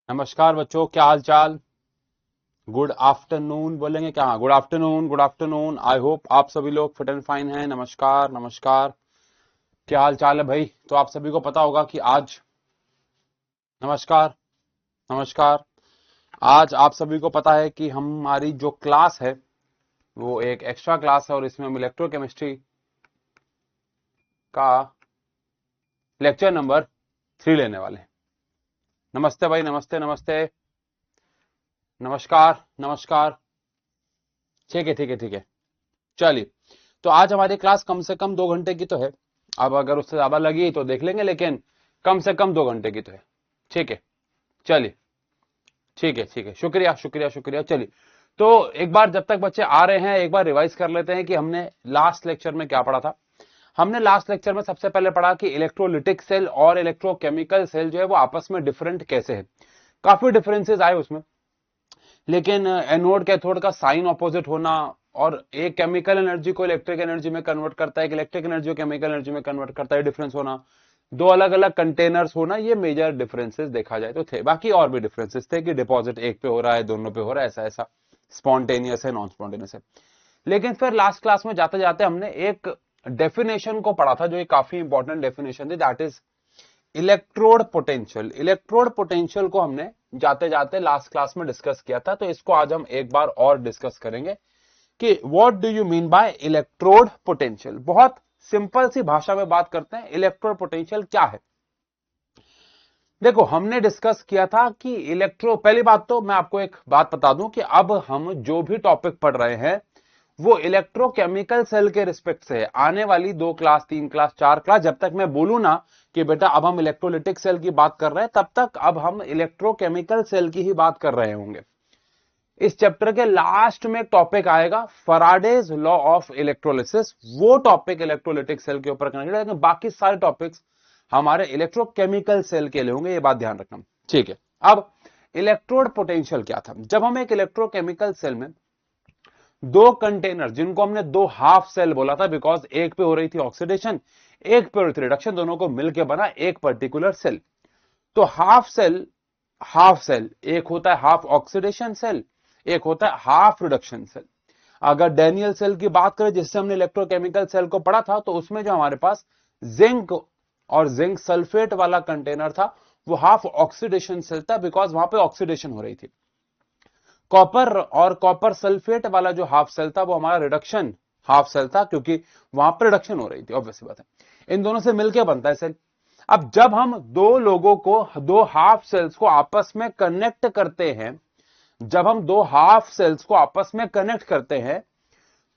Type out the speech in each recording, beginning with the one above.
नमस्कार बच्चों, क्या हाल चाल। गुड आफ्टरनून बोलेंगे क्या? हाँ, good afternoon, good afternoon. I hope आप सभी लोग फिट एंड फाइन हैं। नमस्कार नमस्कार। क्या हाल चाल है भाई? तो आप सभी को पता होगा कि आज, नमस्कार नमस्कार, आज आप सभी को पता है कि हमारी जो क्लास है वो एक एक्स्ट्रा क्लास है और इसमें हम इलेक्ट्रोकेमिस्ट्री का लेक्चर नंबर 3 लेने वाले हैं। नमस्ते भाई, नमस्ते नमस्ते, नमस्कार नमस्कार। ठीक है ठीक है ठीक है, चलिए। तो आज हमारी क्लास कम से कम 2 घंटे की तो है। अब अगर उससे ज्यादा लगी तो देख लेंगे, लेकिन कम से कम 2 घंटे की तो है। ठीक है, चलिए। ठीक है ठीक है, शुक्रिया शुक्रिया शुक्रिया। चलिए, तो एक बार जब तक बच्चे आ रहे हैं, एक बार रिवाइज कर लेते हैं कि हमने लास्ट लेक्चर में क्या पढ़ा था। हमने लास्ट लेक्चर में सबसे पहले पढ़ा कि इलेक्ट्रोलिटिक सेल और इलेक्ट्रोकेमिकल सेल जो है वो आपस में डिफरेंट कैसे है। काफी डिफरेंसेस आए उसमें, लेकिन एनोड कैथोड का साइन ऑपोजिट होना, और एक केमिकल एनर्जी को इलेक्ट्रिक एनर्जी में कन्वर्ट करता है, एक इलेक्ट्रिक एनर्जी को केमिकल एनर्जी में कन्वर्ट करता है, डिफरेंस होना, दो अलग अलग कंटेनर्स होना, ये मेजर डिफरेंसेस देखा जाए तो थे। बाकी और भी डिफरेंसेस थे कि डिपॉजिट एक पे हो रहा है, दोनों पे हो रहा है, ऐसा ऐसा, स्पॉन्टेनियस है, नॉन स्पॉन्टेनियस है। लेकिन फिर लास्ट क्लास में जाते जाते हमने एक डेफिनेशन को पढ़ा था जो एक काफी इंपॉर्टेंट डेफिनेशन थी, that is electrode potential. Electrode potential को हमने जाते जाते लास्ट क्लास में डिस्कस किया था, तो इसको आज हम एक बार और डिस्कस करेंगे कि what do you mean by electrode potential. बहुत सिंपल सी भाषा में बात करते हैं, इलेक्ट्रोड पोटेंशियल क्या है। देखो, हमने डिस्कस किया था कि पहली बात तो मैं आपको एक बात बता दूं कि अब हम जो भी टॉपिक पढ़ रहे हैं वो इलेक्ट्रोकेमिकल सेल के रिस्पेक्ट से है। आने वाली 2 क्लास, 3 क्लास, 4 क्लास, जब तक मैं बोलूं ना कि बेटा अब हम इलेक्ट्रोलिटिक सेल की बात कर रहे हैं, तब तक अब हम इलेक्ट्रोकेमिकल सेल की ही बात कर रहे होंगे। इस चैप्टर के लास्ट में एक टॉपिक आएगा, फैराडेज लॉ ऑफ इलेक्ट्रोलिसिस। वो टॉपिक इलेक्ट्रोलिटिक सेल के ऊपर कनेक्टेड है, लेकिन बाकी सारे टॉपिक्स हमारे इलेक्ट्रोकेमिकल सेल के लिए होंगे, ये बात ध्यान रखना। ठीक है, अब इलेक्ट्रोड पोटेंशियल क्या था। जब हम एक इलेक्ट्रोकेमिकल सेल में दो कंटेनर, जिनको हमने दो हाफ सेल बोला था, बिकॉज एक पे हो रही थी ऑक्सीडेशन, एक पे हो रही थी रिडक्शन, दोनों को मिलकर बना एक पर्टिकुलर सेल। तो हाफ सेल एक होता है हाफ ऑक्सीडेशन सेल, एक होता है हाफ रिडक्शन सेल। अगर डैनियल सेल की बात करें, जिससे हमने इलेक्ट्रोकेमिकल सेल को पढ़ा था, तो उसमें जो हमारे पास जिंक और जिंक सल्फेट वाला कंटेनर था वो हाफ ऑक्सीडेशन सेल था, बिकॉज वहां पे ऑक्सीडेशन हो रही थी। कॉपर और कॉपर सल्फेट वाला जो हाफ सेल था वो हमारा रिडक्शन हाफ सेल था, क्योंकि वहां पर रिडक्शन हो रही थी, ऑब्वियस बात है। इन दोनों से मिलकर बनता है सेल। अब जब हम दो लोगों को, दो हाफ सेल्स को आपस में कनेक्ट करते हैं, जब हम दो हाफ सेल्स को आपस में कनेक्ट करते हैं,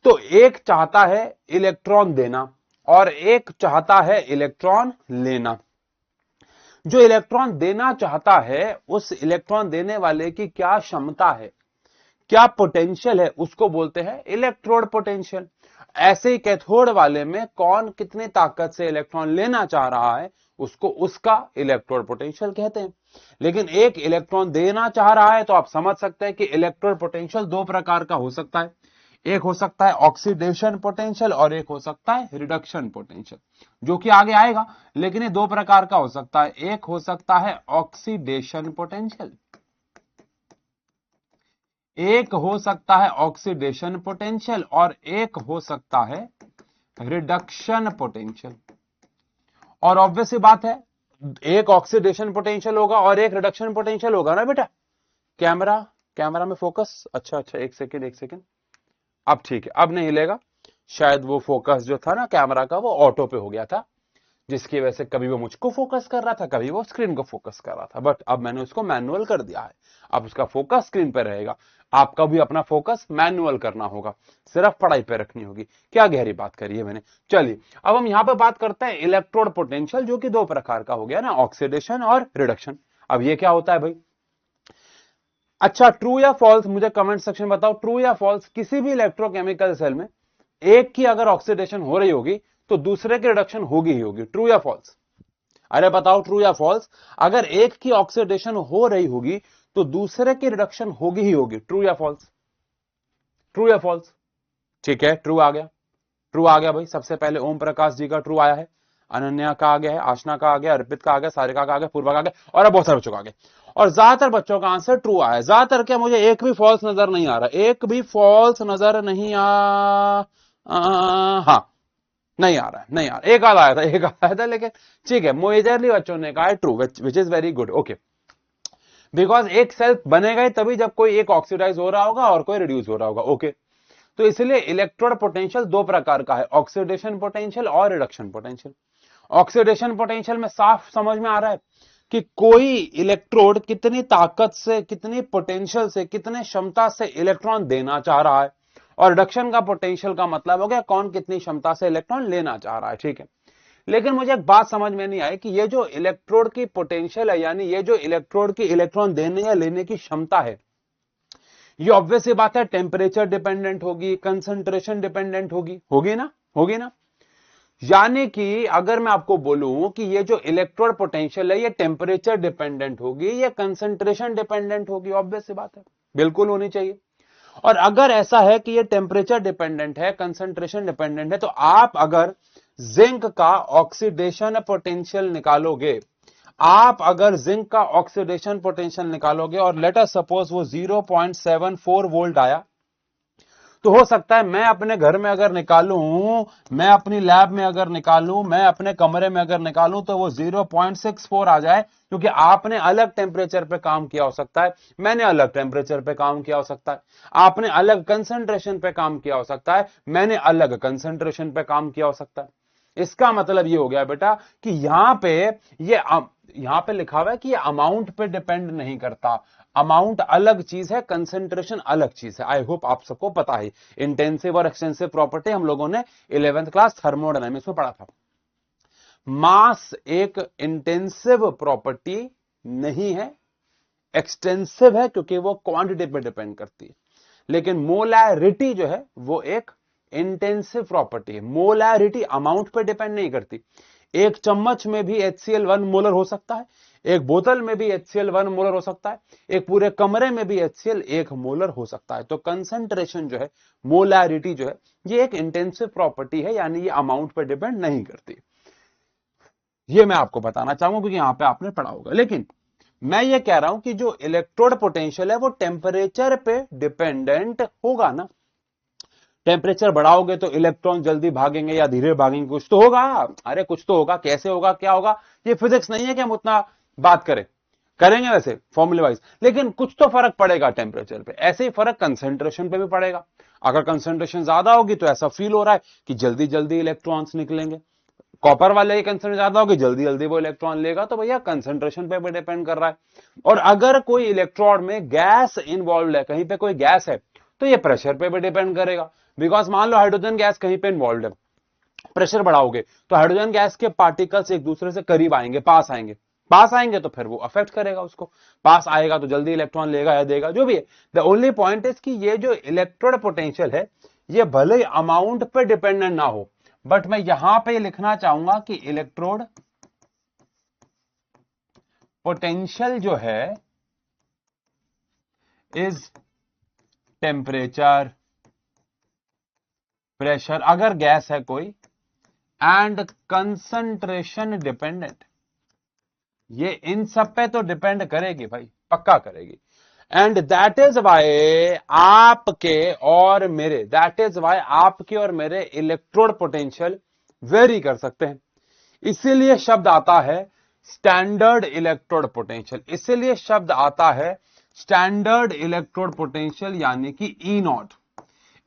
तो एक चाहता है इलेक्ट्रॉन देना और एक चाहता है इलेक्ट्रॉन लेना। जो इलेक्ट्रॉन देना चाहता है, उस इलेक्ट्रॉन देने वाले की क्या क्षमता है, क्या पोटेंशियल है, उसको बोलते हैं इलेक्ट्रोड पोटेंशियल। ऐसे ही कैथोड वाले में कौन कितनी ताकत से इलेक्ट्रॉन लेना चाह रहा है, उसको उसका इलेक्ट्रोड पोटेंशियल कहते हैं। लेकिन एक इलेक्ट्रॉन देना चाह रहा है, तो आप समझ सकते हैं कि इलेक्ट्रोड पोटेंशियल दो प्रकार का हो सकता है। एक हो सकता है ऑक्सीडेशन पोटेंशियल और एक हो सकता है रिडक्शन पोटेंशियल, जो कि आगे आएगा। लेकिन ये दो प्रकार का हो सकता है। एक हो सकता है ऑक्सीडेशन पोटेंशियल, एक हो सकता है ऑक्सीडेशन पोटेंशियल, और एक हो सकता है रिडक्शन पोटेंशियल। और ऑब्वियस सी बात है, एक ऑक्सीडेशन पोटेंशियल होगा और एक रिडक्शन पोटेंशियल होगा ना बेटा। कैमरा कैमरा में फोकस, अच्छा अच्छा, एक सेकेंड एक सेकेंड, अब ठीक है, अब नहीं हिलेगा। शायद वो फोकस जो था ना कैमरा का, वो ऑटो पे हो गया था, जिसकी वजह से कभी वो मुझको फोकस कर रहा था, कभी वो स्क्रीन को फोकस कर रहा था। बट अब मैंने उसको मैनुअल कर दिया है, अब उसका फोकस स्क्रीन पर रहेगा। आपका भी अपना फोकस मैनुअल करना होगा, सिर्फ पढ़ाई पे रखनी होगी। क्या गहरी बात करी है मैंने। चलिए, अब हम यहां पे बात करते हैं इलेक्ट्रोड पोटेंशियल, जो कि दो प्रकार का हो गया ना, ऑक्सीडेशन और रिडक्शन। अब ये क्या होता है भाई? अच्छा, ट्रू या फॉल्स मुझे कमेंट सेक्शन में बताओ, ट्रू या फॉल्स, किसी भी इलेक्ट्रोकेमिकल सेल में एक की अगर ऑक्सीडेशन हो रही होगी तो दूसरे की रिडक्शन होगी ही होगी। ट्रू या फॉल्स? अरे बताओ, ट्रू या फॉल्स? अगर एक की ऑक्सीडेशन हो रही होगी तो दूसरे की रिडक्शन होगी ही होगी। ट्रू या फॉल्स? ट्रू या फॉल्स? ठीक है, ट्रू आ गया। ट्रू आ गया भाई। सबसे पहले ओम प्रकाश जी का ट्रू आया है। अनन्या का आ गया है, आशना का आ गया, अर्पित का आ गया, सारिका का आ गया, पूर्वा का आ गया और अब बहुत सारे बच्चों का आ गया। और ज्यादातर बच्चों का आंसर ट्रू आया है। ज्यादातर क्या, मुझे एक भी फॉल्स नजर नहीं आ रहा, एक भी फॉल्स नजर नहीं हाँ नहीं आ रहा है, नहीं आ रहा, एक आध आया था, एक आया था, लेकिन ठीक है, मेजरली बच्चों ने कहा है true, which is very good. Okay, because एक सेल बनेगा ही तभी जब कोई एक ऑक्सीडाइज हो रहा होगा और कोई रिड्यूस हो रहा होगा। ओके, तो इसलिए इलेक्ट्रोड पोटेंशियल दो प्रकार का है, ऑक्सीडेशन पोटेंशियल और रिडक्शन पोटेंशियल। ऑक्सीडेशन पोटेंशियल में साफ समझ में आ रहा है कि कोई इलेक्ट्रोड कितनी ताकत से, कितनी पोटेंशियल से, कितने क्षमता से इलेक्ट्रॉन देना चाह रहा है, और रिडक्शन का पोटेंशियल का मतलब हो गया कौन कितनी क्षमता से इलेक्ट्रॉन लेना चाह रहा है। ठीक है, लेकिन मुझे एक बात समझ में नहीं आई कि ये जो इलेक्ट्रोड की पोटेंशियल है, यानी ये जो इलेक्ट्रोड की इलेक्ट्रॉन देने या लेने की क्षमता है, ये ऑब्वियस सी बात है टेम्परेचर डिपेंडेंट होगी, कंसंट्रेशन डिपेंडेंट होगी, होगी ना, होगी ना। यानी कि अगर मैं आपको बोलूं कि ये जो इलेक्ट्रोड पोटेंशियल है ये टेम्परेचर डिपेंडेंट होगी, ये कंसंट्रेशन डिपेंडेंट होगी, ऑब्वियस सी बात है, बिल्कुल होनी चाहिए। और अगर ऐसा है कि ये टेम्परेचर डिपेंडेंट है, कंसंट्रेशन डिपेंडेंट है, तो आप अगर जिंक का ऑक्सीडेशन पोटेंशियल निकालोगे, आप अगर जिंक का ऑक्सीडेशन पोटेंशियल निकालोगे और लेट अस सपोज वो 0.74 वोल्ट आया, तो हो सकता है मैं अपने घर में अगर निकालूं, मैं अपनी लैब में अगर निकालूं, मैं अपने कमरे में अगर निकालूं, तो वो 0.64 आ जाए, क्योंकि आपने अलग टेम्परेचर पे काम किया हो सकता है, मैंने अलग टेम्परेचर पे काम किया हो सकता है, आपने अलग कंसंट्रेशन पे काम किया हो सकता है, मैंने अलग कंसंट्रेशन पे काम किया हो सकता है। इसका मतलब ये हो गया बेटा कि यहां पे लिखा हुआ है कि ये अमाउंट पे डिपेंड नहीं करता, अमाउंट अलग चीज है, कंसंट्रेशन अलग चीज है। आई होप आप सबको पता है, इंटेंसिव और एक्सटेंसिव प्रॉपर्टी हम लोगों ने 11th क्लास थर्मोडायनामिक्स में पढ़ा था। मास एक इंटेंसिव प्रॉपर्टी नहीं है, एक्सटेंसिव है क्योंकि वो क्वांटिटी पे डिपेंड करती है, लेकिन मोलैरिटी जो है वो एक इंटेंसिव प्रॉपर्टी है। मोलैरिटी अमाउंट पे डिपेंड नहीं करती, एक चम्मच में भी HCl 1 मोलर हो सकता है, एक बोतल में भी HCl 1 मोलर हो सकता है, एक पूरे कमरे में भी HCl 1 मोलर हो सकता है। तो कंसंट्रेशन जो है, मोलैरिटी जो है, ये एक इंटेंसिव प्रॉपर्टी है, यानी ये अमाउंट पे डिपेंड नहीं करती। ये मैं आपको बताना चाहूंगा क्योंकि यहां पे आपने पढ़ा होगा। लेकिन मैं ये कह रहा हूं कि जो इलेक्ट्रोड पोटेंशियल है वो टेम्परेचर पे डिपेंडेंट होगा ना। टेम्परेचर बढ़ाओगे तो इलेक्ट्रॉन जल्दी भागेंगे या धीरे भागेंगे, कुछ तो होगा, अरे कुछ तो होगा, कैसे होगा, क्या होगा, ये फिजिक्स नहीं है कि हम उतना बात करेंगे वैसे फॉर्मूले वाइज, लेकिन कुछ तो फर्क पड़ेगा टेम्परेचर पे। ऐसे ही फर्क कंसंट्रेशन पे भी पड़ेगा। अगर कंसंट्रेशन ज्यादा होगी तो ऐसा फील हो रहा है कि जल्दी जल्दी इलेक्ट्रॉन्स निकलेंगे, कॉपर वाले की कंसंट्रेशन ज्यादा होगी, जल्दी जल्दी वो इलेक्ट्रॉन लेगा, तो भैया कंसंट्रेशन पे भी डिपेंड कर रहा है। और अगर कोई इलेक्ट्रोड में गैस इन्वॉल्व है, कहीं पे कोई गैस है, तो ये प्रेशर पे भी डिपेंड करेगा। बिकॉज मान लो हाइड्रोजन गैस कहीं पे इन्वॉल्व है, प्रेशर बढ़ाओगे तो हाइड्रोजन गैस के पार्टिकल्स एक दूसरे से करीब आएंगे, पास आएंगे तो फिर वो अफेक्ट करेगा उसको, पास आएगा तो जल्दी इलेक्ट्रॉन लेगा या देगा, जो भी है। द ओनली पॉइंट इज कि ये जो इलेक्ट्रोड पोटेंशियल है ये भले ही अमाउंट पे डिपेंडेंट ना हो, बट मैं यहां पे लिखना चाहूंगा कि इलेक्ट्रोड पोटेंशियल जो है इज टेम्परेचर, प्रेशर अगर गैस है कोई, एंड कंसंट्रेशन डिपेंडेंट। ये इन सब पे तो डिपेंड करेगी भाई, पक्का करेगी। एंड दैट इज वाई आपके और मेरे इलेक्ट्रोड पोटेंशियल वेरी कर सकते हैं। इसीलिए शब्द आता है स्टैंडर्ड इलेक्ट्रोड पोटेंशियल, इसीलिए शब्द आता है स्टैंडर्ड इलेक्ट्रोड पोटेंशियल, यानी कि ई नॉट।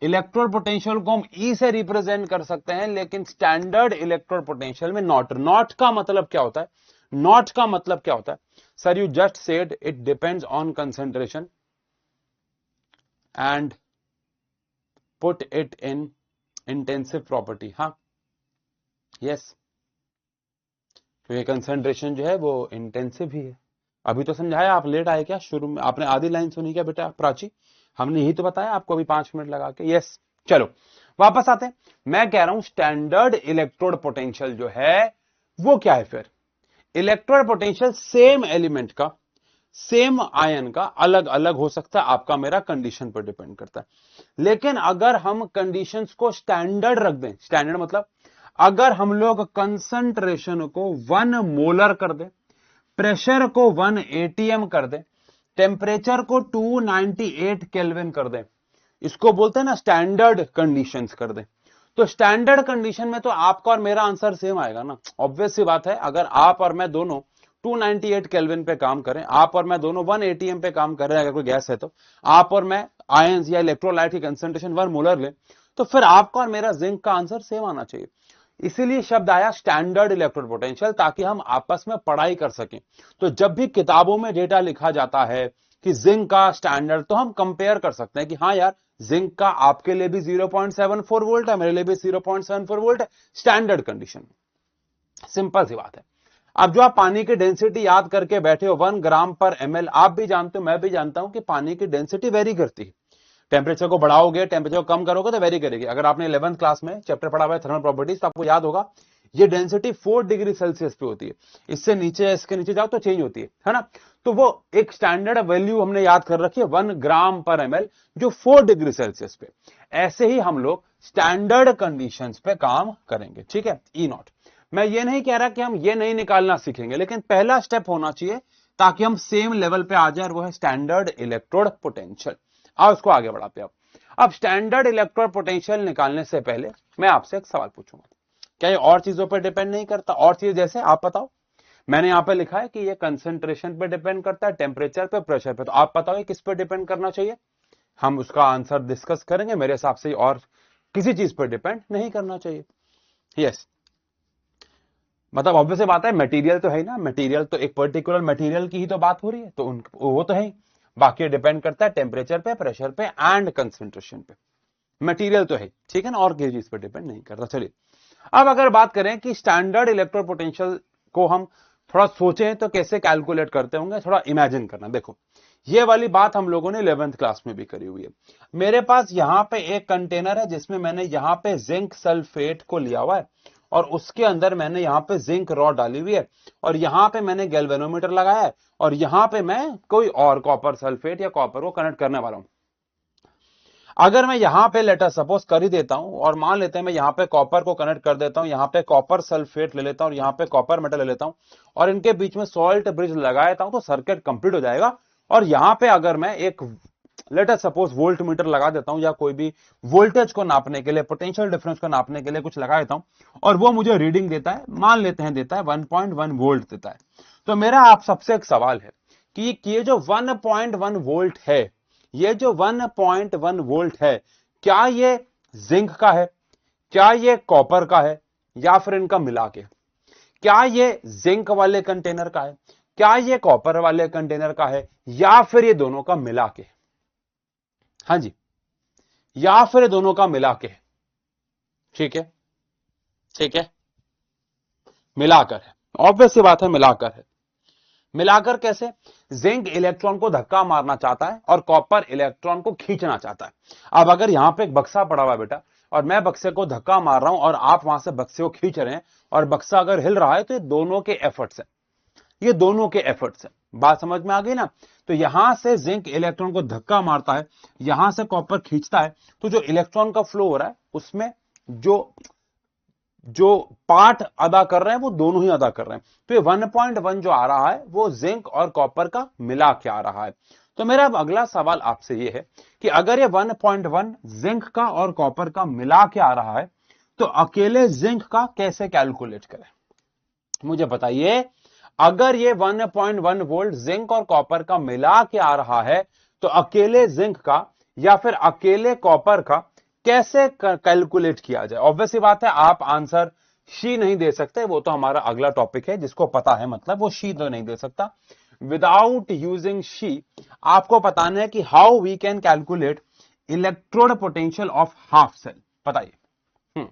इलेक्ट्रोड पोटेंशियल को हम ई से रिप्रेजेंट कर सकते हैं, लेकिन स्टैंडर्ड इलेक्ट्रोड पोटेंशियल में नॉट का मतलब क्या होता है, नॉट का मतलब क्या होता है? Sir, you just said it depends on concentration and put it in intensive property. हाँ, यस, क्योंकि कंसंट्रेशन जो है वो इंटेंसिव ही है। अभी तो समझाया, आप लेट आए क्या? शुरू में आपने आधी लाइन सुनी क्या बेटा प्राची? हमने यही तो बताया आपको अभी 5 मिनट लगा के। यस, चलो वापस आते हैं। मैं कह रहा हूं स्टैंडर्ड इलेक्ट्रोड पोटेंशियल जो है वो क्या है? फिर इलेक्ट्रोड पोटेंशियल सेम एलिमेंट का, सेम आयन का अलग अलग हो सकता है, आपका मेरा कंडीशन पर डिपेंड करता है। लेकिन अगर हम कंडीशंस को स्टैंडर्ड रख दें, स्टैंडर्ड मतलब अगर हम लोग कंसंट्रेशन को 1 मोलर कर दे, प्रेशर को 1 एटीएम कर दे, टेम्परेचर को 298 केल्विन कर दे, इसको बोलते हैं ना स्टैंडर्ड कंडीशंस कर दे, तो स्टैंडर्ड कंडीशन में तो आपका और मेरा आंसर सेम आएगा ना। ऑब्वियस सी बात है, अगर आप और मैं दोनों 298 केल्विन पे काम करें, आप और मैं दोनों 1 एटीएम पे काम कर रहे हैं, अगर कोई गैस है तो आप और मैं आयंस या इलेक्ट्रोलाइट की कंसंट्रेशन 1 मोलर ले, तो फिर आपका और मेरा जिंक का आंसर सेम आना चाहिए। इसीलिए शब्द आया स्टैंडर्ड इलेक्ट्रोड पोटेंशियल, ताकि हम आपस में पढ़ाई कर सकें। तो जब भी किताबों में डेटा लिखा जाता है कि जिंक का स्टैंडर्ड, तो हम कंपेयर कर सकते हैं कि हाँ यार, जिंक का आपके लिए भी 0.74 वोल्ट है, मेरे लिए भी 0.74 वोल्ट है, स्टैंडर्ड कंडीशन। सिंपल सी बात है। अब जो आप पानी की डेंसिटी याद करके बैठे हो 1 ग्राम पर ml, आप भी जानते हो, मैं भी जानता हूं कि पानी की डेंसिटी वेरी करती है। टेम्परेचर को बढ़ाओगे, टेम्परेचर को कम करोगे तो वेरी करेगी। अगर आपने 11th क्लास में चैप्टर पढ़ा हुआ है थर्मल प्रॉपर्टीज, तो आपको याद होगा ये डेंसिटी 4 डिग्री सेल्सियस पे होती है, इससे नीचे इसके नीचे जाओ तो चेंज होती है ना। तो वो एक स्टैंडर्ड वैल्यू हमने याद कर रखी है 1 ग्राम पर ml, जो 4 डिग्री सेल्सियस पे। ऐसे ही हम लोग स्टैंडर्ड कंडीशंस पे काम करेंगे, ठीक है। E नॉट, मैं ये नहीं कह रहा कि हम ये नहीं निकालना सीखेंगे, लेकिन पहला स्टेप होना चाहिए ताकि हम सेम लेवल पे आ जाए, वो है स्टैंडर्ड इलेक्ट्रोड पोटेंशियल। आओ उसको आगे बढ़ाते हैं। अब स्टैंडर्ड इलेक्ट्रोड पोटेंशियल निकालने से पहले मैं आपसे एक सवाल पूछूंगा, क्या ये और चीजों पर डिपेंड नहीं करता? और चीज जैसे आप बताओ, मैंने यहां पे लिखा है कि ये कंसंट्रेशन पे डिपेंड करता है, टेम्परेचर पे, प्रेशर पे, तो आप बताओ किस पे डिपेंड करना चाहिए? हम उसका आंसर डिस्कस करेंगे। मेरे हिसाब से और किसी चीज पर डिपेंड नहीं करना चाहिए। यस, मतलब ऑब्वियस बात है, मटेरियल तो है ना, मटेरियल तो एक पर्टिकुलर मटेरियल की ही तो बात हो रही है, तो वो तो है, बाकी डिपेंड करता है टेम्परेचर पे, प्रेशर पे एंड कंसंट्रेशन पे। मटेरियल तो है, ठीक है ना, और किसी चीज पे डिपेंड नहीं करता। चलिए, अब अगर बात करें कि स्टैंडर्ड इलेक्ट्रोड पोटेंशियल को हम थोड़ा सोचें तो कैसे कैलकुलेट करते होंगे, थोड़ा इमेजिन करना। देखो, ये वाली बात हम लोगों ने 11th क्लास में भी करी हुई है। मेरे पास यहां पे एक कंटेनर है जिसमें मैंने यहां पे जिंक सल्फेट को लिया हुआ है, और उसके अंदर मैंने यहां पे जिंक रॉड डाली हुई है, और यहां पे मैंने गैल्वेनोमीटर लगाया है, और यहां पे मैं कोई और कॉपर सल्फेट या कॉपर को कनेक्ट करने वाला हूं। अगर मैं यहां पे लेटर सपोज कर ही देता हूं, और मान लेते हैं मैं यहां पे कॉपर को कनेक्ट कर देता हूं, यहां पे कॉपर सल्फेट ले लेता हूं, यहां पे कॉपर मेटल ले लेता हूं, और इनके बीच में सॉल्ट ब्रिज लगा देता हूं, तो सर्किट कंप्लीट हो जाएगा। और यहां पे अगर मैं एक लेटर सपोज वोल्ट मीटर लगा देता हूं, या कोई भी वोल्टेज को नापने के लिए, पोटेंशियल डिफरेंस को नापने के लिए कुछ लगा देता हूं, और वो मुझे रीडिंग देता है, मान लेते हैं देता है 1.1 वोल्ट देता है, तो मेरा आप सबसे एक सवाल है कि ये जो 1.1 वोल्ट है, ये जो 1.1 वोल्ट है, क्या ये जिंक का है, क्या ये कॉपर का है, या फिर इनका मिला के? क्या ये जिंक वाले कंटेनर का है, क्या ये कॉपर वाले कंटेनर का है, या फिर ये दोनों का मिला के? हाँ जी, या फिर ये दोनों का मिला के? ठीक है, ठीक है, मिलाकर है, ऑब्वियस सी बात है, मिलाकर है। मिलाकर कैसे? जिंक इलेक्ट्रॉन को धक्का मारना चाहता है और कॉपर इलेक्ट्रॉन को खींचना चाहता है। अब अगर यहां पे एक बक्सा पड़ा हुआ है बेटा, और मैं बक्से को धक्का मार रहा हूं और आप वहां से बक्से को खींच रहे हैं, और बक्सा अगर हिल रहा है, तो ये दोनों के एफर्ट्स है, ये दोनों के एफर्ट्स है। बात समझ में आ गई ना? तो यहां से जिंक इलेक्ट्रॉन को धक्का मारता है, यहां से कॉपर खींचता है, तो जो इलेक्ट्रॉन का फ्लो हो रहा है उसमें जो पार्ट अदा कर रहे हैं वो दोनों ही अदा कर रहे हैं। तो ये 1.1 जो आ रहा है वो जिंक और कॉपर का मिला के आ रहा है। तो मेरा अब अगला सवाल आपसे ये है कि अगर ये 1.1 जिंक का और कॉपर का मिला के आ रहा है, तो अकेले जिंक का कैसे कैलकुलेट करें? मुझे बताइए, अगर ये 1.1 वोल्ट जिंक और कॉपर का मिला के आ रहा है, तो अकेले जिंक का या फिर अकेले कॉपर का कैसे कैलकुलेट किया जाए? ऑब्वियसली बात है, आप आंसर शी नहीं दे सकते, वो तो हमारा अगला टॉपिक है, जिसको पता है, मतलब वो शी तो नहीं दे सकता। विदाउट यूजिंग शी आपको बताना है कि how we can calculate electrode potential of half cell. बताइए।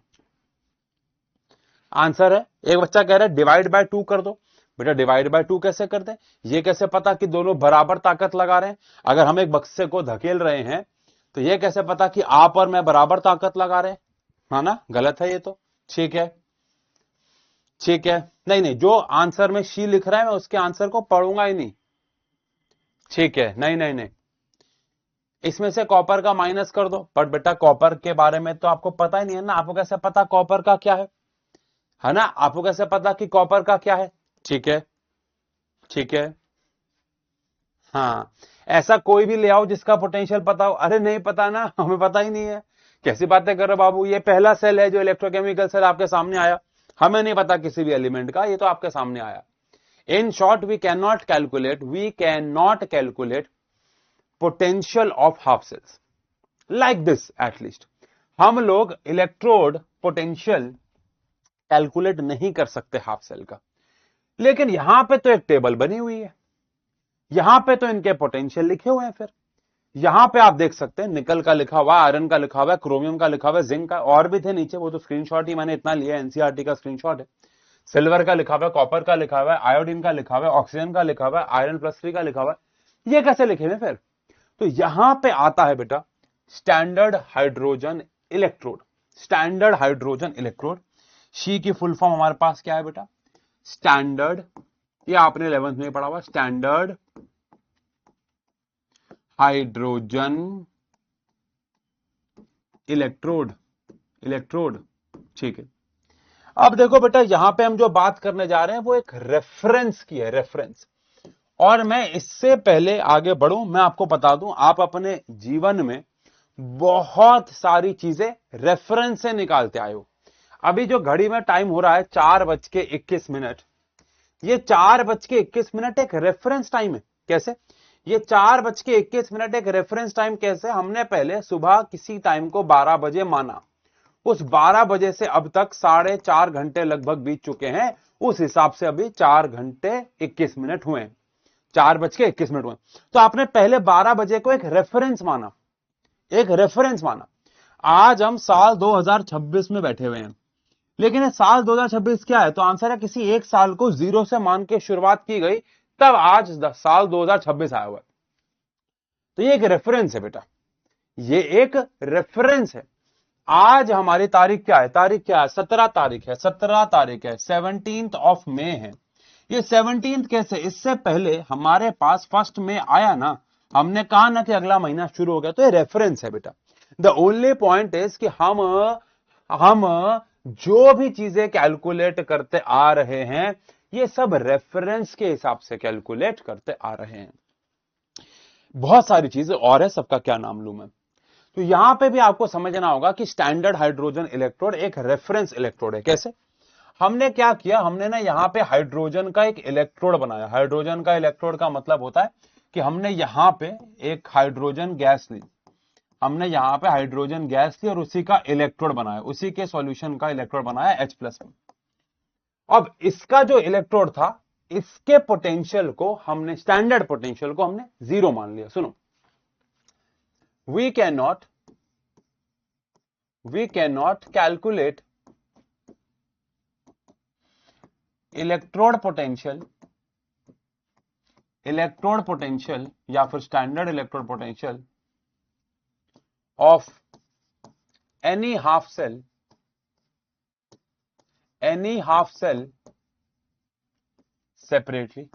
आंसर है, एक बच्चा कह रहा है डिवाइड बाय 2 कर दो। बेटा डिवाइड बाय 2 कैसे कर दे? ये कैसे पता कि दोनों बराबर ताकत लगा रहे हैं? अगर हम एक बक्से को धकेल रहे हैं, तो ये कैसे पता कि आप और मैं बराबर ताकत लगा रहे हैं? हाँ ना, गलत है ये तो। ठीक है, ठीक है, नहीं नहीं, जो आंसर में शी लिख रहा है मैं उसके आंसर को पढ़ूंगा ही नहीं। ठीक है, नहीं नहीं नहीं, इसमें से कॉपर का माइनस कर दो। बट बेटा कॉपर के बारे में तो आपको पता ही नहीं है ना, आपको कैसे पता कॉपर का क्या है? है ना। आपको कैसे पता कि कॉपर का क्या है? ठीक है, ठीक है। हाँ, ऐसा कोई भी ले आओ जिसका पोटेंशियल पता हो। अरे नहीं पता ना, हमें पता ही नहीं है। कैसी बातें कर रहे हो बाबू, ये पहला सेल है जो इलेक्ट्रोकेमिकल सेल आपके सामने आया। हमें नहीं पता किसी भी एलिमेंट का, ये तो आपके सामने आया। In short we can not calculate potential of half cells like this. At least हम लोग इलेक्ट्रोड पोटेंशियल कैलकुलेट नहीं कर सकते हाफ सेल का। लेकिन यहां पे तो एक टेबल बनी हुई है, यहां पे तो इनके पोटेंशियल लिखे हुए हैं। फिर यहां पे आप देख सकते हैं निकल का लिखा हुआ, आयरन का लिखा हुआ है, क्रोमियम का लिखा हुआ है, जिंक का, और भी थे नीचे, वो तो स्क्रीनशॉट ही मैंने इतना लिया, एनसीईआरटी का स्क्रीनशॉट है। सिल्वर का लिखा हुआ है, कॉपर का लिखा हुआ है, आयोडीन का लिखा हुआ है, ऑक्सीजन का लिखा हुआ है, आयरन +3 का लिखा हुआ है। ये कैसे लिखे हुए फिर? तो यहां पे आता है बेटा standard hydrogen electrode. Standard hydrogen electrode, she की फुल फॉर्म हमारे पास क्या है बेटा? स्टैंडर्ड, ये आपने 11th में पढ़ा हुआ, स्टैंडर्ड हाइड्रोजन इलेक्ट्रोड। इलेक्ट्रोड, ठीक है। अब देखो बेटा, यहां पे हम जो बात करने जा रहे हैं वो एक रेफरेंस की है, रेफरेंस। और मैं इससे पहले आगे बढ़ूं, मैं आपको बता दूं, आप अपने जीवन में बहुत सारी चीजें रेफरेंस से निकालते आए हो। अभी जो घड़ी में टाइम हो रहा है 4:21, ये 4:21 एक रेफरेंस टाइम है। कैसे? ये 4:21 एक रेफरेंस टाइम कैसे? हमने पहले सुबह किसी टाइम को 12 बजे माना, उस 12 बजे से अब तक 4.5 घंटे लगभग बीत चुके हैं, उस हिसाब से अभी 4:21 हुए, 4:21 हुए। तो आपने पहले 12 बजे को एक रेफरेंस माना, एक रेफरेंस माना। आज हम साल 2026 में बैठे हुए हैं, लेकिन ये साल 2026 क्या है? तो आंसर है किसी एक साल को 0 से मान के शुरुआत की गई, तब आज साल 2026 आया हुआ है। तो ये एक रेफरेंस है बेटा, ये एक रेफरेंस है। आज हमारी तारीख क्या है? तारीख क्या है? 17 तारीख है, 17 तारीख है, 17 मई है। ये 17 कैसे? इससे पहले हमारे पास 1 मई आया ना, हमने कहा ना कि अगला महीना शुरू हो गया। तो ये रेफरेंस है बेटा। द ओनली पॉइंट इज कि हम जो भी चीजें कैलकुलेट करते आ रहे हैं, ये सब रेफरेंस के हिसाब से कैलकुलेट करते आ रहे हैं। बहुत सारी चीजें और है, सबका क्या नाम लूं मैं। तो यहां पे भी आपको समझना होगा कि स्टैंडर्ड हाइड्रोजन इलेक्ट्रोड एक रेफरेंस इलेक्ट्रोड है। कैसे? हमने क्या किया, हमने ना यहां पे हाइड्रोजन का एक इलेक्ट्रोड बनाया। हाइड्रोजन का इलेक्ट्रोड का मतलब होता है कि हमने यहां पे एक हाइड्रोजन गैस ली, हमने यहां पे हाइड्रोजन गैस ली और उसी का इलेक्ट्रोड बनाया, उसी के सॉल्यूशन का इलेक्ट्रोड बनाया H+। अब इसका जो इलेक्ट्रोड था, इसके पोटेंशियल को हमने, स्टैंडर्ड पोटेंशियल को हमने 0 मान लिया। सुनो, we cannot calculate electrode potential या फिर standard electrode potential of any half cell separately.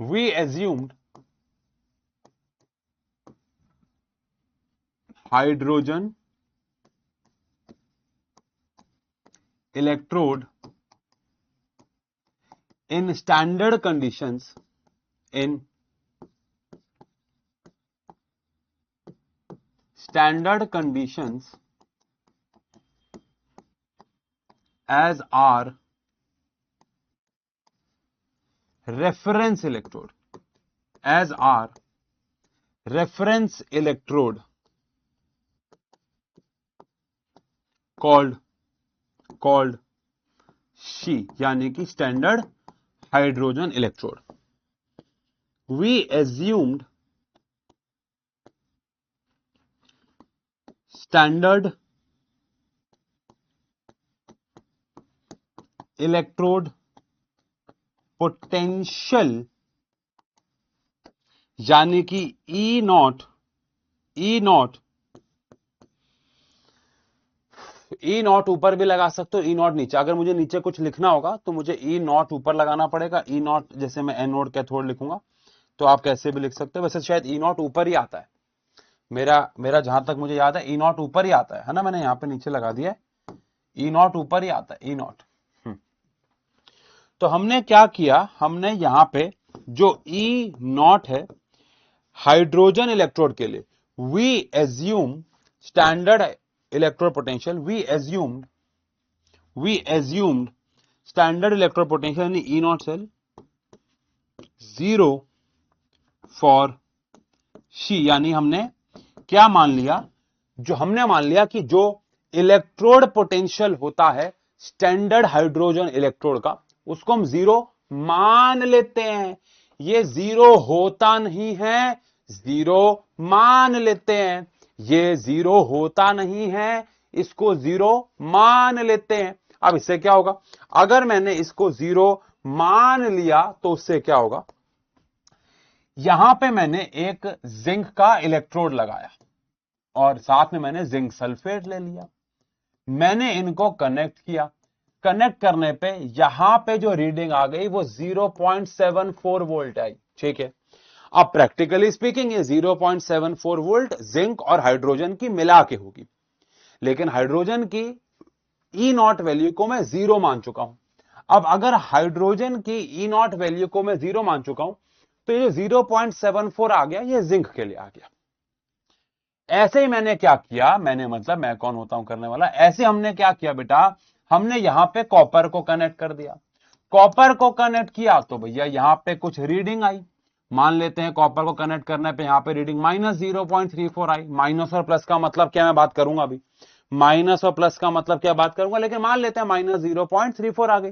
We assumed hydrogen electrode in standard conditions as our reference electrode, called She, यानी कि standard hydrogen electrode. We assumed standard electrode potential यानी कि E not ऊपर भी लगा सकते हो, E not नीचे। अगर मुझे नीचे कुछ लिखना होगा तो मुझे E नॉट ऊपर लगाना पड़ेगा। E नॉट जैसे मैं एनोड कैथोड लिखूंगा, तो आप कैसे भी लिख सकते हो। वैसे शायद E नॉट ऊपर ही आता है, मेरा मेरा जहां तक मुझे याद है ई नॉट ऊपर ही आता है ना, मैंने यहां पे नीचे लगा दिया है, ई नॉट ऊपर ही आता है, ई नॉट। तो हमने क्या किया, हमने यहां पे जो ई नॉट है हाइड्रोजन इलेक्ट्रोड के लिए, we assume standard electrode potential, we assumed standard electrode potential यानी E naught cell 0 for SHE, यानी हमने क्या मान लिया, जो हमने मान लिया कि जो इलेक्ट्रोड पोटेंशियल होता है स्टैंडर्ड हाइड्रोजन इलेक्ट्रोड का, उसको हम 0 मान लेते हैं। ये 0 होता नहीं है, 0 मान लेते हैं, ये 0 होता नहीं है, इसको 0 मान लेते हैं। अब इससे क्या होगा, अगर मैंने इसको 0 मान लिया तो उससे क्या होगा, यहां पे मैंने एक जिंक का इलेक्ट्रोड लगाया और साथ में मैंने जिंक सल्फेट ले लिया, मैंने इनको कनेक्ट किया, कनेक्ट करने पे यहां पे जो रीडिंग आ गई वो 0.74 वोल्ट आई। ठीक है, अब प्रैक्टिकली स्पीकिंग ये 0.74 वोल्ट जिंक और हाइड्रोजन की मिला के होगी, लेकिन हाइड्रोजन की ई नॉट वैल्यू को मैं 0 मान चुका हूं। अब अगर हाइड्रोजन की ई नॉट वैल्यू को मैं 0 मान चुका हूं तो ये जो 0.74 आ गया ये जिंक के लिए आ गया। ऐसे ही मैंने क्या किया, मैंने मतलब मैं कौन होता हूं करने वाला, ऐसे हमने क्या किया बेटा, हमने यहां पे कॉपर को कनेक्ट कर दिया, कॉपर को कनेक्ट किया तो भैया यहां पे कुछ रीडिंग आई, मान लेते हैं कॉपर को कनेक्ट करने पे यहां पे रीडिंग -0.34 आई। माइनस और प्लस का मतलब क्या मैं बात करूंगा अभी, माइनस और प्लस का मतलब क्या बात करूंगा, लेकिन मान लेते हैं -0.34 आ गई।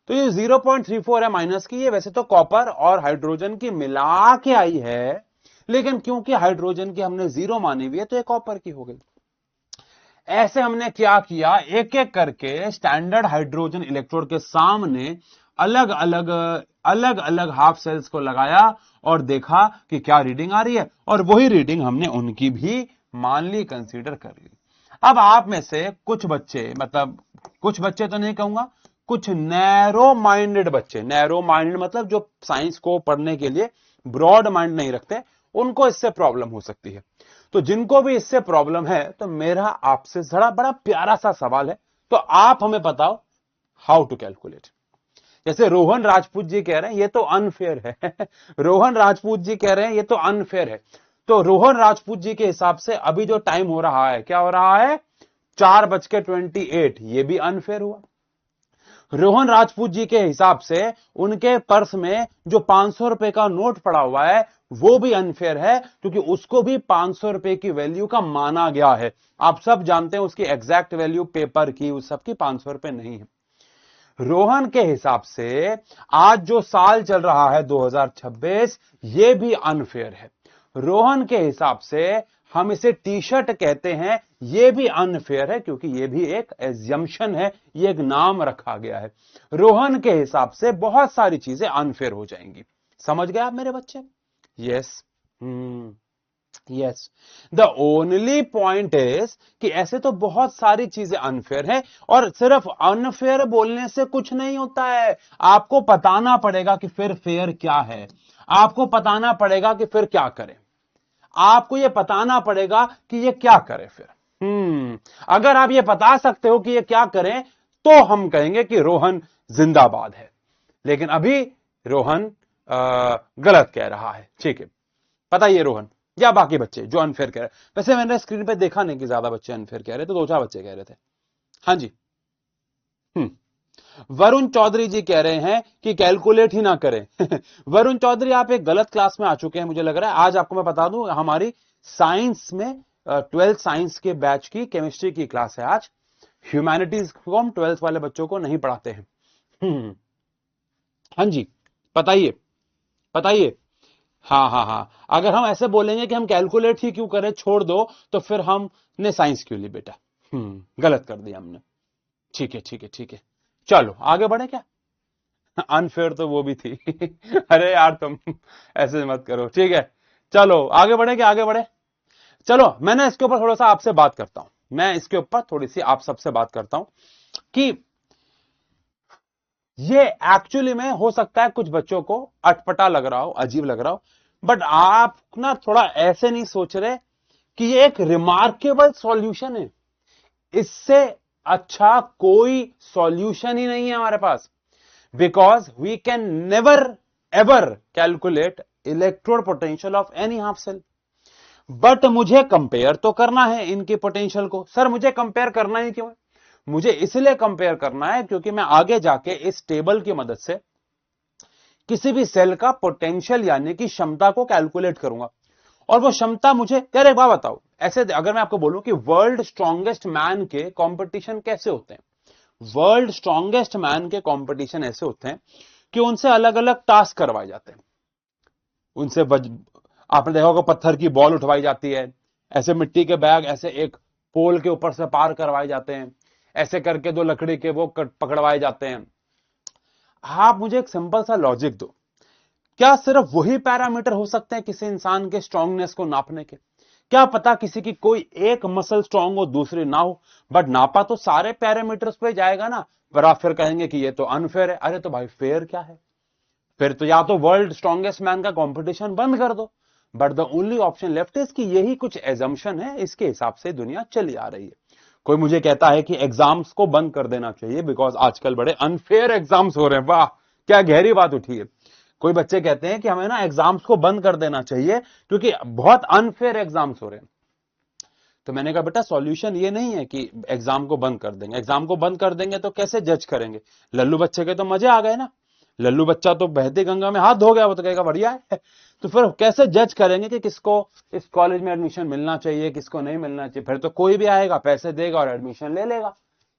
तो ये 0.34 है माइनस की, ये वैसे तो कॉपर और हाइड्रोजन की मिला के आई है, लेकिन क्योंकि हाइड्रोजन की हमने 0 मानी हुई है तो ये कॉपर की हो गई। ऐसे हमने क्या किया, एक एक करके स्टैंडर्ड हाइड्रोजन इलेक्ट्रोड के सामने अलग अलग हाफ सेल्स को लगाया और देखा कि क्या रीडिंग आ रही है, और वही रीडिंग हमने उनकी भी मान ली, कंसीडर कर ली। अब आप में से कुछ बच्चे, मतलब कुछ बच्चे तो नहीं कहूंगा, कुछ नैरो माइंडेड बच्चे, नैरो माइंडेड मतलब जो साइंस को पढ़ने के लिए ब्रॉड माइंड नहीं रखते, उनको इससे प्रॉब्लम हो सकती है। तो जिनको भी इससे प्रॉब्लम है तो मेरा आपसे बड़ा प्यारा सा सवाल है, तो आप हमें बताओ हाउ टू कैलकुलेट। जैसे रोहन राजपूत जी कह रहे हैं ये तो अनफेयर है रोहन राजपूत जी कह रहे हैं ये तो अनफेयर है, तो रोहन राजपूत जी के हिसाब से अभी जो टाइम हो रहा है, क्या हो रहा है, 4:28, ये भी अनफेयर हुआ। रोहन राजपूत जी के हिसाब से उनके पर्स में जो 500 रुपए का नोट पड़ा हुआ है वो भी अनफेयर है, क्योंकि उसको भी 500 रुपए की वैल्यू का माना गया है। आप सब जानते हैं उसकी एग्जैक्ट वैल्यू पेपर की उस सब की 500 रुपए नहीं है। रोहन के हिसाब से आज जो साल चल रहा है 2026, ये भी अनफेयर है। रोहन के हिसाब से हम इसे टी शर्ट कहते हैं, यह भी अनफेयर है, क्योंकि यह भी एक एज्जम्पशन है, यह एक नाम रखा गया है। रोहन के हिसाब से बहुत सारी चीजें अनफेयर हो जाएंगी। समझ गए आप मेरे बच्चे? Yes, yes. The only point is कि ऐसे तो बहुत सारी चीजें अनफेयर है, और सिर्फ अनफेयर बोलने से कुछ नहीं होता है, आपको बताना पड़ेगा कि फिर फेयर क्या है, आपको बताना पड़ेगा कि फिर क्या करें, आपको यह बताना पड़ेगा कि ये क्या करे फिर। अगर आप ये बता सकते हो कि ये क्या करें तो हम कहेंगे कि रोहन जिंदाबाद है, लेकिन अभी रोहन गलत कह रहा है। ठीक है, पता ये रोहन या बाकी बच्चे जो अनफेयर कह रहे हैं, वैसे मैंने स्क्रीन पे देखा नहीं कि ज्यादा बच्चे अनफेयर कह रहे थे, 2-4 बच्चे कह रहे थे। हाँ जी। वरुण चौधरी जी कह रहे हैं कि कैलकुलेट ही ना करें वरुण चौधरी आप एक गलत क्लास में आ चुके हैं मुझे लग रहा है। आज आपको मैं बता दूं हमारी साइंस में 12th साइंस के बैच की केमिस्ट्री की क्लास है आज। ह्यूमैनिटीज को हम 12th वाले बच्चों को नहीं पढ़ाते हैं। हाँ जी, बताइए बताइए। हाँ हाँ हाँ, अगर हम ऐसे बोलेंगे कि हम कैलकुलेट ही क्यों करें, छोड़ दो, तो फिर हमने साइंस क्यों ली बेटा। गलत कर दिया हमने। ठीक है ठीक है ठीक है, चलो आगे बढ़े क्या। अनफेयर तो वो भी थी अरे यार तुम ऐसे मत करो। ठीक है, चलो आगे बढ़े क्या, आगे बढ़े। चलो मैंने इसके ऊपर थोड़ा सा आपसे बात करता हूं, मैं इसके ऊपर थोड़ी सी आप सबसे बात करता हूं कि ये एक्चुअली में हो सकता है कुछ बच्चों को अटपटा लग रहा हो, अजीब लग रहा हो, बट आप ना थोड़ा ऐसे नहीं सोच रहे कि ये एक रिमार्केबल सॉल्यूशन है। इससे अच्छा कोई सॉल्यूशन ही नहीं है हमारे पास, because we can never ever calculate electrode potential of any half cell. But मुझे कंपेयर तो करना है इनकी पोटेंशियल को। सर मुझे कंपेयर करना ही क्यों है? मुझे इसलिए कंपेयर करना है क्योंकि मैं आगे जाके इस टेबल की मदद से किसी भी सेल का पोटेंशियल यानी कि क्षमता को कैलकुलेट करूंगा। और वो क्षमता मुझे, यार एक बात बताओ, ऐसे अगर मैं आपको बोलूं कि वर्ल्ड स्ट्रॉन्गेस्ट मैन के कंपटीशन कैसे होते हैं, वर्ल्ड स्ट्रॉन्गेस्ट मैन के कंपटीशन ऐसे होते हैं कि उनसे अलग अलग टास्क करवाए जाते हैं। उनसे आपने देखा होगा पत्थर की बॉल उठवाई जाती है, ऐसे मिट्टी के बैग ऐसे एक पोल के ऊपर से पार करवाए जाते हैं, ऐसे करके दो लकड़ी के वो पकड़वाए जाते हैं। आप मुझे एक सिंपल सा लॉजिक दो, क्या सिर्फ वही पैरामीटर हो सकते हैं किसी इंसान के स्ट्रांगनेस को नापने के? क्या पता किसी की कोई एक मसल स्ट्रांग हो दूसरी ना हो, बट नापा तो सारे पैरामीटर्स पे जाएगा ना। पर आप फिर कहेंगे कि ये तो अनफेयर है। अरे तो भाई फेयर क्या है? फिर तो या तो वर्ल्ड स्ट्रॉन्गेस्ट मैन का कंपटीशन बंद कर दो। But the only option left is कि यही कुछ एजम्पशन है, इसके हिसाब से दुनिया चली आ रही है। कोई मुझे कहता है कि एग्जाम्स को बंद कर देना चाहिए बिकॉज आजकल बड़े अनफेयर एग्जाम्स हो रहे हैं। वाह क्या गहरी बात उठी है। कोई बच्चे कहते हैं कि हमें ना एग्जाम्स को बंद कर देना चाहिए क्योंकि बहुत अनफेयर एग्जाम्स हो रहे हैं। तो मैंने कहा बेटा सॉल्यूशन ये नहीं है कि एग्जाम को बंद कर देंगे। एग्जाम को बंद कर देंगे तो कैसे जज करेंगे? लल्लू बच्चे के तो मजे आ गए ना। लल्लू बच्चा तो बहती गंगा में हाथ धो गया, वो तो कहेगा बढ़िया है। तो फिर कैसे जज करेंगे कि किसको इस कॉलेज में एडमिशन मिलना चाहिए, किसको नहीं मिलना चाहिए? फिर तो कोई भी आएगा, पैसे देगा और एडमिशन ले लेगा।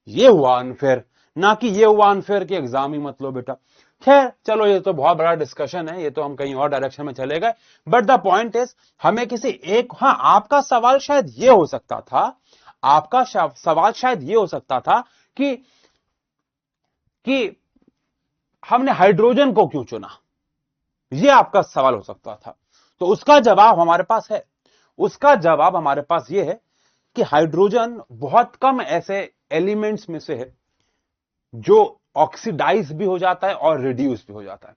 ये हुआ अनफेयर, ना कि ये हुआ अनफेयर कि एग्जाम ही मत लो बेटा। खैर चलो, ये तो बहुत बड़ा डिस्कशन है, ये तो हम कहीं और डायरेक्शन में चले गए। बट द पॉइंट इज हमें किसी एक, हाँ आपका सवाल शायद ये हो सकता था, आपका सवाल शायद ये हो सकता था कि हमने हाइड्रोजन को क्यों चुना, ये आपका सवाल हो सकता था। तो उसका जवाब हमारे पास है। उसका जवाब हमारे पास ये है कि हाइड्रोजन बहुत कम ऐसे एलिमेंट्स में से है जो ऑक्सीडाइज भी हो जाता है और रिड्यूस भी हो जाता है,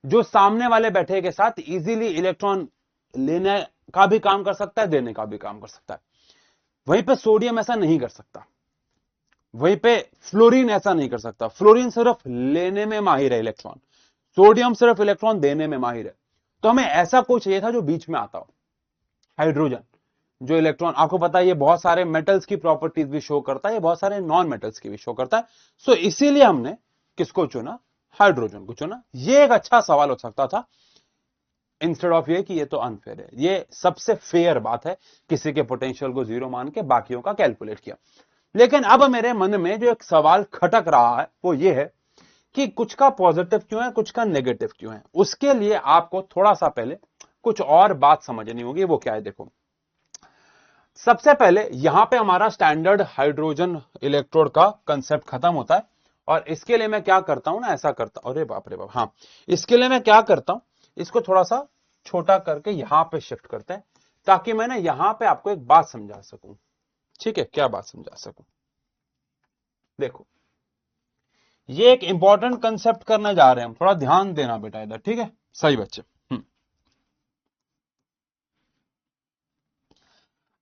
जो सामने वाले बैठे के साथ इजीली इलेक्ट्रॉन लेने का भी काम कर सकता है, देने का भी काम कर सकता है। वहीं पे सोडियम ऐसा नहीं कर सकता, वहीं पे फ्लोरीन ऐसा नहीं कर सकता। फ्लोरीन सिर्फ लेने में माहिर है इलेक्ट्रॉन, सोडियम सिर्फ इलेक्ट्रॉन देने में माहिर है। तो हमें ऐसा कोई चाहिए था जो बीच में आता हो, हाइड्रोजन, जो इलेक्ट्रॉन, आपको पता है ये बहुत सारे मेटल्स की प्रॉपर्टीज भी शो करता है, ये बहुत सारे नॉन मेटल्स की भी शो करता है। सो इसीलिए हमने किसको चुना? हाइड्रोजन को चुना। ये एक अच्छा सवाल हो सकता था, इंस्टेड ऑफ ये कि ये तो अनफेयर है। ये सबसे फेयर बात है, किसी के पोटेंशियल को जीरो मान के बाकियों का कैलकुलेट किया। लेकिन अब मेरे मन में जो एक सवाल खटक रहा है वो ये है कि कुछ का पॉजिटिव क्यों है, कुछ का नेगेटिव क्यों है। उसके लिए आपको थोड़ा सा पहले कुछ और बात समझनी होगी। वो क्या है? देखो, सबसे पहले यहां पे हमारा स्टैंडर्ड हाइड्रोजन इलेक्ट्रोड का कंसेप्ट खत्म होता है। और इसके लिए मैं क्या करता हूं ना, ऐसा करता हूं, अरे बाप रे बाप, हाँ, इसके लिए मैं क्या करता हूं, इसको थोड़ा सा छोटा करके यहां पे शिफ्ट करते हैं ताकि मैं ना यहां पे आपको एक बात समझा सकूं। ठीक है, क्या बात समझा सकूं? देखो, ये एक इंपॉर्टेंट कंसेप्ट करने जा रहे हैं हम, थोड़ा ध्यान देना बेटा इधर, ठीक है? सही बच्चे।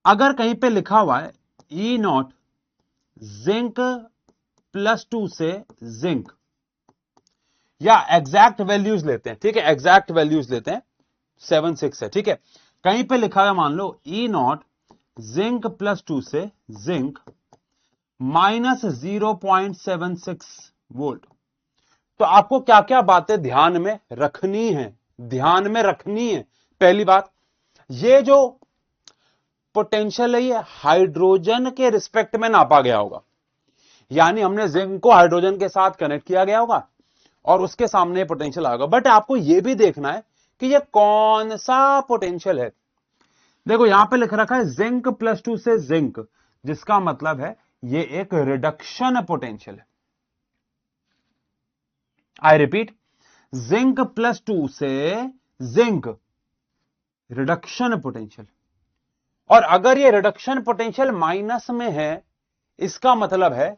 अगर कहीं पे लिखा हुआ है ई नॉट जिंक +2 से जिंक, या एग्जैक्ट वैल्यूज लेते हैं, ठीक है, एग्जैक्ट वैल्यूज लेते हैं, 7-6 है, ठीक है। कहीं पे लिखा है, मान लो ई नॉट जिंक +2 से जिंक -0.76 वोल्ट। तो आपको क्या क्या बातें ध्यान में रखनी है? ध्यान में रखनी है, पहली बात, ये जो पोटेंशियल है ये हाइड्रोजन के रिस्पेक्ट में नापा गया होगा, यानी हमने जिंक को हाइड्रोजन के साथ कनेक्ट किया गया होगा और उसके सामने पोटेंशियल आएगा। बट आपको यह भी देखना है कि ये कौन सा पोटेंशियल है। देखो यहां पे लिख रखा है जिंक +2 से जिंक, जिसका मतलब है ये एक रिडक्शन पोटेंशियल है। आई रिपीट, जिंक +2 से जिंक, रिडक्शन पोटेंशियल। और अगर ये रिडक्शन पोटेंशियल माइनस में है, इसका मतलब है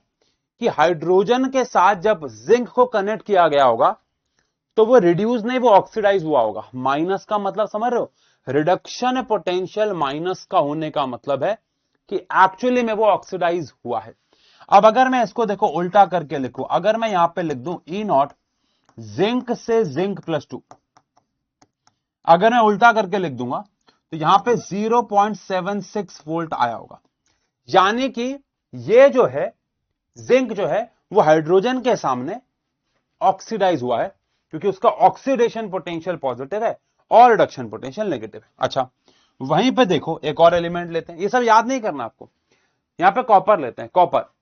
कि हाइड्रोजन के साथ जब जिंक को कनेक्ट किया गया होगा तो वो रिड्यूस नहीं, वो ऑक्सीडाइज हुआ होगा। माइनस का मतलब समझ रहे हो? रिडक्शन पोटेंशियल माइनस का होने का मतलब है कि एक्चुअली में वो ऑक्सीडाइज हुआ है। अब अगर मैं इसको देखो उल्टा करके लिखूं, अगर मैं यहां पे लिख दूं ई नॉट जिंक से जिंक +2, अगर मैं उल्टा करके लिख दूंगा तो यहां पे 0.76 वोल्ट आया होगा। यानी कि ये जो है जिंक जो है वो हाइड्रोजन के सामने ऑक्सीडाइज हुआ है, क्योंकि उसका ऑक्सीडेशन पोटेंशियल पॉजिटिव है और रिडक्शन पोटेंशियल नेगेटिव है। अच्छा, वहीं पे देखो एक और एलिमेंट लेते हैं, ये सब याद नहीं करना आपको। यहां पे कॉपर लेते हैं,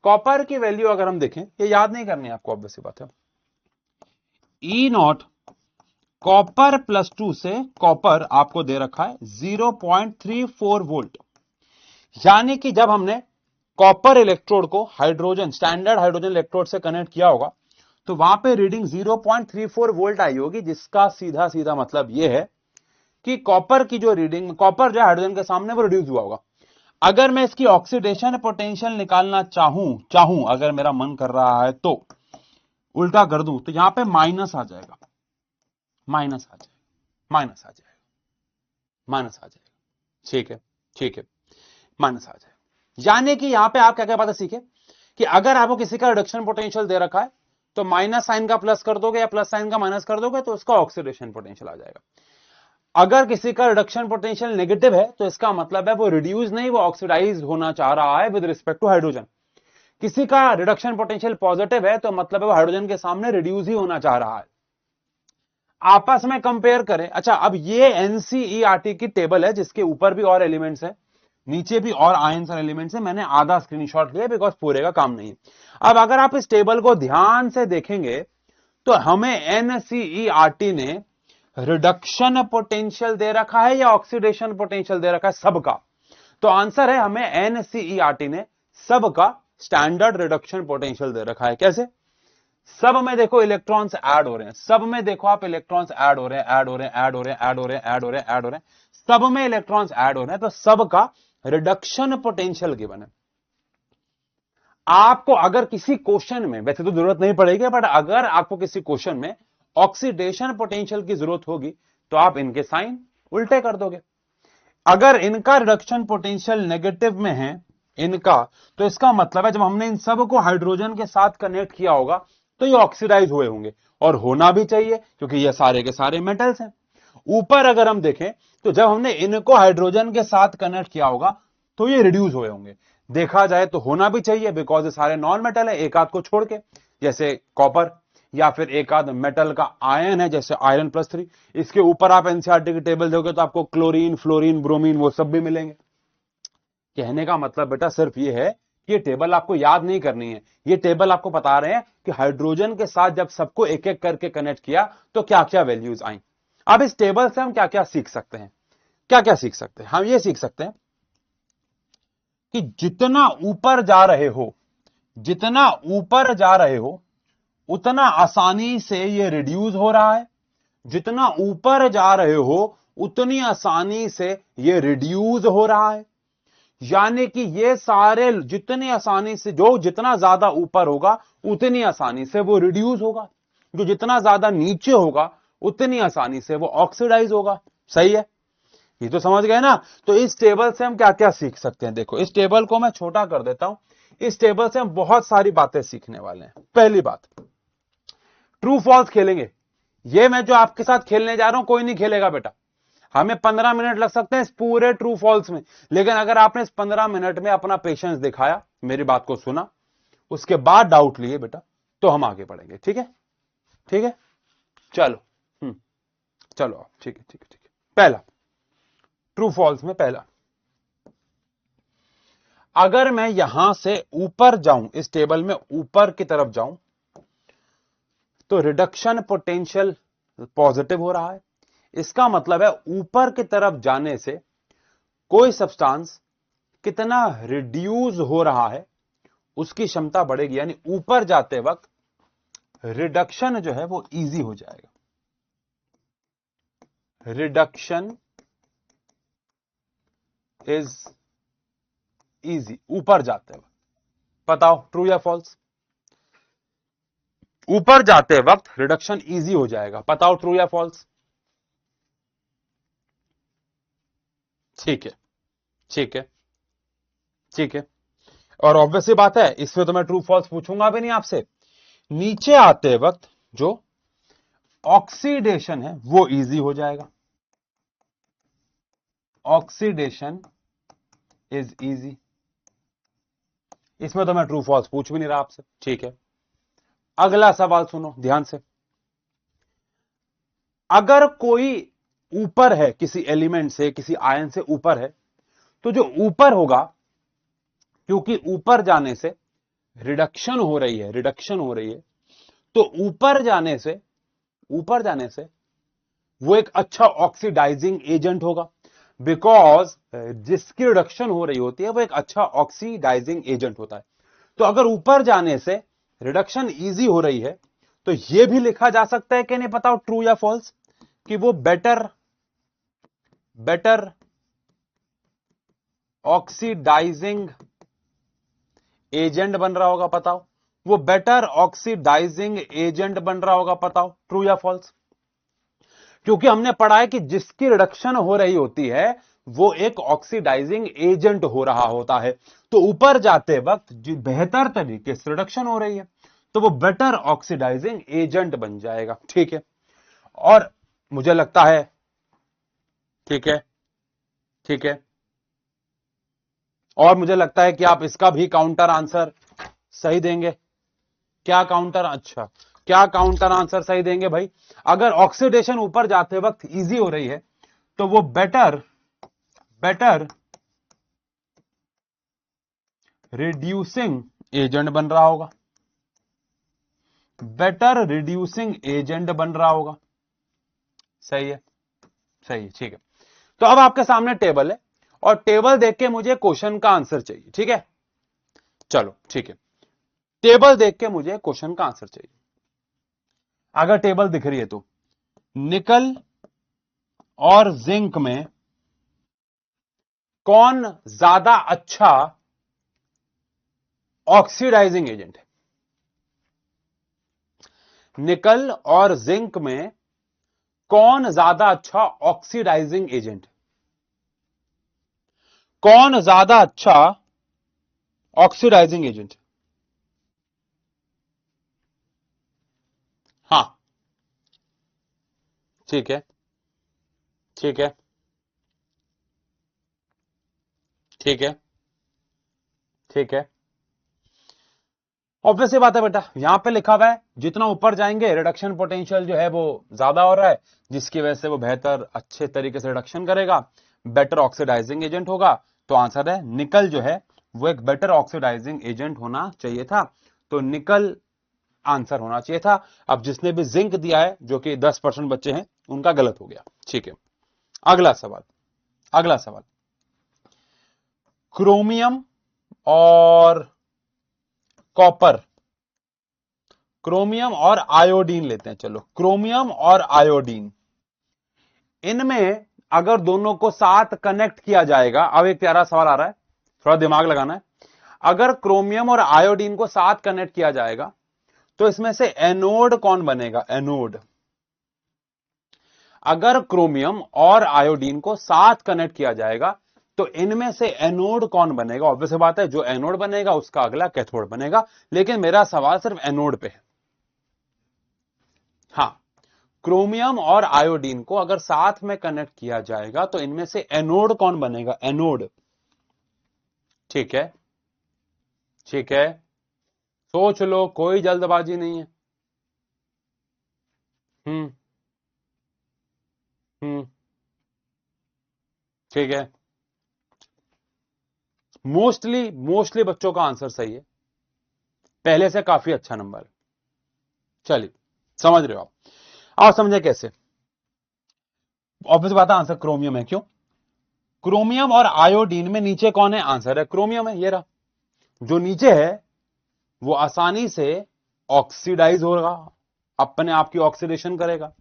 कॉपर की वैल्यू अगर हम देखें, ये याद नहीं करनी है आपको, ऑब्वियस सी बात है। ई नॉट कॉपर +2 से कॉपर आपको दे रखा है 0.34 वोल्ट। यानी कि जब हमने कॉपर इलेक्ट्रोड को हाइड्रोजन स्टैंडर्ड हाइड्रोजन इलेक्ट्रोड से कनेक्ट किया होगा तो वहां पे रीडिंग 0.34 वोल्ट आई होगी, जिसका सीधा सीधा मतलब यह है कि कॉपर की जो रीडिंग, कॉपर जो हाइड्रोजन के सामने वो रिड्यूस हुआ होगा। अगर मैं इसकी ऑक्सीडेशन पोटेंशियल निकालना चाहूं अगर मेरा मन कर रहा है तो उल्टा कर दूं तो यहां पे माइनस आ जाएगा, माइनस आ जाएगा, माइनस आ जाएगा, माइनस आ जाएगा। ठीक है, ठीक है, माइनस आ जाएगा। यानी कि यहां पे आप क्या क्या बातें सीखे कि अगर आपको किसी का रिडक्शन पोटेंशियल दे रखा है तो माइनस साइन का प्लस कर दोगे या प्लस साइन का माइनस कर दोगे तो उसका ऑक्सीडेशन पोटेंशियल आ जाएगा। अगर किसी का रिडक्शन पोटेंशियल नेगेटिव है तो इसका मतलब है वो रिड्यूस नहीं, वो ऑक्सीडाइज होना चाह रहा है विद रिस्पेक्ट टू हाइड्रोजन। किसी का रिडक्शन पोटेंशियल पॉजिटिव है तो मतलब है वो हाइड्रोजन के सामने रिड्यूस ही होना चाह रहा है। आपस में कंपेयर करें। अच्छा, अब ये एनसीईआरटी की टेबल है जिसके ऊपर भी और एलिमेंट्स है, नीचे भी और आयंस और एलिमेंट्स है। मैंने आधा स्क्रीनशॉट लिया बिकॉज पूरे का काम नहीं है। अब अगर आप इस टेबल को ध्यान से देखेंगे तो हमें एनसीईआरटी ने रिडक्शन पोटेंशियल दे रखा है या ऑक्सीडेशन पोटेंशियल दे रखा है? सबका। तो आंसर है हमें एनसीईआरटी ने सबका स्टैंडर्ड रिडक्शन पोटेंशियल दे रखा है। कैसे? सब में देखो इलेक्ट्रॉन्स ऐड हो रहे हैं, सब में देखो आप इलेक्ट्रॉन्स ऐड हो रहे हैं, ऐड हो रहे हैं, ऐड हो रहे हैं, ऐड हो रहे हैं, ऐड हो रहे हैं, ऐड हो रहे हैं, सब में इलेक्ट्रॉन्स ऐड हो रहे हैं, तो सबका रिडक्शन पोटेंशियल गिवन है। आपको अगर किसी क्वेश्चन में, वैसे तो जरूरत नहीं पड़ेगी, बट अगर आपको किसी क्वेश्चन में ऑक्सीडेशन पोटेंशियल की जरूरत होगी तो आप इनके साइन उल्टे कर दोगे। अगर इनका रिडक्शन पोटेंशियल नेगेटिव में है इनका, तो इसका मतलब है जब हमने इन सब को हाइड्रोजन के साथ कनेक्ट किया होगा तो ये ऑक्सीडाइज हुए होंगे, और होना भी चाहिए क्योंकि ये सारे के सारे मेटल्स हैं। ऊपर अगर हम देखें तो जब हमने इनको हाइड्रोजन के साथ कनेक्ट किया होगा तो ये रिड्यूस हुए होंगे। देखा जाए तो होना भी चाहिए बिकॉज ये सारे नॉन मेटल है, एक आध को छोड़ के, जैसे कॉपर, या फिर एक आध मेटल का आयन है जैसे आयरन +3। इसके ऊपर आप एनसीईआरटी की टेबल देखोगे तो आपको क्लोरीन, फ्लोरीन, ब्रोमीन वो सब भी मिलेंगे। कहने का मतलब बेटा सिर्फ ये है कि ये टेबल आपको याद नहीं करनी है, ये टेबल आपको बता रहे हैं कि हाइड्रोजन के साथ जब सबको एक एक करके कनेक्ट किया तो क्या क्या वैल्यूज आई। अब इस टेबल से हम क्या क्या सीख सकते हैं? क्या क्या सीख सकते हैं? हम ये सीख सकते हैं कि जितना ऊपर जा रहे हो, जितना ऊपर जा रहे हो उतना आसानी से ये रिड्यूस हो रहा है, जितना ऊपर जा रहे हो उतनी आसानी से ये रिड्यूस हो रहा है। यानी कि ये सारे जितनी आसानी से, जो जितना ज्यादा ऊपर होगा उतनी आसानी से वो रिड्यूस होगा, जो जितना ज्यादा नीचे होगा उतनी आसानी से वो ऑक्सीडाइज होगा। सही है? ये तो समझ गए ना। तो इस टेबल से हम क्या क्या सीख सकते हैं? देखो, इस टेबल को मैं छोटा कर देता हूं। इस टेबल से हम बहुत सारी बातें सीखने वाले हैं। पहली बात, ट्रू फॉल्स खेलेंगे। ये मैं जो आपके साथ खेलने जा रहा हूं कोई नहीं खेलेगा बेटा। हमें 15 मिनट लग सकते हैं इस पूरे ट्रू फॉल्स में, लेकिन अगर आपने इस 15 मिनट में अपना पेशेंस दिखाया, मेरी बात को सुना, उसके बाद डाउट लिए बेटा, तो हम आगे बढ़ेंगे। ठीक है? ठीक है, चलो। चलो, ठीक है, ठीक है, ठीक है। पहला ट्रू फॉल्स में पहला, अगर मैं यहां से ऊपर जाऊं, इस टेबल में ऊपर की तरफ जाऊं, तो रिडक्शन पोटेंशियल पॉजिटिव हो रहा है। इसका मतलब है ऊपर की तरफ जाने से कोई सब्सटेंस कितना रिड्यूस हो रहा है उसकी क्षमता बढ़ेगी, यानी ऊपर जाते वक्त रिडक्शन जो है वो इजी हो जाएगा। रिडक्शन इज इजी ऊपर जाते वक्त। बताओ ट्रू या फॉल्स? ऊपर जाते वक्त रिडक्शन इजी हो जाएगा। बताओ ट्रू या फॉल्स? ठीक है, ठीक है, ठीक है। और ऑब्वियसली बात है, इसमें तो मैं ट्रू फॉल्स पूछूंगा भी नहीं आपसे। नीचे आते वक्त जो ऑक्सीडेशन है वो इजी हो जाएगा। Oxidation is easy. इसमें तो मैं ट्रू फॉल्स पूछ भी नहीं रहा आपसे। ठीक है, अगला सवाल सुनो ध्यान से। अगर कोई ऊपर है, किसी एलिमेंट से, किसी आयन से ऊपर है, तो जो ऊपर होगा, क्योंकि ऊपर जाने से रिडक्शन हो रही है, रिडक्शन हो रही है, तो ऊपर जाने से, ऊपर जाने से वो एक अच्छा ऑक्सीडाइजिंग एजेंट होगा। बिकॉज जिसकी रिडक्शन हो रही होती है वो एक अच्छा ऑक्सीडाइजिंग एजेंट होता है। तो अगर ऊपर जाने से रिडक्शन इजी हो रही है, तो यह भी लिखा जा सकता है कि नहीं, बताओ ट्रू या फॉल्स, कि वो बेटर ऑक्सीडाइजिंग एजेंट बन रहा होगा। बताओ, वो बेटर ऑक्सीडाइजिंग एजेंट बन रहा होगा। बताओ ट्रू या फॉल्स। क्योंकि हमने पढ़ा है कि जिसकी रिडक्शन हो रही होती है वो एक ऑक्सीडाइजिंग एजेंट हो रहा होता है। तो ऊपर जाते वक्त जो बेहतर तरीके से रिडक्शन हो रही है तो वो बेटर ऑक्सीडाइजिंग एजेंट बन जाएगा। ठीक है, और मुझे लगता है, ठीक है, ठीक है, और मुझे लगता है कि आप इसका भी काउंटर आंसर सही देंगे। क्या काउंटर, अच्छा, क्या काउंटर आंसर सही देंगे भाई? अगर ऑक्सीडेशन ऊपर जाते वक्त इजी हो रही है तो वो बेटर रिड्यूसिंग एजेंट बन रहा होगा। बेटर रिड्यूसिंग एजेंट बन रहा होगा। सही है, सही है, ठीक है। तो अब आपके सामने टेबल है और टेबल देख के मुझे क्वेश्चन का आंसर चाहिए। ठीक है, चलो ठीक है, टेबल देख के मुझे क्वेश्चन का आंसर चाहिए। अगर टेबल दिख रही है तो निकल और जिंक में कौन ज्यादा अच्छा ऑक्सीडाइजिंग एजेंट है? निकल और जिंक में कौन ज्यादा अच्छा ऑक्सीडाइजिंग एजेंट? कौन ज्यादा अच्छा ऑक्सीडाइजिंग एजेंट? हाँ, ठीक है, ठीक है, ठीक है, ठीक है। ऑब्वियस बात है बेटा, यहां पे लिखा हुआ है जितना ऊपर जाएंगे रिडक्शन पोटेंशियल जो है वो ज्यादा हो रहा है, जिसकी वजह से वो बेहतर अच्छे तरीके से रिडक्शन करेगा, बेटर ऑक्सीडाइजिंग एजेंट होगा। तो आंसर है निकल जो है वो एक बेटर ऑक्सीडाइजिंग एजेंट होना चाहिए था। तो निकल आंसर होना चाहिए था। अब जिसने भी जिंक दिया है, जो कि 10% बच्चे हैं, उनका गलत हो गया। ठीक है, अगला सवाल, अगला सवाल। क्रोमियम और कॉपर, क्रोमियम और आयोडीन लेते हैं। चलो, क्रोमियम और आयोडीन, इनमें अगर दोनों को साथ कनेक्ट किया जाएगा, अब एक प्यारा सवाल आ रहा है, थोड़ा दिमाग लगाना है। अगर क्रोमियम और आयोडीन को साथ कनेक्ट किया जाएगा तो इसमें से एनोड कौन बनेगा? एनोड। अगर क्रोमियम और आयोडीन को साथ कनेक्ट किया जाएगा तो इनमें से एनोड कौन बनेगा? ऑब्वियस बात है, जो एनोड बनेगा उसका अगला कैथोड बनेगा। लेकिन मेरा सवाल सिर्फ एनोड पे है। हाँ, क्रोमियम और आयोडीन को अगर साथ में कनेक्ट किया जाएगा तो इनमें से एनोड कौन बनेगा? एनोड। ठीक है, ठीक है, सोच लो, कोई जल्दबाजी नहीं है। हम्म, हम्म, ठीक है। मोस्टली बच्चों का आंसर सही है, पहले से काफी अच्छा नंबर है। चलिए, समझ रहे हो आप? आप समझे कैसे? ऑब्वियस बात है, आंसर क्रोमियम है। क्यों? क्रोमियम और आयोडीन में नीचे कौन है? आंसर है क्रोमियम है, ये रहा। जो नीचे है वो आसानी से ऑक्सीडाइज होगा, अपने आप की ऑक्सीडेशन करेगा,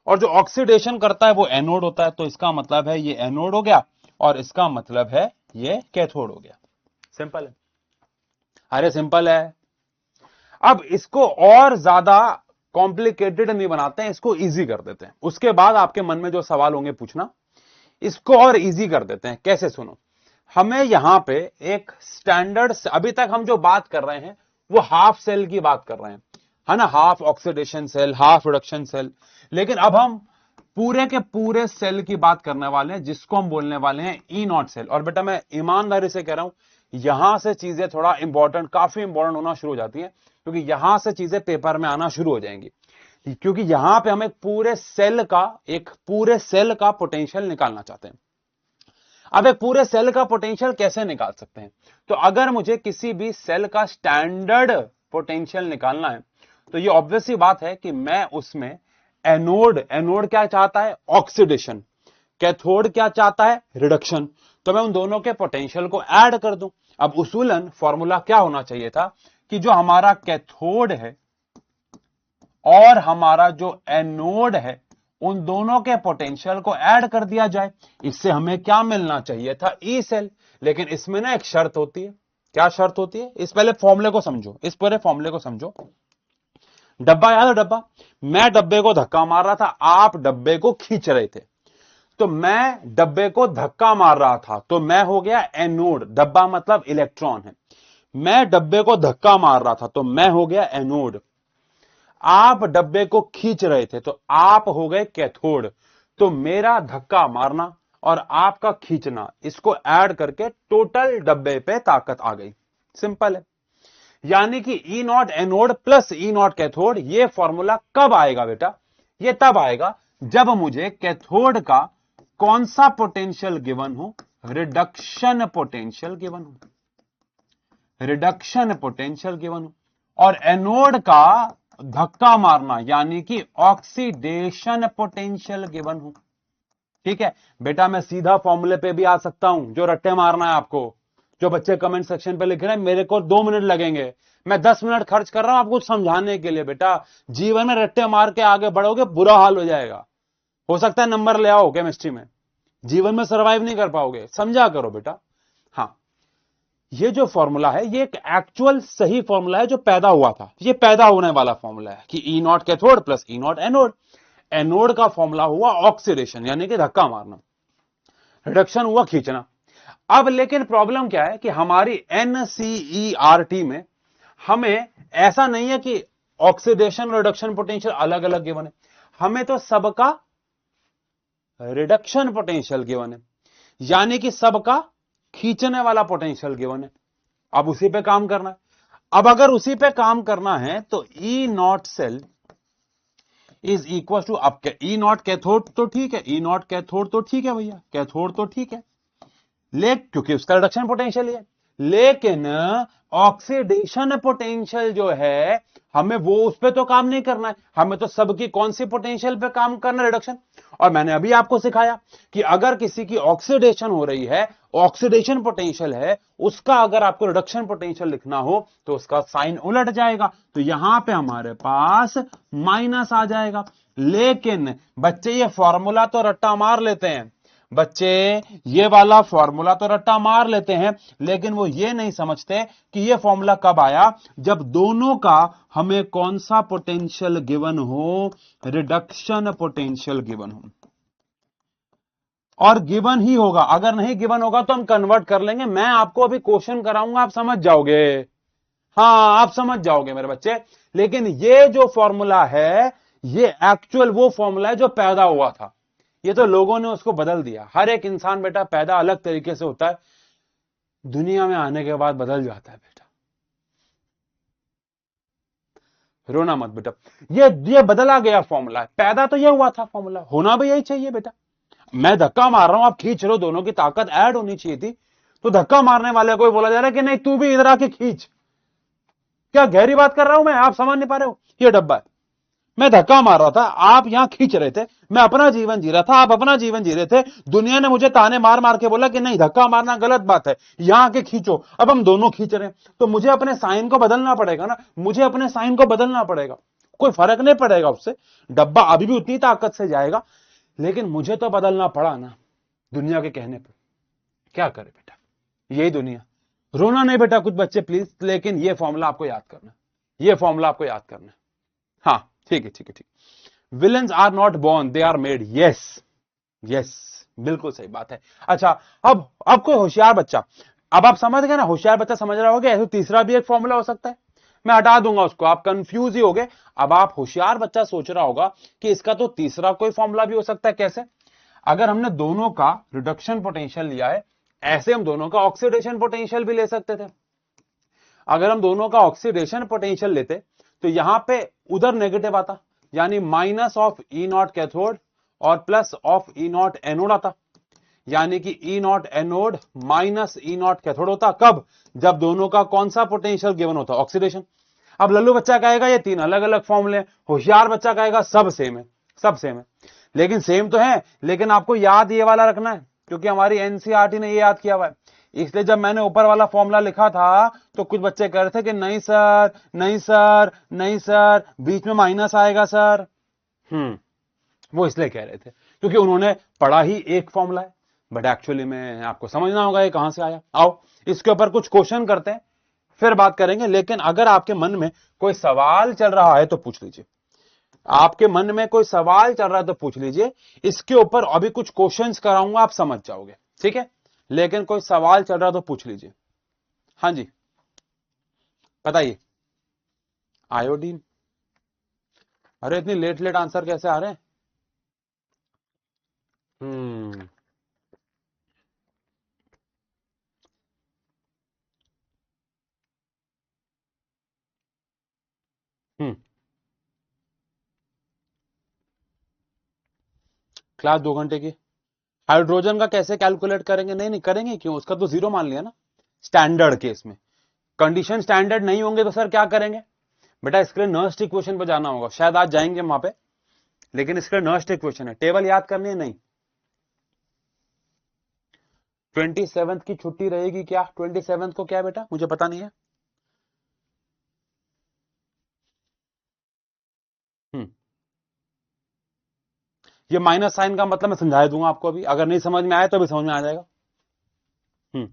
और जो ऑक्सीडेशन करता है वो एनोड होता है। तो इसका मतलब है ये एनोड हो गया और इसका मतलब है ये कैथोड हो गया। सिंपल है, अरे सिंपल है। अब इसको और ज्यादा कॉम्प्लिकेटेड नहीं बनाते हैं, इसको इजी कर देते हैं। उसके बाद आपके मन में जो सवाल होंगे पूछना, इसको और इजी कर देते हैं। कैसे, सुनो, हमें यहां पे एक स्टैंडर्ड, अभी तक हम जो बात कर रहे हैं वो हाफ सेल की बात कर रहे हैं, है ना, half oxidation cell, half reduction cell. लेकिन अब हम पूरे के पूरे सेल की बात करने वाले हैं, जिसको हम बोलने वाले हैं ई नॉट सेल। और बेटा मैं ईमानदारी से कह रहा हूं, यहां से चीजें थोड़ा इंपॉर्टेंट, काफी इंपॉर्टेंट होना शुरू हो जाती हैं, क्योंकि यहां से चीजें पेपर में आना शुरू हो जाएंगी। क्योंकि यहां पे हम एक पूरे सेल का पोटेंशियल निकालना चाहते हैं। अब एक पूरे सेल का पोटेंशियल कैसे निकाल सकते हैं? तो अगर मुझे किसी भी सेल का स्टैंडर्ड पोटेंशियल निकालना है, तो ये ऑब्वियस सी बात है कि मैं उसमें एनोड क्या चाहता है? ऑक्सीडेशन। कैथोड क्या चाहता है? रिडक्शन। तो मैं उन दोनों के पोटेंशियल को ऐड कर दूं। अब उसूलन फॉर्मूला क्या होना चाहिए था कि जो हमारा कैथोड है और हमारा जो एनोड है, उन दोनों के पोटेंशियल को ऐड कर दिया जाए। इससे हमें क्या मिलना चाहिए था? E cell. लेकिन इसमें ना एक शर्त होती है। क्या शर्त होती है? इस पहले फॉर्मूले को समझो, इस पूरे फॉर्मूले को समझो। डब्बा याद है? डब्बा, मैं डब्बे को धक्का मार रहा था, आप डब्बे को खींच रहे थे। तो मैं डब्बे को धक्का मार रहा था, तो मैं हो गया एनोड। डब्बा मतलब इलेक्ट्रॉन है। मैं डब्बे को धक्का मार रहा था, तो मैं हो गया एनोड। आप डब्बे को खींच रहे थे, तो आप हो गए कैथोड। तो मेरा धक्का मारना और आपका खींचना, इसको ऐड करके टोटल डब्बे पे ताकत आ गई। सिंपल है। यानी कि E naught anode plus E naught cathode, ये फॉर्मूला कब आएगा बेटा? ये तब आएगा जब मुझे कैथोड का कौन सा पोटेंशियल गिवन हो? रिडक्शन पोटेंशियल गिवन हो। रिडक्शन पोटेंशियल गिवन हो। और एनोड का धक्का मारना यानी कि ऑक्सीडेशन पोटेंशियल गिवन हो। ठीक है बेटा, मैं सीधा फॉर्मूले पे भी आ सकता हूं, जो रट्टे मारना है आपको। जो बच्चे कमेंट सेक्शन पे लिख रहे हैं मेरे को 2 मिनट लगेंगे, मैं 10 मिनट खर्च कर रहा हूं आपको समझाने के लिए। बेटा जीवन में रट्टे मार के आगे बढ़ोगे, बुरा हाल हो जाएगा। हो सकता है नंबर ले आओ केमिस्ट्री में, जीवन में सर्वाइव नहीं कर पाओगे। समझा करो बेटा। हाँ, ये जो फॉर्मूला है ये एक एक्चुअल सही फॉर्मूला है जो पैदा हुआ था। ये पैदा होने वाला फॉर्मूला है कि E naught cathode plus E naught anode. Anode का फॉर्मूला हुआ ऑक्सीडेशन यानी कि धक्का मारना, रिडक्शन हुआ खींचना। अब लेकिन प्रॉब्लम क्या है कि हमारी एनसीईआरटी में हमें ऐसा नहीं है कि ऑक्सीडेशन और रिडक्शन पोटेंशियल अलग अलग गिवन है, हमें तो सबका रिडक्शन पोटेंशियल गिवन है, यानी कि सबका खींचने वाला पोटेंशियल गिवन है। अब उसी पे काम करना है। अब अगर उसी पे काम करना है तो E naught cell is equal to, अब ई नॉट कैथोड तो ठीक है, ई नॉट कैथोड तो ठीक है भैया, कैथोड तो ठीक है, क्योंकि उसका रिडक्शन पोटेंशियल है। लेकिन ऑक्सीडेशन पोटेंशियल जो है, हमें वो उस पर तो काम नहीं करना है, हमें तो सबकी कौन सी पोटेंशियल पे काम करना है? रिडक्शन। और मैंने अभी आपको सिखाया कि अगर किसी की ऑक्सीडेशन हो रही है, ऑक्सीडेशन पोटेंशियल है, उसका अगर आपको रिडक्शन पोटेंशियल लिखना हो तो उसका साइन उलट जाएगा। तो यहां पे हमारे पास माइनस आ जाएगा। लेकिन बच्चे ये फॉर्मूला तो रट्टा मार लेते हैं, बच्चे ये वाला फॉर्मूला तो रट्टा मार लेते हैं, लेकिन वो ये नहीं समझते कि ये फॉर्मूला कब आया, जब दोनों का हमें कौन सा पोटेंशियल गिवन हो? रिडक्शन पोटेंशियल गिवन हो। और गिवन ही होगा, अगर नहीं गिवन होगा तो हम कन्वर्ट कर लेंगे। मैं आपको अभी क्वेश्चन कराऊंगा, आप समझ जाओगे। हाँ, आप समझ जाओगे मेरे बच्चे। लेकिन ये जो फॉर्मूला है, ये एक्चुअल वो फॉर्मूला है जो पैदा हुआ था। ये तो लोगों ने उसको बदल दिया। हर एक इंसान बेटा पैदा अलग तरीके से होता है, दुनिया में आने के बाद बदल जाता है बेटा। रोना मत बेटा, ये बदला गया फॉर्मूला है। पैदा तो ये हुआ था फॉर्मूला, होना भी यही चाहिए बेटा। मैं धक्का मार रहा हूं, आप खींच रहे हो, दोनों की ताकत ऐड होनी चाहिए थी। तो धक्का मारने वाले को बोला जा रहा है कि नहीं तू भी इधर आके खींच। क्या गहरी बात कर रहा हूं मैं, आप समझ नहीं पा रहे हो? ये डब्बा है, मैं धक्का मार रहा था, आप यहां खींच रहे थे, मैं अपना जीवन जी रहा था, आप अपना जीवन जी रहे थे। दुनिया ने मुझे ताने मार मार के बोला कि नहीं धक्का मारना गलत बात है, यहां आके खींचो। अब हम दोनों खींच रहे हैं, तो मुझे अपने साइन को बदलना पड़ेगा ना, मुझे अपने साइन को बदलना पड़ेगा। कोई फर्क नहीं पड़ेगा उससे, डब्बा अभी भी उतनी ताकत से जाएगा, लेकिन मुझे तो बदलना पड़ा ना दुनिया के कहने पर। क्या करे बेटा, यही दुनिया। रोना नहीं बेटा कुछ बच्चे प्लीज, लेकिन ये फॉर्मूला आपको याद करना, ये फॉर्मूला आपको याद करना। हाँ ठीक है ठीक है ठीक। Villains are not born, they are made. Yes yes, बिल्कुल सही बात है। अच्छा, अब कोई होशियार बच्चा, अब आप समझ गए ना, होशियार बच्चा समझ रहा होगा ऐसे तीसरा भी एक फॉर्मूला हो सकता है, मैं हटा दूंगा उसको, आप कंफ्यूज ही हो गए। अब आप होशियार बच्चा सोच रहा होगा कि इसका तो तीसरा कोई फॉर्मूला भी हो सकता है। कैसे? अगर हमने दोनों का रिडक्शन पोटेंशियल लिया है, ऐसे हम दोनों का ऑक्सीडेशन पोटेंशियल भी ले सकते थे। अगर हम दोनों का ऑक्सीडेशन पोटेंशियल लेते तो यहां पे उधर नेगेटिव आता, यानी minus of E naught cathode और plus of E naught anode आता, यानी कि E naught anode minus E naught cathode होता। कब? जब दोनों का कौन सा पोटेंशियल गिवन होता? ऑक्सीडेशन। अब लल्लू बच्चा कहेगा ये तीन अलग अलग फॉर्मूले, होशियार बच्चा कहेगा सब सेम है, सब सेम है। लेकिन सेम तो है, लेकिन आपको याद ये वाला रखना है, क्योंकि हमारी एनसीईआरटी ने ये याद किया हुआ है। इसलिए जब मैंने ऊपर वाला फॉर्मूला लिखा था तो कुछ बच्चे कह रहे थे कि नहीं सर, नहीं सर, नहीं सर, बीच में माइनस आएगा सर। वो इसलिए कह रहे थे क्योंकि उन्होंने पढ़ा ही एक फॉर्मूला है, बट एक्चुअली में आपको समझना होगा ये कहां से आया। आओ इसके ऊपर कुछ क्वेश्चन करते हैं, फिर बात करेंगे। लेकिन अगर आपके मन में कोई सवाल चल रहा है तो पूछ लीजिए, आपके मन में कोई सवाल चल रहा है तो पूछ लीजिए। इसके ऊपर अभी कुछ क्वेश्चंस कराऊंगा, आप समझ जाओगे, ठीक है? लेकिन कोई सवाल चल रहा है तो पूछ लीजिए। हाँ जी, बताइए। आयोडीन? अरे इतनी लेट लेट आंसर कैसे आ रहे हैं? हम्म हम्म क्लास 2 घंटे की। हाइड्रोजन का कैसे कैलकुलेट करेंगे? नहीं नहीं करेंगे, क्यों? उसका तो जीरो मान लिया ना स्टैंडर्ड केस में। कंडीशन स्टैंडर्ड नहीं होंगे तो सर क्या करेंगे? बेटा इसके लिए नर्स्ट इक्वेशन पे जाना होगा, शायद आज जाएंगे वहां पे, लेकिन इसके लिए नर्स्ट इक्वेशन है, टेबल याद करनी है। नहीं, 27th की छुट्टी रहेगी क्या? 27th को क्या है बेटा, मुझे पता नहीं है। हम्म ये माइनस साइन का मतलब मैं समझा दूंगा आपको, अभी अगर नहीं समझ में आए तो भी समझ में आ जाएगा। हम्म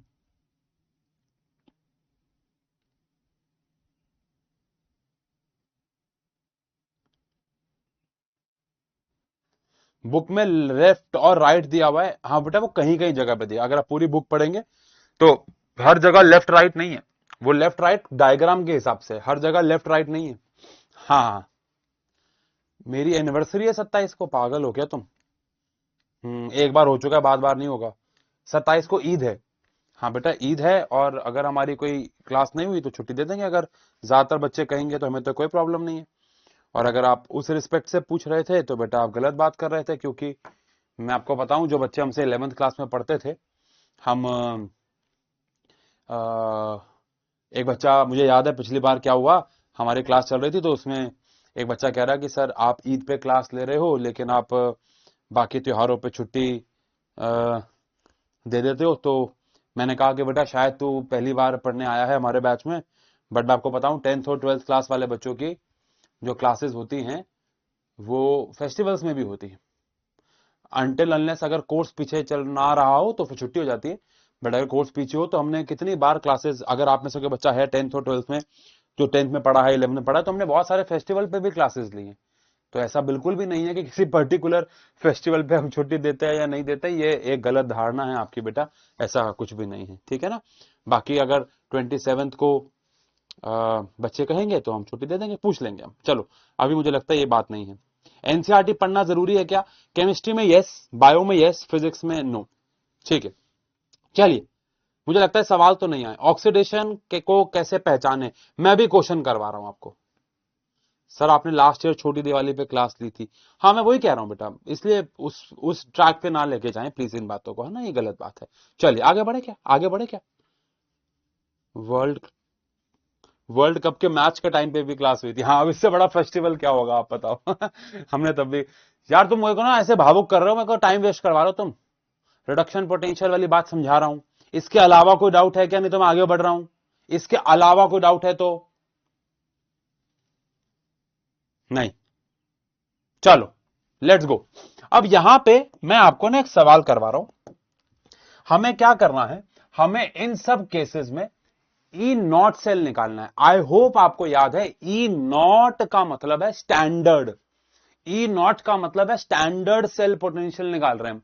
बुक में लेफ्ट और राइट दिया हुआ है, हाँ बेटा वो कहीं कहीं जगह पे दिया, अगर आप पूरी बुक पढ़ेंगे तो हर जगह लेफ्ट राइट नहीं है, वो लेफ्ट राइट डायग्राम के हिसाब से, हर जगह लेफ्ट राइट नहीं है। हाँ हाँ, मेरी एनिवर्सरी है 27 को, पागल हो क्या तुम? एक बार हो चुका है, बार बार नहीं होगा। 27 को ईद है। हाँ बेटा ईद है, और अगर हमारी कोई क्लास नहीं हुई तो छुट्टी दे देंगे, अगर ज्यादातर बच्चे कहेंगे तो हमें तो कोई प्रॉब्लम नहीं है। और अगर आप उस रिस्पेक्ट से पूछ रहे थे तो बेटा आप गलत बात कर रहे थे, क्योंकि मैं आपको बताऊं जो बच्चे हमसे 11th क्लास में पढ़ते थे, हम एक बच्चा, मुझे याद है पिछली बार क्या हुआ, हमारी क्लास चल रही थी तो उसमें एक बच्चा कह रहा कि सर आप ईद पे क्लास ले रहे हो लेकिन आप बाकी त्योहारों पे छुट्टी अ, दे देते हो। तो मैंने कहा कि बेटा शायद तू पहली बार पढ़ने आया है हमारे बैच में, बट मैं आपको बताऊं 10th और 12th क्लास वाले बच्चों की जो क्लासेस होती हैं वो फेस्टिवल्स में भी होती है। अनटिल अनलेस अगर कोर्स पीछे चल ना रहा हो तो फिर छुट्टी हो जाती है, बट अगर कोर्स पीछे हो तो हमने कितनी बार क्लासेस, अगर आप में से कोई बच्चा है 10th और 12th में, जो 10th में पढ़ा है 11th में पढ़ा है, तो हमने बहुत सारे फेस्टिवल पे भी क्लासेस ली हैं। तो ऐसा बिल्कुल भी नहीं है कि किसी पर्टिकुलर फेस्टिवल पे हम छुट्टी देते हैं या नहीं देते, ये एक गलत धारणा है आपकी बेटा, ऐसा कुछ भी नहीं है, ठीक है ना? बाकी अगर 27th को बच्चे कहेंगे तो हम छुट्टी दे देंगे, पूछ लेंगे हम। चलो अभी मुझे लगता है ये बात नहीं है। एनसीईआरटी पढ़ना जरूरी है क्या? केमिस्ट्री में यस, बायो में यस, फिजिक्स में नो, ठीक है। चलिए, मुझे लगता है सवाल तो नहीं आए। ऑक्सीडेशन के को कैसे पहचाने, मैं भी क्वेश्चन करवा रहा हूं आपको। सर आपने लास्ट ईयर छोटी दिवाली पे क्लास ली थी, हाँ मैं वही कह रहा हूं बेटा, इसलिए उस ट्रैक पे ना लेके जाएं प्लीज इन बातों को, है ना, ये गलत बात है। चलिए आगे बढ़े क्या, आगे बढ़े क्या? वर्ल्ड वर्ल्ड कप के मैच के टाइम पे भी क्लास हुई थी, हाँ अब इससे बड़ा फेस्टिवल क्या होगा आप बताओ। हमने तब भी, यार तुम मेरे को ना ऐसे भावुक कर रहे हो, मेरे को टाइम वेस्ट करवा रहे हो तुम। रिडक्शन पोटेंशियल वाली बात समझा रहा हूं, इसके अलावा कोई डाउट है क्या? नहीं तो मैं आगे बढ़ रहा हूं, इसके अलावा कोई डाउट है तो? नहीं, चलो लेट्स गो। अब यहां पे मैं आपको ना एक सवाल करवा रहा हूं, हमें क्या करना है, हमें इन सब केसेस में ई नॉट सेल निकालना है। आई होप आपको याद है ई नॉट का मतलब है स्टैंडर्ड, ई नॉट का मतलब है स्टैंडर्ड सेल पोटेंशियल निकाल रहे हैं।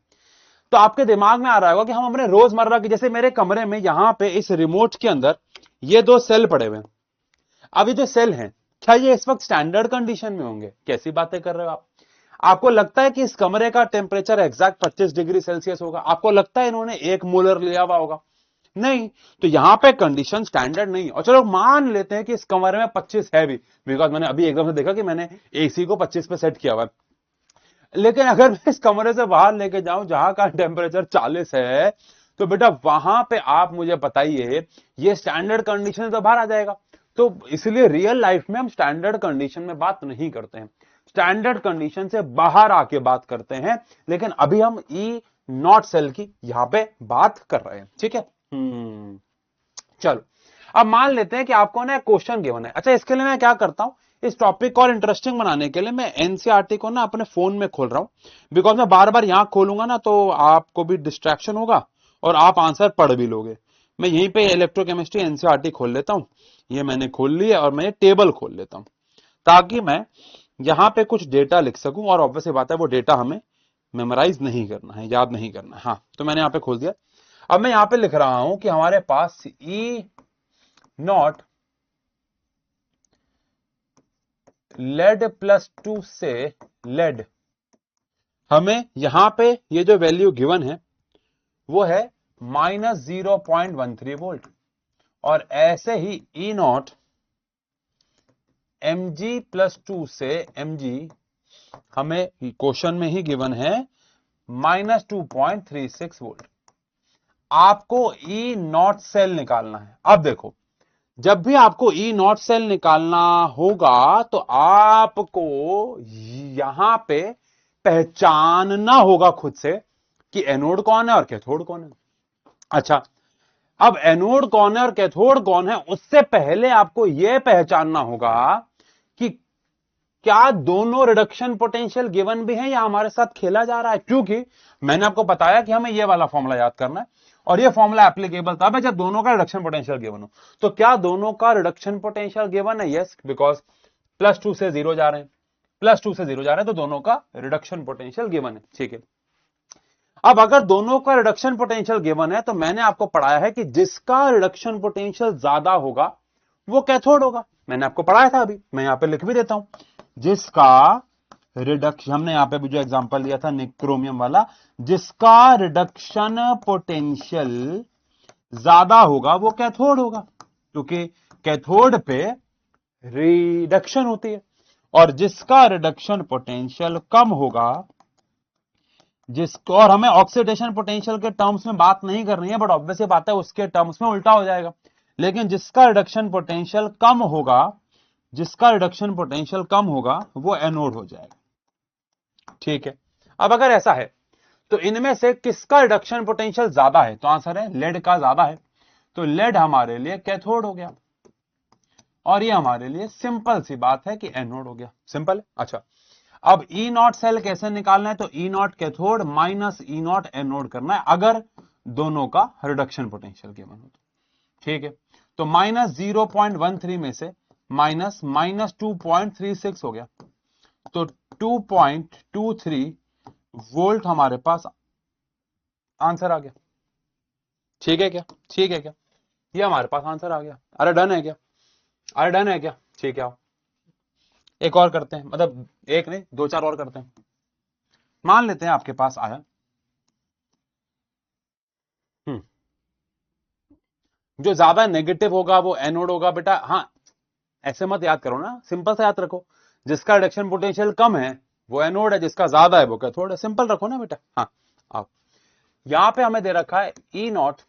तो आपके दिमाग में आ रहा होगा कि हम अपने रोजमर्रा की, जैसे मेरे कमरे में यहां पे इस रिमोट के अंदर ये 2 सेल पड़े हुए हैं। अब ये जो सेल हैं, क्या ये इस वक्त स्टैंडर्ड कंडीशन में होंगे? कैसी बातें कर रहे हो आप? आपको लगता है कि इस कमरे का टेम्परेचर एग्जैक्ट 25 डिग्री सेल्सियस होगा? आपको लगता है इन्होंने 1 मोलर लिया हुआ होगा? नहीं। तो यहां पे कंडीशन स्टैंडर्ड नहीं है। और चलो मान लेते हैं कि इस कमरे में 25 है भी, बिकॉज मैंने अभी एकदम से देखा कि मैंने एसी को 25 पे सेट किया हुआ। लेकिन अगर मैं इस कमरे से बाहर लेके जाऊं जहां का टेम्परेचर 40 है, तो बेटा वहां पे आप मुझे बताइए, ये स्टैंडर्ड कंडीशन से बाहर आ जाएगा। तो इसलिए रियल लाइफ में हम स्टैंडर्ड कंडीशन में बात नहीं करते हैं, स्टैंडर्ड कंडीशन से बाहर आके बात करते हैं। लेकिन अभी हम ई नॉट सेल की यहां पे बात कर रहे हैं, ठीक है। चलो, अब मान लेते हैं कि आपको ना क्वेश्चन गिवन है। अच्छा, इसके लिए मैं क्या करता हूं, इस टॉपिक को और इंटरेस्टिंग बनाने के लिए मैं एनसीईआरटी को ना अपने फोन में खोल रहा हूं, बिकॉज मैं बार बार यहां खोलूंगा ना तो आपको भी डिस्ट्रैक्शन होगा और आप आंसर पढ़ भी लोगे। मैं यहीं पे इलेक्ट्रोकेमिस्ट्री एनसीईआरटी खोल लेता हूं, ये मैंने खोल लिया, और मैं टेबल खोल लेता हूं ताकि मैं यहां पे कुछ डेटा लिख सकूं। और ऑब्वियसली बात है, वो डेटा हमें मेमोराइज नहीं करना है, याद नहीं करना है। हाँ, तो मैंने यहां पे खोल दिया। अब मैं यहां पे लिख रहा हूं कि हमारे पास ई नॉट लेड +2 से लेड, हमें यहां पे ये जो वैल्यू गिवन है वो है -0.13 वोल्ट। और ऐसे ही ई नॉट Mg+2 से Mg हमें क्वेश्चन में ही गिवन है -2.36 वोल्ट। आपको ई नॉट सेल निकालना है। अब देखो, जब भी आपको ई नॉट सेल निकालना होगा तो आपको यहां पे पहचानना होगा खुद से कि एनोड कौन है और कैथोड कौन है। अच्छा, अब एनोड कौन है और कैथोड कौन है, उससे पहले आपको यह पहचानना होगा कि क्या दोनों रिडक्शन पोटेंशियल गिवन भी है या हमारे साथ खेला जा रहा है। क्योंकि मैंने आपको बताया कि हमें यह वाला फॉर्मूला याद करना है, और ये फॉर्मूला एप्लीकेबल तब है जब दोनों का रिडक्शन पोटेंशियल गिवन हो। तो क्या दोनों का रिडक्शन पोटेंशियल गिवन है? यस, बिकॉज +2 से 0 जा रहे हैं, +2 से 0 जा रहे हैं, तो दोनों का रिडक्शन पोटेंशियल गिवन है, ठीक है। अब अगर दोनों का रिडक्शन पोटेंशियल गिवन है तो मैंने आपको पढ़ाया है कि जिसका रिडक्शन पोटेंशियल ज्यादा होगा वो कैथोड होगा। मैंने आपको पढ़ाया था, अभी मैं यहां पे लिख भी देता हूं, जिसका रिडक्शन, हमने यहां पे भी जो एग्जांपल लिया था निक्रोमियम वाला, जिसका रिडक्शन पोटेंशियल ज्यादा होगा वो कैथोड होगा, क्योंकि कैथोड पे रिडक्शन होती है। और जिसका रिडक्शन पोटेंशियल कम होगा, जिसको, और हमें ऑक्सीडेशन पोटेंशियल के टर्म्स में बात नहीं करनी है, बट ऑब्वियसली बात है उसके टर्म्स में उल्टा हो जाएगा। लेकिन जिसका रिडक्शन पोटेंशियल कम होगा, जिसका रिडक्शन पोटेंशियल कम होगा वो एनोड हो जाएगा, ठीक है। अब अगर ऐसा है तो इनमें से किसका रिडक्शन पोटेंशियल ज्यादा है? तो आंसर है लेड का ज्यादा है, तो लेड हमारे लिए कैथोड हो गया, और ये हमारे लिए सिंपल सी बात है कि एनोड हो गया। सिंपल है। अच्छा, अब ई नॉट सेल कैसे निकालना है? तो E naught cathode minus E naught anode करना है अगर दोनों का रिडक्शन पोटेंशियल गिवन हो, ठीक है। तो -0.13 में से -2.36 हो गया, तो 2.23 वोल्ट हमारे पास आंसर आ गया, ठीक है क्या? ठीक है क्या? ये हमारे पास आंसर आ गया। अरे डन है क्या? अरे डन है क्या? ठीक है, आओ एक और करते हैं, मतलब एक नहीं 2-4 और करते हैं। मान लेते हैं आपके पास आया, जो ज्यादा नेगेटिव होगा वो एनोड होगा बेटा। हाँ, ऐसे मत याद करो ना, सिंपल से याद रखो, जिसका रिडक्शन पोटेंशियल कम है वो एनोड है, जिसका ज्यादा है वो कैथोड है। सिंपल रखो ना बेटा। हाँ, आओ, यहां पे हमें दे रखा है ई नॉट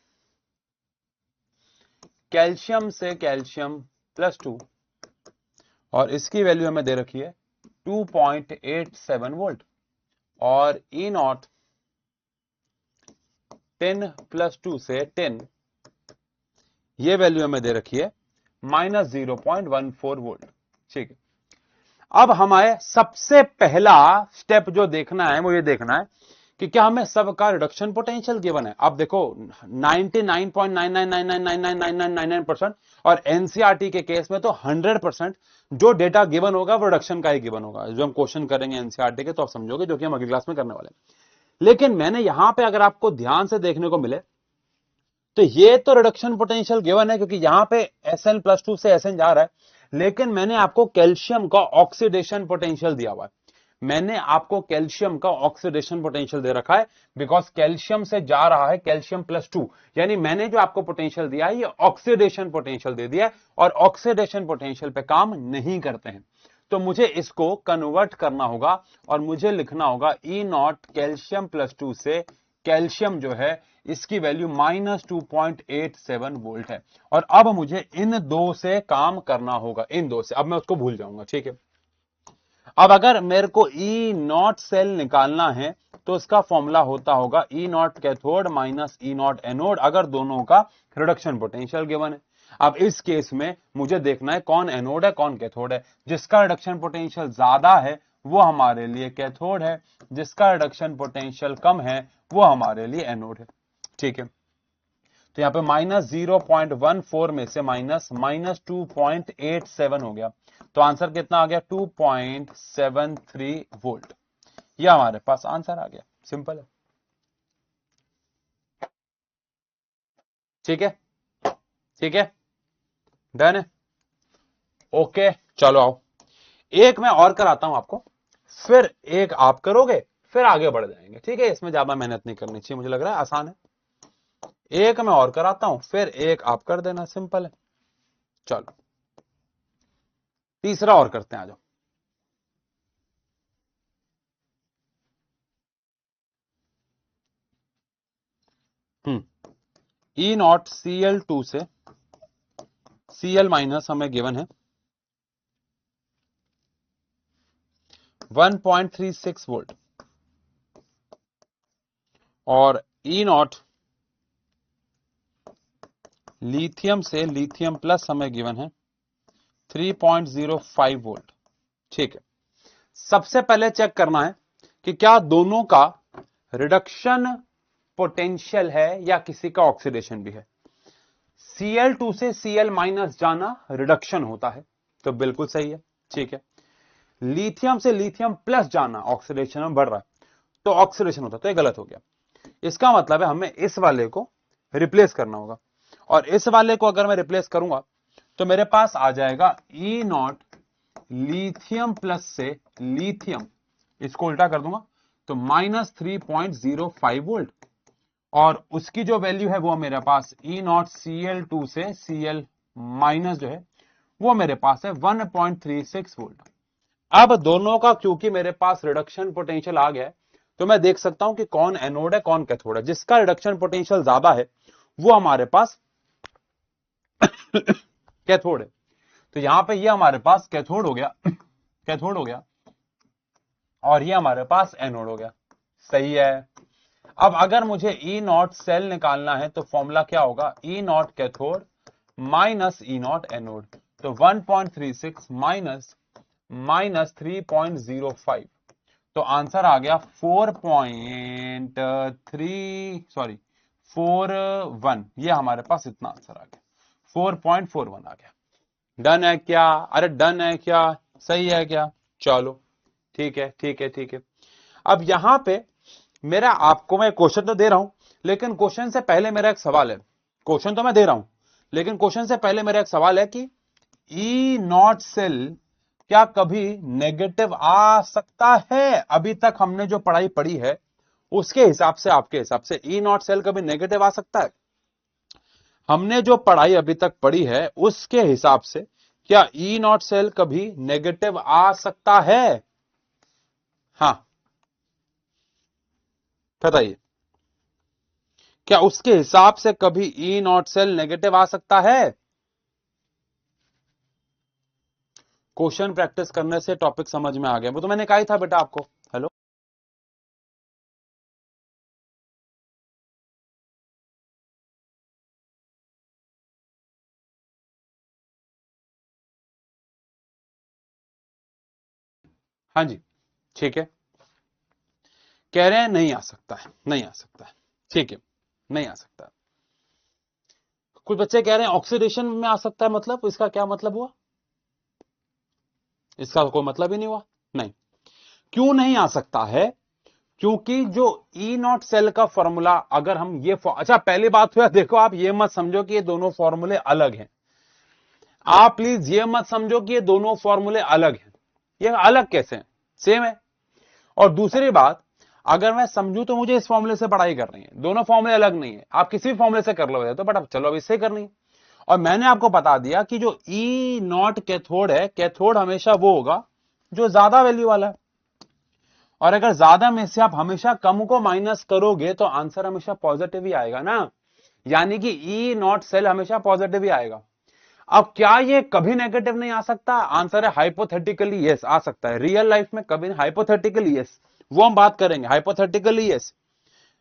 कैल्शियम से कैल्शियम +2, और इसकी वैल्यू हमें दे रखी है 2.87 वोल्ट, और ई नॉट 10+2 से 10, ये वैल्यू हमें दे रखी है -0.14 वोल्ट, ठीक है। अब हमारे सबसे पहला स्टेप जो देखना है वो ये देखना है कि क्या हमें सबका रिडक्शन पोटेंशियल गिवन है। अब देखो 99.99999999% और एनसीईआरटी के केस में तो 100% जो डेटा गिवन होगा वो रिडक्शन का ही गिवन होगा। जो हम क्वेश्चन करेंगे एनसीईआरटी के तो आप समझोगे, जो कि हम अगली क्लास में करने वाले हैं। लेकिन मैंने यहां पे अगर आपको ध्यान से देखने को मिले तो ये तो रिडक्शन पोटेंशियल गिवन है क्योंकि यहां पे Sn+2 से Sn जा रहा है, लेकिन मैंने आपको कैल्शियम का ऑक्सीडेशन पोटेंशियल दिया हुआ है। मैंने आपको कैल्शियम का ऑक्सीडेशन पोटेंशियल दे रखा है बिकॉज कैल्शियम से जा रहा है कैल्शियम+2, यानी मैंने जो आपको पोटेंशियल दिया है ये ऑक्सीडेशन पोटेंशियल दे दिया है और ऑक्सीडेशन पोटेंशियल पे काम नहीं करते हैं। तो मुझे इसको कन्वर्ट करना होगा और मुझे लिखना होगा E0 कैल्शियम+2 से कैल्शियम जो है इसकी वैल्यू -2.87 वोल्ट है और अब मुझे इन दो से काम करना होगा, इन दो से। अब मैं उसको भूल जाऊंगा, ठीक है। अब अगर मेरे को E0 सेल निकालना है तो उसका फॉर्मूला होता होगा E0 cathode minus E0 anode, अगर दोनों का रिडक्शन पोटेंशियल गिवन है। अब इस केस में मुझे देखना है कौन एनोड है कौन कैथोड है। जिसका रिडक्शन पोटेंशियल ज्यादा है वो हमारे लिए कैथोड है, जिसका रिडक्शन पोटेंशियल कम है वो हमारे लिए एनोड है, ठीक है। तो यहां पे -0.14 में से -2.87 हो गया, तो आंसर कितना आ गया 2.73 वोल्ट। यह हमारे पास आंसर आ गया, सिंपल है, ठीक है, ठीक है, डन है, ओके। चलो आओ एक मैं और कराता हूं आपको, फिर एक आप करोगे, फिर आगे बढ़ जाएंगे, ठीक है। इसमें ज्यादा मेहनत नहीं करनी चाहिए, मुझे लग रहा है आसान है। एक मैं और कराता हूं फिर एक आप कर देना, सिंपल है। चलो तीसरा और करते हैं, आ जाओ। E0 Cl2 से Cl माइनस हमें गिवन है 1.36 वोल्ट और E0 लिथियम से लिथियम प्लस हमें गिवन है 3.05 वोल्ट, ठीक है। सबसे पहले चेक करना है कि क्या दोनों का रिडक्शन पोटेंशियल है या किसी का ऑक्सीडेशन भी है। Cl2 से Cl माइनस जाना रिडक्शन होता है, तो बिल्कुल सही है, ठीक है। लिथियम से लिथियम प्लस जाना ऑक्सीडेशन में बढ़ रहा है, तो ऑक्सीडेशन होता है, तो ये गलत हो गया। इसका मतलब है हमें इस वाले को रिप्लेस करना होगा और इस वाले को अगर मैं रिप्लेस करूंगा तो मेरे पास आ जाएगा E0 लिथियम प्लस से लिथियम, इसको उल्टा कर दूंगा तो -3.05 वोल्ट और उसकी जो वैल्यू है वो मेरे पास E0 Cl2 से Cl माइनस जो है वो मेरे पास है 1.36 वोल्ट। अब दोनों का क्योंकि मेरे पास रिडक्शन पोटेंशियल आ गया है तो मैं देख सकता हूं कि कौन एनोड है कौन कैथोड है। जिसका रिडक्शन पोटेंशियल ज्यादा है वो हमारे पास कैथोड है, तो यहां पे ये हमारे पास कैथोड हो गया, कैथोड हो गया और ये हमारे पास एनोड हो गया, सही है। अब अगर मुझे E0 सेल निकालना है तो फॉर्मूला क्या होगा, E0 cathode minus E0 anode, तो 1.36 माइनस -3.05, तो आंसर आ गया 4.41, ये हमारे पास इतना आंसर आ गया, 4.41 आ गया। डन है क्या, अरे डन है क्या, सही है क्या, चलो ठीक है ठीक है ठीक है। अब यहां पे मेरा आपको मैं क्वेश्चन तो दे रहा हूं लेकिन क्वेश्चन से पहले मेरा एक सवाल है। क्वेश्चन तो मैं दे रहा हूं लेकिन क्वेश्चन से पहले मेरा एक सवाल है कि E0 सेल क्या कभी नेगेटिव आ सकता है। अभी तक हमने जो पढ़ाई पढ़ी है उसके हिसाब से, आपके हिसाब से E0 सेल कभी नेगेटिव आ सकता है। हमने जो पढ़ाई अभी तक पढ़ी है उसके हिसाब से क्या E0 सेल कभी नेगेटिव आ सकता है, हाँ बताइए, क्या उसके हिसाब से कभी E0 सेल नेगेटिव आ सकता है। क्वेश्चन प्रैक्टिस करने से टॉपिक समझ में आ गया, वो तो मैंने कहा ही था बेटा आपको। हेलो, हाँ जी ठीक है, कह रहे हैं नहीं आ सकता है, नहीं आ सकता है, ठीक है, नहीं आ सकता। कुछ बच्चे कह रहे हैं ऑक्सीडेशन में आ सकता है, मतलब इसका क्या मतलब हुआ, इसका कोई मतलब ही नहीं हुआ। नहीं, क्यों नहीं आ सकता है, क्योंकि जो ई नॉट सेल का फॉर्मूला अगर हम ये अच्छा पहली बात हुआ, देखो आप ये मत समझो कि ये दोनों फॉर्मूले अलग हैं। आप प्लीज ये मत समझो कि ये दोनों फॉर्मूले अलग हैं। ये अलग कैसे हैं, सेम है। और दूसरी बात, अगर मैं समझूं तो मुझे इस फॉर्मूले से पढ़ाई करनी है, दोनों फॉर्मूले अलग नहीं है। आप किसी भी फॉर्मूले से कर लो तो बट अब चलो अब इससे करनी है। और मैंने आपको बता दिया कि जो ई नॉट कैथोड है, कैथोड हमेशा वो होगा जो ज्यादा वैल्यू वाला है। और अगर ज्यादा में से आप हमेशा कम को माइनस करोगे तो आंसर हमेशा पॉजिटिव ही आएगा ना, यानी कि ई नॉट सेल हमेशा पॉजिटिव ही आएगा। अब क्या ये कभी नेगेटिव नहीं आ सकता? आंसर है हाइपोथेटिकली यस, आ सकता है। रियल लाइफ में कभी नहीं, हाइपोथेटिकली यस, वो हम बात करेंगे। हाइपोथेटिकली यस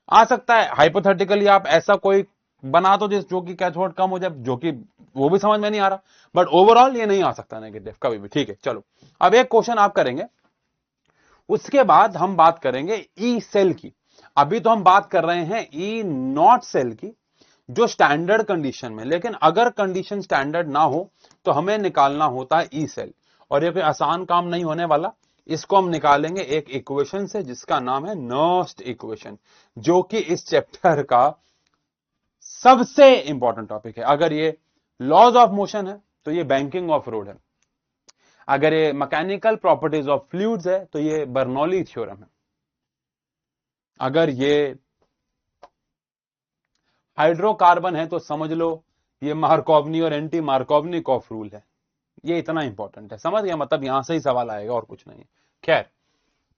आ सकता है। हाइपोथेटिकली आप ऐसा कोई बना तो जो कि कैथोड कम हो जाए, जो कि वो भी समझ में नहीं आ रहा, बट ओवरऑल ये नहीं आ सकता नेगेटिव कभी भी। ठीक है, चलो अब एक क्वेश्चन आप करेंगे, उसके बाद हम बात करेंगे ई सेल की। अभी तो हम बात कर रहे हैं ई नॉट सेल की जो स्टैंडर्ड कंडीशन में, लेकिन अगर कंडीशन स्टैंडर्ड ना हो तो हमें निकालना होता है ई सेल। और ये कोई आसान काम नहीं होने वाला, इसको हम निकालेंगे एक इक्वेशन से जिसका नाम है नर्स्ट इक्वेशन, जो कि इस चैप्टर का सबसे इंपॉर्टेंट टॉपिक है। अगर ये लॉज ऑफ मोशन है तो ये बैंकिंग ऑफ रोड है, अगर ये मैकेनिकल प्रॉपर्टीज ऑफ फ्लूइड्स है तो ये बर्नौली थ्योरम है, अगर ये हाइड्रोकार्बन है तो समझ लो ये मार्कोवनी और एंटी मार्कोवनिकॉफ रूल है। ये इतना इंपॉर्टेंट है, समझ गया? मतलब यहां से ही सवाल आएगा और कुछ नहीं। खैर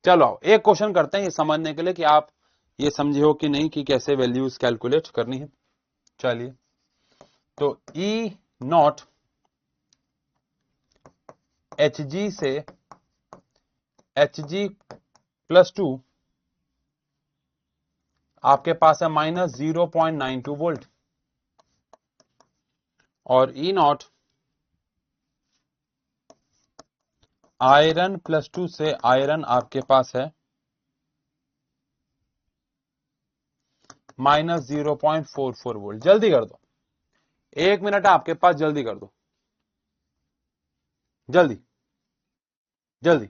चलो आओ एक क्वेश्चन करते हैं ये समझने के लिए कि आप ये समझे हो कि नहीं कि कैसे वैल्यूज कैलकुलेट करनी है। चलिए, तो ई नॉट एच जी से Hg+2 आपके पास है -0.92 वोल्ट, और ई नॉट आयरन+2 से आयरन आपके पास है -0.44 वोल्ट। जल्दी कर दो, 1 मिनट आपके पास, जल्दी कर दो, जल्दी जल्दी।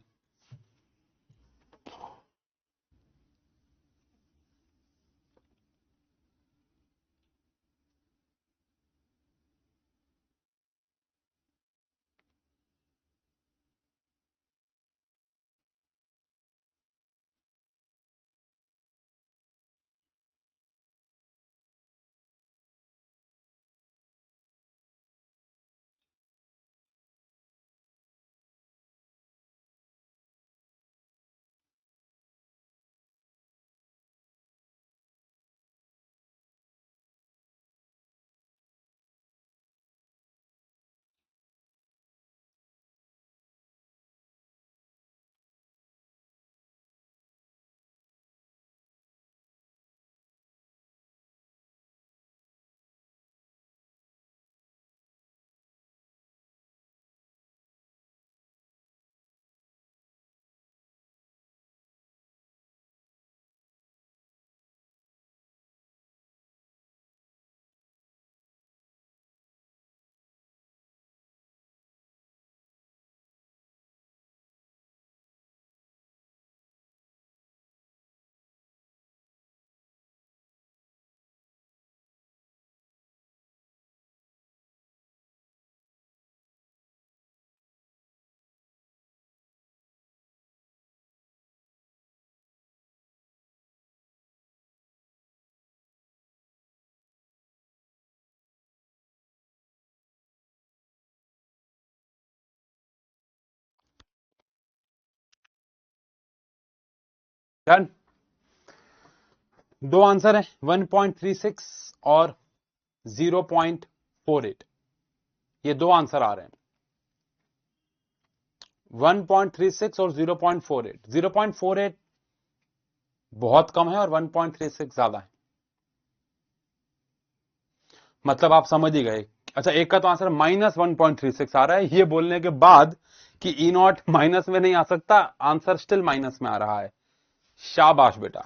डन। दो आंसर है, 1.36 और 0.48, ये दो आंसर आ रहे हैं, 1.36 और 0.48। 0.48 बहुत कम है और 1.36 ज्यादा है, मतलब आप समझ ही गए। अच्छा, एक का तो आंसर -1.36 आ रहा है, ये बोलने के बाद कि ई नॉट माइनस में नहीं आ सकता, आंसर स्टिल माइनस में आ रहा है। शाबाश बेटा,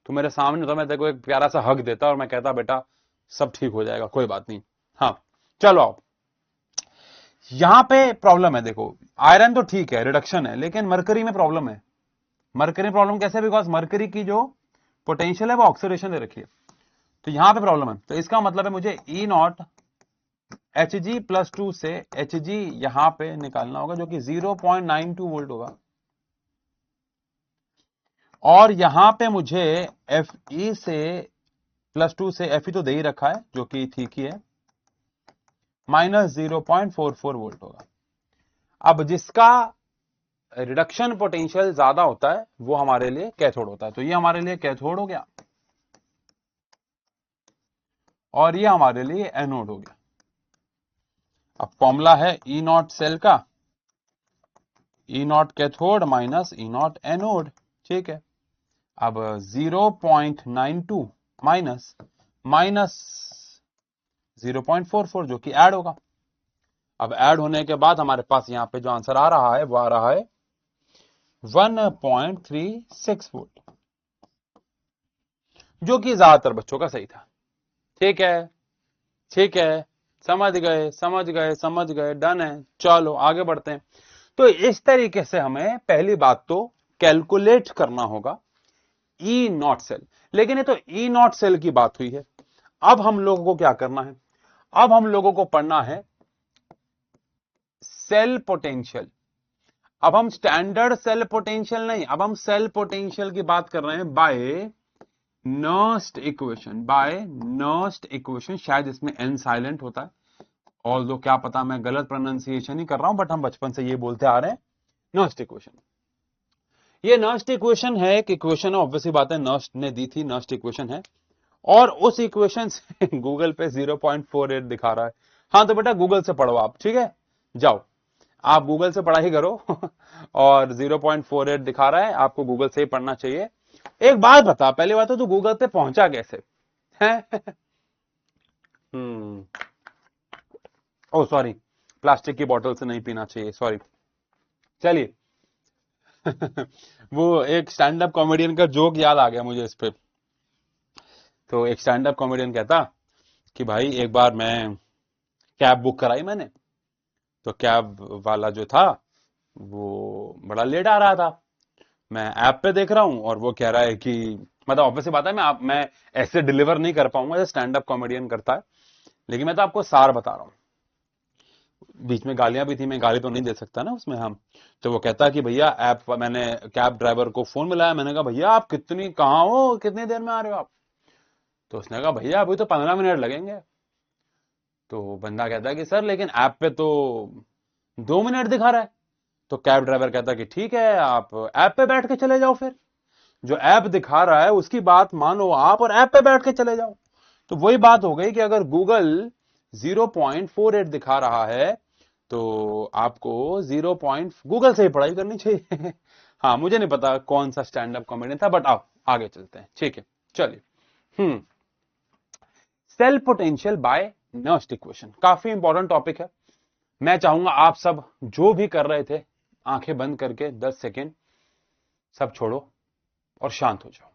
तू मेरे सामने तो मैं तेरे को एक प्यारा सा हक देता और मैं कहता बेटा सब ठीक हो जाएगा, कोई बात नहीं। हाँ चलो आओ, यहां पे प्रॉब्लम है। देखो आयरन तो ठीक है, रिडक्शन है, लेकिन मरकरी में प्रॉब्लम है। मरकरी प्रॉब्लम कैसे? बिकॉज मरकरी की जो पोटेंशियल है वो ऑक्सीडेशन दे रखी है, तो यहां पे प्रॉब्लम है। तो इसका मतलब है मुझे ई नॉट Hg प्लस 2 से Hg यहां पे निकालना होगा, जो कि 0.92 वोल्ट होगा। और यहां पे मुझे Fe से प्लस 2 से Fe तो दे ही रखा है, जो कि ठीक ही है, माइनस 0.44 वोल्ट होगा। अब जिसका रिडक्शन पोटेंशियल ज्यादा होता है वो हमारे लिए कैथोड होता है। तो ये हमारे लिए कैथोड हो गया और ये हमारे लिए एनोड हो गया। अब फॉर्मूला है ई नॉट सेल का, E naught cathode minus E naught anode, ठीक है। अब 0.92 माइनस माइनस 0.44 जो कि ऐड होगा। अब ऐड होने के बाद हमारे पास यहां पे जो आंसर आ रहा है वो आ रहा है 1.36 वोल्ट, जो कि ज्यादातर बच्चों का सही था। ठीक है, ठीक है, समझ गए समझ गए समझ गए, डन है। चलो आगे बढ़ते हैं। तो इस तरीके से हमें पहली बात तो कैलकुलेट करना होगा ई नॉट सेल। लेकिन ये तो ई नॉट सेल की बात हुई है। अब हम लोगों को क्या करना है? अब हम लोगों को पढ़ना है सेल पोटेंशियल। अब हम स्टैंडर्ड सेल पोटेंशियल नहीं, अब हम सेल पोटेंशियल की बात कर रहे हैं by Nernst equation, by Nernst equation. शायद इसमें एन साइलेंट होता है, और दो क्या पता मैं गलत प्रोनाउंसिएशन ही कर रहा हूं, बट हम बचपन से ये बोलते आ रहे हैं नर्स्ट इक्वेशन। ये नर्स्ट इक्वेशन है, एक इक्वेशन है, ऑब्वियसली बात है, नर्स्ट ने दी थी, नर्स्ट इक्वेशन है। और उस इक्वेशन से गूगल पे 0.48 दिखा रहा है। हाँ तो बेटा गूगल से पढ़ो आप, ठीक है, जाओ आप गूगल से पढ़ाई करो और 0.48 दिखा रहा है, आपको गूगल से ही पढ़ना चाहिए। एक बात बता, पहली बात तो तू गूगल पे पहुंचा कैसे है? ओ सॉरी, प्लास्टिक की बोतल से नहीं पीना चाहिए, सॉरी। चलिए वो एक स्टैंड अप कॉमेडियन का जोक याद आ गया मुझे इस पे। तो एक स्टैंड अप कॉमेडियन कहता कि भाई एक बार मैं कैब बुक कराई मैंने, तो कैब वाला जो था वो बड़ा लेट आ रहा था। मैं ऐप पे देख रहा हूं और वो कह रहा है कि, मतलब ऑब्वियसली बात है, मैं ऐसे डिलीवर नहीं कर पाऊंगा जैसे स्टैंड अप कॉमेडियन करता है, लेकिन मैं तो आपको सार बता रहा हूं। बीच में गालियां भी थी, मैं गाली तो नहीं दे सकता ना उसमें हम। तो वो कहता कि भैया ऐप, मैंने कैब ड्राइवर को फोन मिलाया, मैंने कहा भैया आप कहाँ हो, कितनी देर में आ रहे हो आप? तो उसने कहा भैया अभी तो 15 मिनट लगेंगे। तो बंदा कहता है कि सर लेकिन ऐप पे तो 2 मिनट दिखा रहा है। तो कैब ड्राइवर कहता है कि ठीक है आप ऐप पे बैठ के चले जाओ, फिर जो ऐप दिखा रहा है उसकी बात मानो आप और ऐप पे बैठ के चले जाओ। तो वही बात हो गई कि अगर गूगल 0.48 दिखा रहा है तो आपको गूगल से ही पढ़ाई करनी चाहिए। हाँ मुझे नहीं पता कौन सा स्टैंड अप कॉमेडियन था, बट आओ आगे चलते हैं, ठीक है चलिए। Cell potential by Nernst equation काफी इंपॉर्टेंट टॉपिक है। मैं चाहूंगा आप सब जो भी कर रहे थे आंखें बंद करके 10 सेकेंड सब छोड़ो और शांत हो जाओ।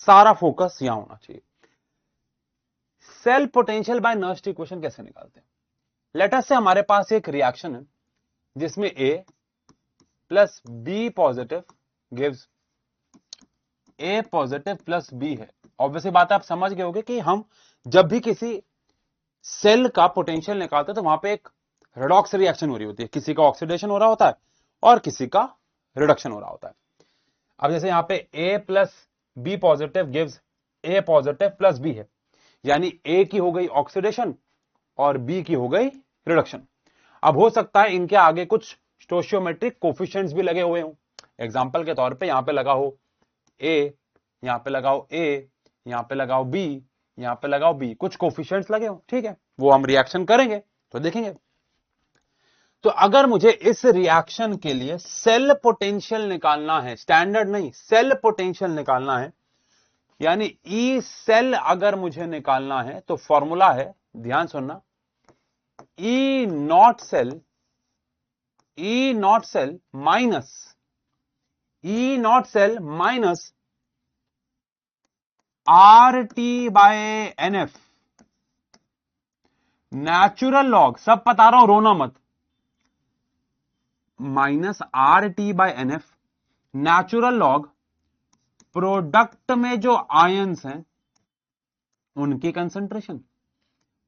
सारा फोकस यहां होना चाहिए। Cell potential by Nernst equation कैसे निकालते हैं? लेटर से हमारे पास एक रिएक्शन है जिसमें A plus B positive gives A positive plus B है। ऑब्वियसली बात है, आप समझ गए होंगे कि हम जब भी किसी सेल का पोटेंशियल निकालते हैं तो वहां पे एक रेडॉक्स रिएक्शन हो रही होती है, किसी का ऑक्सीडेशन हो रहा होता है और किसी का रिडक्शन हो रहा होता है। अब जैसे यहां पे A plus B positive gives A positive plus B है, यानी A की हो गई ऑक्सीडेशन और B की हो गई रिडक्शन। अब हो सकता है इनके आगे कुछ स्टोशियोमेट्रिक कोफिशिएंट्स भी लगे हुए हों। एग्जांपल के तौर पे यहां पे लगा हो A, यहां पे लगाओ A, यहां पे लगाओ B, यहां पे लगाओ B, कुछ कोफिशिएंट्स लगे हो, ठीक है, वो हम रिएक्शन करेंगे तो देखेंगे। तो अगर मुझे इस रिएक्शन के लिए सेल पोटेंशियल निकालना है, स्टैंडर्ड नहीं, सेल पोटेंशियल निकालना है, यानी ई सेल अगर मुझे निकालना है तो फॉर्मूला है, ध्यान सुनना, E naught cell, E naught cell minus, E naught cell minus RT/NF, natural log, सब बता रहा हूं, रोना मत, minus RT/NF, natural log product में जो आयंस हैं उनकी कंसंट्रेशन,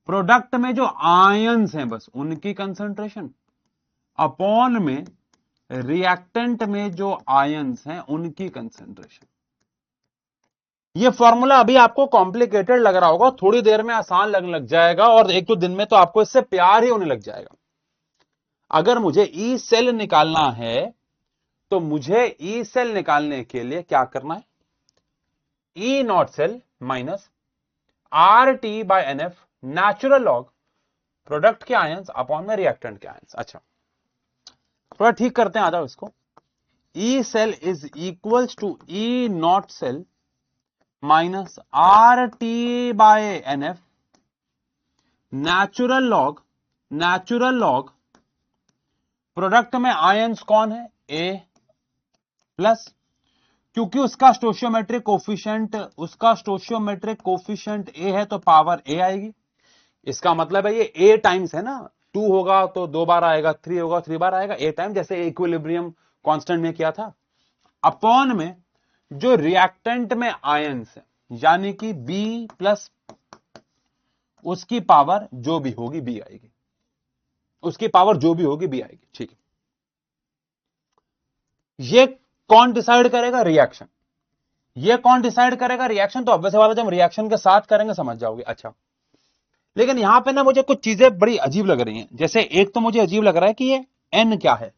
प्रोडक्ट में जो आयंस हैं बस उनकी कंसंट्रेशन, अपॉन में रिएक्टेंट में जो आयंस हैं उनकी कंसंट्रेशन। ये फॉर्मूला अभी आपको कॉम्प्लिकेटेड लग रहा होगा, थोड़ी देर में आसान लगने लग जाएगा, और एक दो दिन में तो आपको इससे प्यार ही होने लग जाएगा। अगर मुझे ई सेल निकालना है तो मुझे ई सेल निकालने के लिए क्या करना है, E naught cell minus RT/NF, natural log product के आयंस अपॉन में रिएक्टेंट के आयंस। अच्छा थोड़ा ठीक करते हैं, आ जाओ इसको। E cell is equals to E naught cell minus RT/NF, natural log product में आयंस कौन है, ए, प्लस क्योंकि उसका स्टोशियोमेट्रिक कोफिशिएंट ए है तो पावर ए आएगी। इसका मतलब है ये ए टाइम्स है ना, 2 होगा तो 2 बार आएगा, 3 होगा 3 बार आएगा, ए टाइम, जैसे इक्विलिब्रियम कांस्टेंट में किया था, अपॉन में जो रिएक्टेंट में आयंस है यानी कि बी प्लस, उसकी पावर जो भी होगी बी आएगी, उसकी पावर जो भी होगी बी आएगी। ठीक है, ये कौन डिसाइड करेगा, रिएक्शन। ये कौन डिसाइड करेगा, रिएक्शन। तो ऑब्वियस बात है जब रिएक्शन के साथ करेंगे समझ जाओगे। अच्छा लेकिन यहां पे ना मुझे कुछ चीजें बड़ी अजीब लग रही हैं। जैसे एक तो मुझे अजीब लग रहा है कि ये एन क्या है,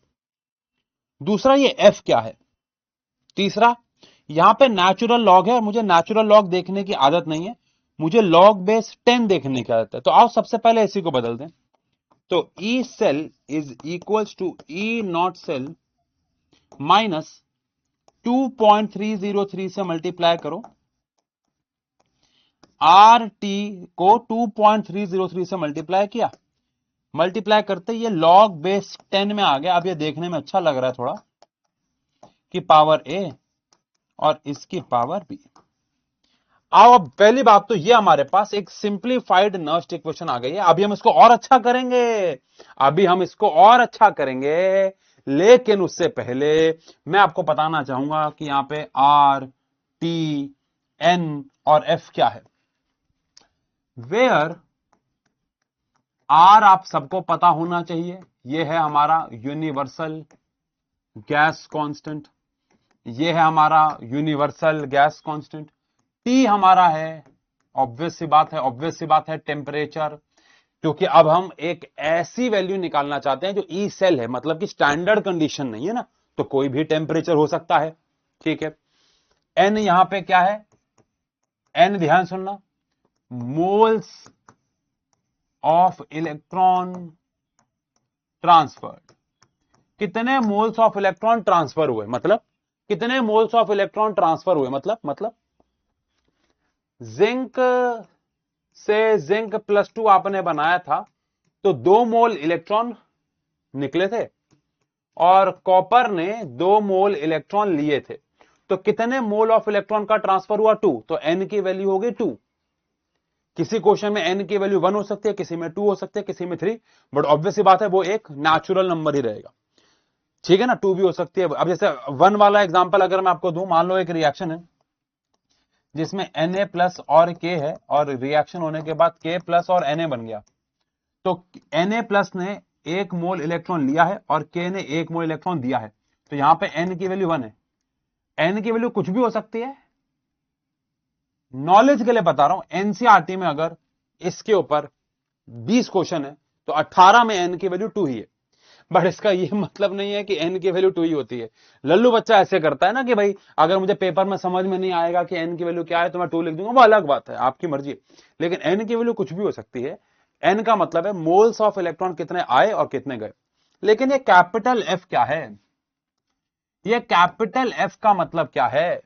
दूसरा ये एफ क्या है, तीसरा यहां पे नेचुरल लॉग है और मुझे नेचुरल लॉग देखने की आदत नहीं है, मुझे लॉग बेस 10 देखने की आदत है। तो आओ सबसे पहले इसी को बदल दें। तो E cell is equals to E naught cell minus 2.303 से मल्टीप्लाई करो, आर टी को 2.303 से मल्टीप्लाई किया, मल्टीप्लाई करते ये लॉग बेस 10 में आ गया। अब ये देखने में अच्छा लग रहा है थोड़ा कि पावर ए और इसकी पावर बी। आओ अब पहली बात तो ये हमारे पास एक सिंप्लीफाइड नर्स्ट इक्वेशन आ गई है। अभी हम इसको और अच्छा करेंगे, लेकिन उससे पहले मैं आपको बताना चाहूंगा कि यहां पे आर, टी, एन और एफ क्या है। वेयर आर आप सबको पता होना चाहिए, यह है हमारा यूनिवर्सल गैस कांस्टेंट, यह है हमारा यूनिवर्सल गैस कांस्टेंट। टी हमारा है, ऑब्वियस सी बात है टेम्परेचर, क्योंकि अब हम एक ऐसी वैल्यू निकालना चाहते हैं जो ई सेल है, मतलब कि स्टैंडर्ड कंडीशन नहीं है ना, तो कोई भी टेम्परेचर हो सकता है। ठीक है, एन यहां पे क्या है, एन ध्यान सुनना, मोल्स ऑफ इलेक्ट्रॉन ट्रांसफर्ड। कितने मोल्स ऑफ इलेक्ट्रॉन ट्रांसफर हुए, मतलब कितने मोल्स ऑफ इलेक्ट्रॉन ट्रांसफर हुए, मतलब जिंक से जिंक +2 आपने बनाया था तो 2 मोल इलेक्ट्रॉन निकले थे और कॉपर ने 2 मोल इलेक्ट्रॉन लिए थे, तो कितने मोल ऑफ इलेक्ट्रॉन का ट्रांसफर हुआ, 2। तो एन की वैल्यू होगी 2। किसी क्वेश्चन में एन की वैल्यू 1 हो सकती है, किसी में 2 हो सकती है, किसी में 3, बट ऑब्वियस बात है वो एक नेचुरल नंबर ही रहेगा। ठीक है ना, 2 भी हो सकती है। अब जैसे 1 वाला एग्जांपल अगर मैं आपको दूं, मान लो एक रिएक्शन है जिसमें Na प्लस और K है और रिएक्शन होने के बाद K प्लस और Na बन गया, तो Na प्लस ने 1 मोल इलेक्ट्रॉन लिया है और K ने 1 मोल इलेक्ट्रॉन दिया है, तो यहां पे N की वैल्यू 1 है। N की वैल्यू कुछ भी हो सकती है, नॉलेज के लिए बता रहा हूं, एनसीईआरटी में अगर इसके ऊपर 20 क्वेश्चन है तो 18 में N की वैल्यू 2 ही है, बट इसका ये मतलब नहीं है कि N की वैल्यू 2 ही होती है। लल्लू बच्चा ऐसे करता है ना कि भाई अगर मुझे पेपर में समझ में नहीं आएगा कि N की वैल्यू क्या है तो मैं 2 लिख दूंगा, वो अलग बात है, आपकी मर्जी। लेकिन N की वैल्यू कुछ भी हो सकती है। N का मतलब है मोल्स ऑफ इलेक्ट्रॉन कितने आए और कितने गए। लेकिन ये कैपिटल F क्या है, ये कैपिटल F का मतलब क्या है,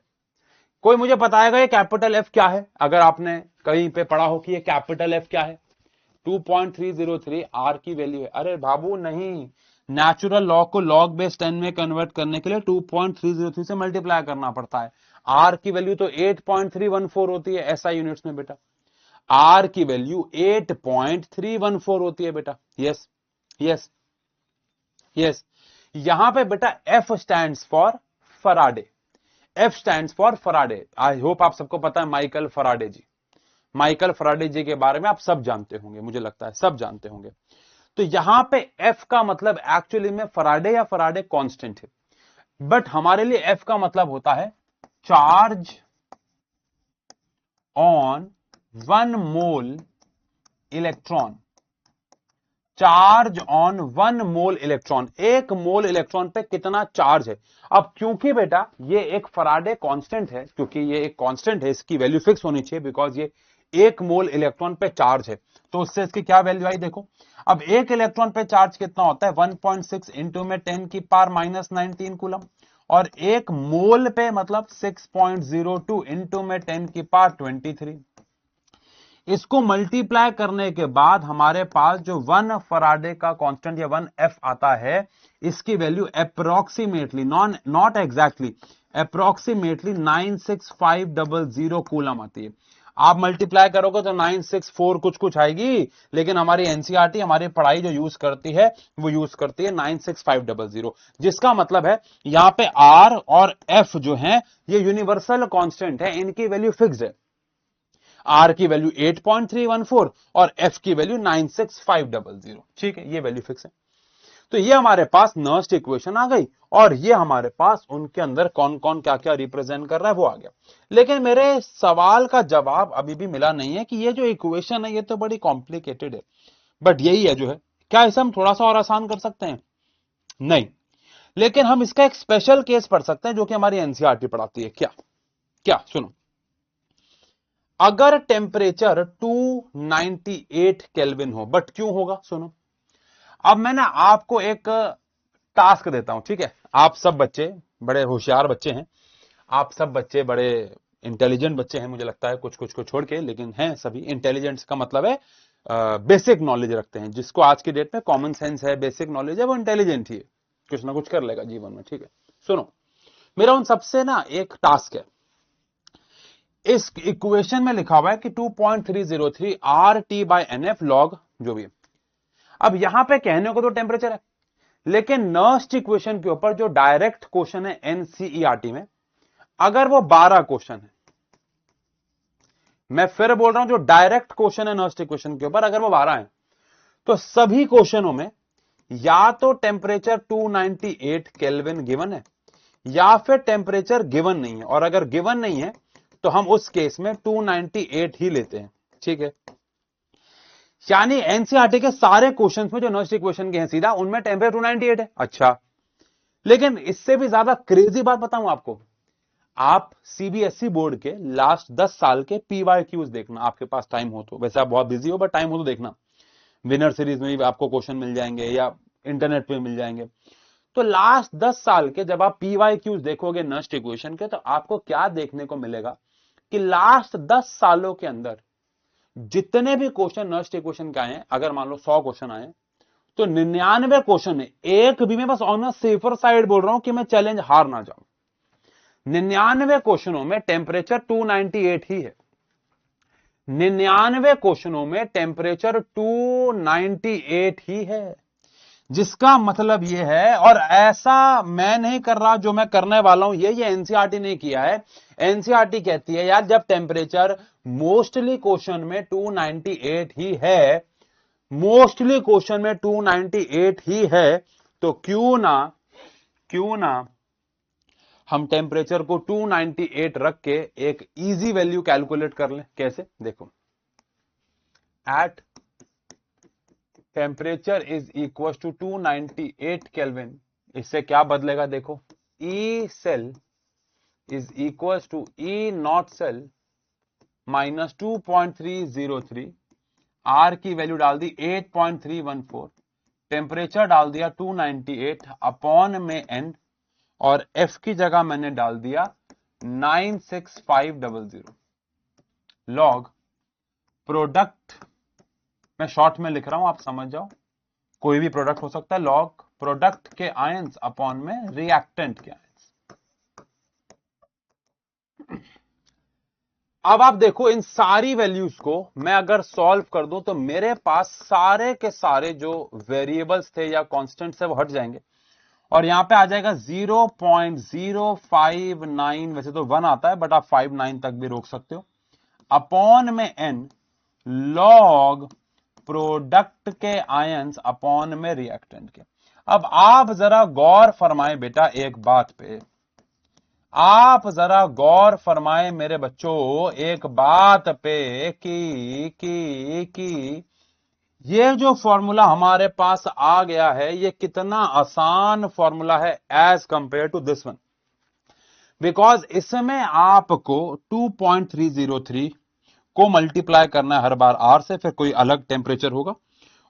कोई मुझे बताएगा ये कैपिटल F क्या है। अगर आपने कहीं पे पढ़ा हो कि ये कैपिटल F क्या है, 2.303 आर की वैल्यू है। अरे बाबू नहीं, नेचुरल लॉग को लॉग बेस 10 में कन्वर्ट करने के लिए 2.303 से मल्टीप्लाई करना पड़ता है। आर की वैल्यू तो 8.314 होती है एसआई यूनिट्स में बेटा, आर की वैल्यू 8.314 होती है बेटा। Yes yes yes. यहां पे बेटा F stands for Faraday, F stands for Faraday. I hope आप सबको पता है माइकल फराडे जी, माइकल फराडे जी के बारे में आप सब जानते होंगे, मुझे लगता है सब जानते होंगे। तो यहां पे एफ का मतलब एक्चुअली में फराडे या फराडे कांस्टेंट है, बट हमारे लिए एफ का मतलब होता है charge on 1 mole electron, charge on 1 mole electron, 1 mole electron पे कितना चार्ज है। अब क्योंकि बेटा ये एक फराडे कांस्टेंट है, क्योंकि ये एक कांस्टेंट है, इसकी वैल्यू फिक्स होनी चाहिए, बिकॉज ये 1 मोल इलेक्ट्रॉन पे चार्ज है, तो उससे इसकी क्या वैल्यू आई देखो। अब 1 इलेक्ट्रॉन पे चार्ज कितना होता है 1.6 इंटू में 10 की पावर -19 कूलम, और 1 मोल पे मतलब 6.02 इंटू में 10 की पावर 23। इसको मल्टीप्लाई करने के बाद हमारे पास जो 1 फराडे का कांस्टेंट या 1 एफ आता है, इसकी value approximately not exactly approximately 96500 coulomb आती है। आप मल्टीप्लाई करोगे तो 964 कुछ कुछ आएगी, लेकिन हमारी एनसीईआरटी हमारी पढ़ाई जो यूज करती है वो यूज करती है 96500, जिसका मतलब है यहां पे आर और एफ जो है ये यूनिवर्सल कांस्टेंट है, इनकी वैल्यू फिक्स्ड है। आर की वैल्यू 8.314 और एफ की वैल्यू 96500, ठीक है, ये वैल्यू फिक्स है। तो ये हमारे पास नर्स्ट इक्वेशन आ गई, और ये हमारे पास उनके अंदर कौन कौन क्या क्या रिप्रेजेंट कर रहा है वो आ गया। लेकिन मेरे सवाल का जवाब अभी भी मिला नहीं है कि ये जो इक्वेशन है ये तो बड़ी कॉम्प्लिकेटेड है, बट यही है जो है, क्या इसे हम थोड़ा सा और आसान कर सकते हैं? नहीं, लेकिन हम इसका एक स्पेशल केस पढ़ सकते हैं जो कि हमारी एनसीईआरटी पढ़ाती है। क्या क्या सुनो, अगर टेम्परेचर 298 केल्विन हो, बट क्यों होगा सुनो। अब मैं ना आपको एक टास्क देता हूं, ठीक है, आप सब बच्चे बड़े होशियार बच्चे हैं, आप सब बच्चे बड़े इंटेलिजेंट बच्चे हैं, मुझे लगता है कुछ कुछ को छोड़ के, लेकिन हैं सभी इंटेलिजेंट्स का मतलब है बेसिक नॉलेज रखते हैं, जिसको आज की डेट में कॉमन सेंस है, बेसिक नॉलेज है, वो इंटेलिजेंट ही है, कुछ ना कुछ कर लेगा जीवन में, ठीक है। सुनो, मेरा उन सबसे ना एक टास्क है, इस इक्वेशन में लिखा हुआ है कि 2.303 R T by N F log जो भी है। अब यहां पे कहने को तो टेम्परेचर है, लेकिन नर्स्ट इक्वेशन के ऊपर जो डायरेक्ट क्वेश्चन है एनसीईआरटी में, अगर वो 12 क्वेश्चन है, मैं फिर बोल रहा हूं जो डायरेक्ट क्वेश्चन है नर्स्ट इक्वेशन के ऊपर अगर वो 12 है, तो सभी क्वेश्चनों में या तो टेम्परेचर 298 केल्विन गिवन है, या फिर टेम्परेचर गिवन नहीं है, और अगर गिवन नहीं है तो हम उस केस में 298 ही लेते हैं, ठीक है। यानी एनसीईआरटी के सारे क्वेश्चंस में जो नर्स्ट इक्वेशन के हैं सीधा उनमें टेम्परेचर 298 है। अच्छा, लेकिन इससे भी ज्यादा क्रेजी बात बताऊं आपको, आप सीबीएसई बोर्ड के लास्ट 10 साल के पीवाईक्यूज देखना, आपके पास टाइम हो तो, वैसे आप बहुत बिजी हो बट टाइम हो तो देखना, विनर सीरीज में भी आपको क्वेश्चन मिल जाएंगे या इंटरनेट पे मिल जाएंगे। तो लास्ट 10 साल के जब आप पीवाईक्यूज देखोगे नर्स्ट इक्वेशन के, तो आपको क्या देखने को मिलेगा कि लास्ट 10 सालों के अंदर जितने भी क्वेश्चन नर्स्ट इक्वेशन के आए हैं, अगर मान लो 100 क्वेश्चन आए, तो 99 क्वेश्चन है, एक भी, मैं बस ऑन सेफर साइड बोल रहा हूं कि मैं चैलेंज हार ना जाऊं, 99 क्वेश्चनों में टेम्परेचर 298 ही है, 99 क्वेश्चनों में टेम्परेचर 298 ही है, जिसका मतलब यह है, और ऐसा मैं नहीं कर रहा, जो मैं करने वाला हूं ये एनसीईआरटी ने किया है। एनसीईआरटी कहती है यार जब टेम्परेचर मोस्टली क्वेश्चन में 298 ही है, मोस्टली क्वेश्चन में 298 ही है, तो क्यों ना हम टेम्परेचर को 298 रख के एक इजी वैल्यू कैलकुलेट कर लें। कैसे, देखो, at temperature is equal to 298 kelvin, इससे क्या बदलेगा देखो, E cell is equal to E naught cell minus 2.303, R की वैल्यू डाल दी 8.314, टेम्परेचर डाल दिया 298 अपॉन में एन, और एफ की जगह मैंने डाल दिया 96500 लॉग प्रोडक्ट, मैं शॉर्ट में लिख रहा हूं आप समझ जाओ, कोई भी प्रोडक्ट हो सकता है, लॉग प्रोडक्ट के आयंस अपॉन में रिएक्टेंट के आयंस। अब आप देखो इन सारी वैल्यूज को मैं अगर सॉल्व कर दूं तो मेरे पास सारे के सारे जो वेरिएबल्स थे या कांस्टेंट्स है वो हट जाएंगे और यहां पे आ जाएगा 0.059, वैसे तो 1 आता है बट आप 59 तक भी रोक सकते हो, अपॉन में n लॉग प्रोडक्ट के आयंस अपॉन में रिएक्टेंट के। अब आप जरा गौर फरमाए बेटा एक बात पे, आप जरा गौर फरमाए मेरे बच्चों एक बात पे कि ये जो फॉर्मूला हमारे पास आ गया है ये कितना आसान फॉर्मूला है as compare to this one, because इसमें आपको 2.303 को मल्टीप्लाई करना है हर बार आर से, फिर कोई अलग टेम्परेचर होगा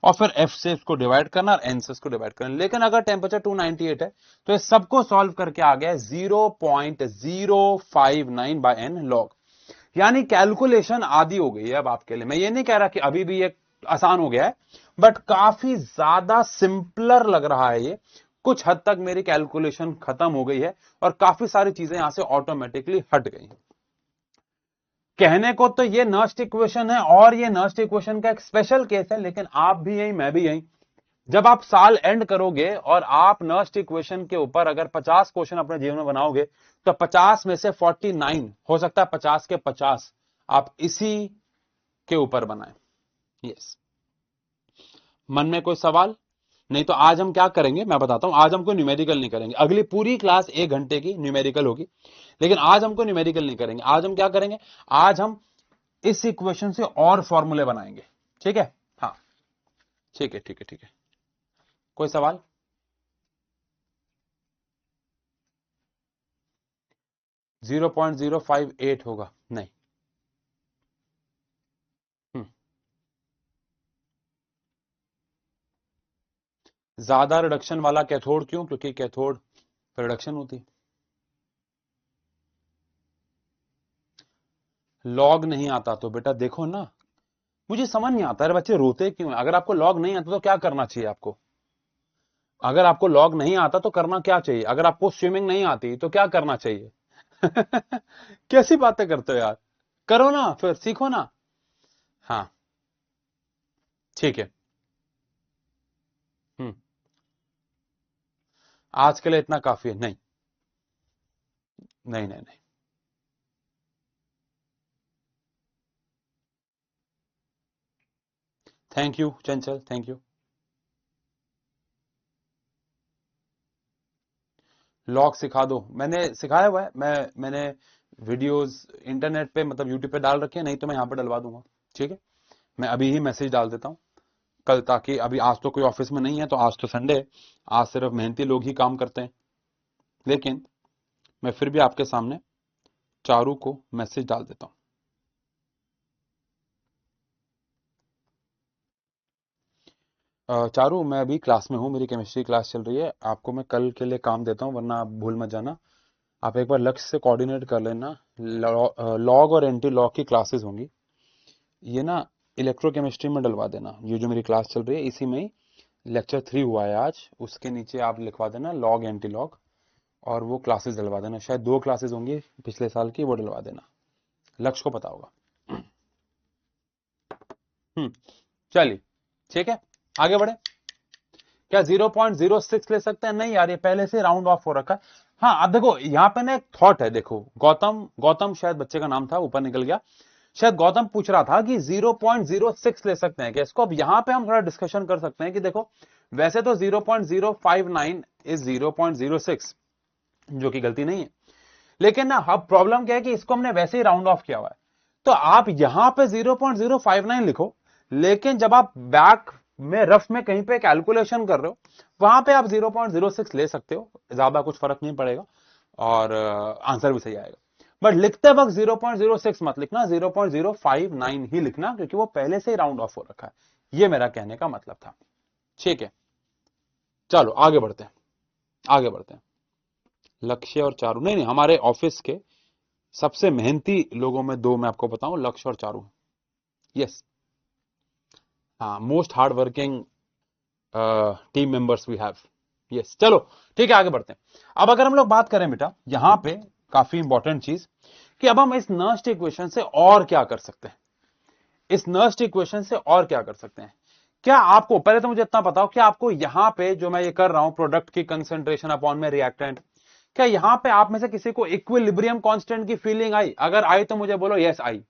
और फिर एफ से इसको डिवाइड करना और एन से इसको डिवाइड करना। लेकिन अगर टेम्परेचर 298 है तो इस सबको सॉल्व करके आ गया 0.059 बाय एन लॉग, यानी कैलकुलेशन आधी हो गई है अब आपके लिए। मैं ये नहीं कह रहा कि अभी भी ये आसान हो गया है, बट काफी ज्यादा सिंपलर लग रहा है ये, कुछ हद तक मेरी कैलकुलेशन खत्म हो गई है और काफी सारी चीजें यहां से ऑटोमेटिकली हट गई हैं। कहने को तो ये नर्स्ट इक्वेशन है और ये नर्स्ट इक्वेशन का एक स्पेशल केस है, लेकिन आप भी यही मैं भी यही, जब आप साल एंड करोगे और आप नर्स्ट इक्वेशन के ऊपर अगर 50 क्वेश्चन अपने जीवन में बनाओगे तो 50 में से 49 हो सकता है 50 के 50 आप इसी के ऊपर बनाएं। यस, मन में कोई सवाल नहीं तो आज हम क्या करेंगे मैं बताता हूं। आज हम कोई न्यूमेरिकल नहीं करेंगे, अगली पूरी क्लास 1 घंटे की न्यूमेरिकल होगी, लेकिन आज हमको न्यूमेरिकल नहीं करेंगे। आज हम क्या करेंगे, आज हम इस इक्वेशन से और फॉर्मूले बनाएंगे, ठीक है? हाँ ठीक है ठीक है ठीक है, कोई सवाल? जीरो 0.058 होगा नहीं। ज्यादा रिडक्शन वाला कैथोड क्यों? क्योंकि कैथोड रिडक्शन होती है। लॉग नहीं आता तो बेटा देखो ना, मुझे समझ नहीं आता है बच्चे रोते क्यों है? अगर आपको लॉग नहीं आता तो क्या करना चाहिए आपको? अगर आपको लॉग नहीं आता तो करना क्या चाहिए? अगर आपको स्विमिंग नहीं आती तो क्या करना चाहिए? कैसी बातें करते हो यार, करो ना फिर सीखो ना। हाँ ठीक है। आज के लिए इतना काफी है। नहीं नहीं नहीं नहीं, thank you Chanchal, thank you. Log सिखा दो, मैंने सिखाया हुआ है, मैंने वीडियोस इंटरनेट पे मतलब यूट्यूब पे डाल रखे हैं, नहीं तो मैं यहाँ पे डलवा दूंगा, ठीक है? मैं अभी ही मैसेज डाल देता हूँ कल, ताकि अभी आज तो कोई ऑफिस में नहीं है, तो आज तो संडे है, आज सिर्फ मेहनती लोग ही काम करते हैं, लेकिन मैं फिर भी आपके सामने चारू को मैसेज डाल देता हूँ। चारू मैं अभी क्लास में हूँ, मेरी केमिस्ट्री क्लास चल रही है, आपको मैं कल के लिए काम देता हूँ, वरना आप भूल मत जाना। आप एक बार लक्ष्य से कोऑर्डिनेट कर लेना, लॉग और एंटी लॉग की क्लासेस होंगी, ये ना इलेक्ट्रोकेमिस्ट्री में डलवा देना। ये जो मेरी क्लास चल रही है इसी में ही लेक्चर 3 हुआ है आज, उसके नीचे आप लिखवा देना लॉग एंटी लॉग और वो क्लासेस डलवा देना। शायद 2 क्लासेस होंगी पिछले साल की, वो डलवा देना, लक्ष्य को पता होगा। चलिए ठीक है, आगे बढ़े। क्या 0.06 ले सकते हैं? नहीं यार, ये पहले से राउंड ऑफ हो रखा है। हाँ अब देखो यहाँ पे ना एक थॉट है, देखो गौतम, गौतम शायद बच्चे का नाम था, ऊपर निकल गया, शायद गौतम पूछ रहा था कि 0.06 ले सकते हैं क्या इसको? अब यहाँ पे हम थोड़ा डिस्कशन कर सकते हैं कि देखो वैसे तो 0.059 इज 0.06, जो कि गलती नहीं है, लेकिन ना अब प्रॉब्लम क्या है कि इसको हमने वैसे ही राउंड ऑफ किया हुआ है, तो आप यहां पे 0.059 लिखो, लेकिन जब आप बैक में रफ में कहीं पे कैलकुलेशन कर रहे हो वहां पे आप 0.06 ले सकते हो, ज्यादा कुछ फर्क नहीं पड़ेगा और आंसर भी सही आएगा। बट लिखते वक्त 0.06 मत लिखना, 0.059 ही लिखना, क्योंकि वो पहले से ही राउंड ऑफ हो रखा है। ये मेरा कहने का मतलब था, ठीक है? चलो आगे बढ़ते हैं, आगे बढ़ते हैं। लक्ष्य और चारू, नहीं नहीं, हमारे ऑफिस के सबसे मेहनती लोगों में 2 मैं आपको बताऊं, लक्ष्य और चारू। यस, हाँ, most hard working team members we have. Yes, चलो ठीक है, आगे बढ़ते हैं। अब अगर हम लोग बात करें बेटा यहां पे काफी इंपॉर्टेंट चीज कि अब हम इस नर्स्ट इक्वेशन से और क्या कर सकते हैं, इस नर्स्ट इक्वेशन से और क्या कर सकते हैं। क्या आपको, पहले तो मुझे इतना बताओ, क्या आपको यहां पे जो मैं ये कर रहा हूं प्रोडक्ट की कंसंट्रेशन अपॉन में रिएक्टेंट, क्या यहां पे आप में से किसी को इक्विलिब्रियम कांस्टेंट की फीलिंग आई? अगर आई तो मुझे बोलो यस आई।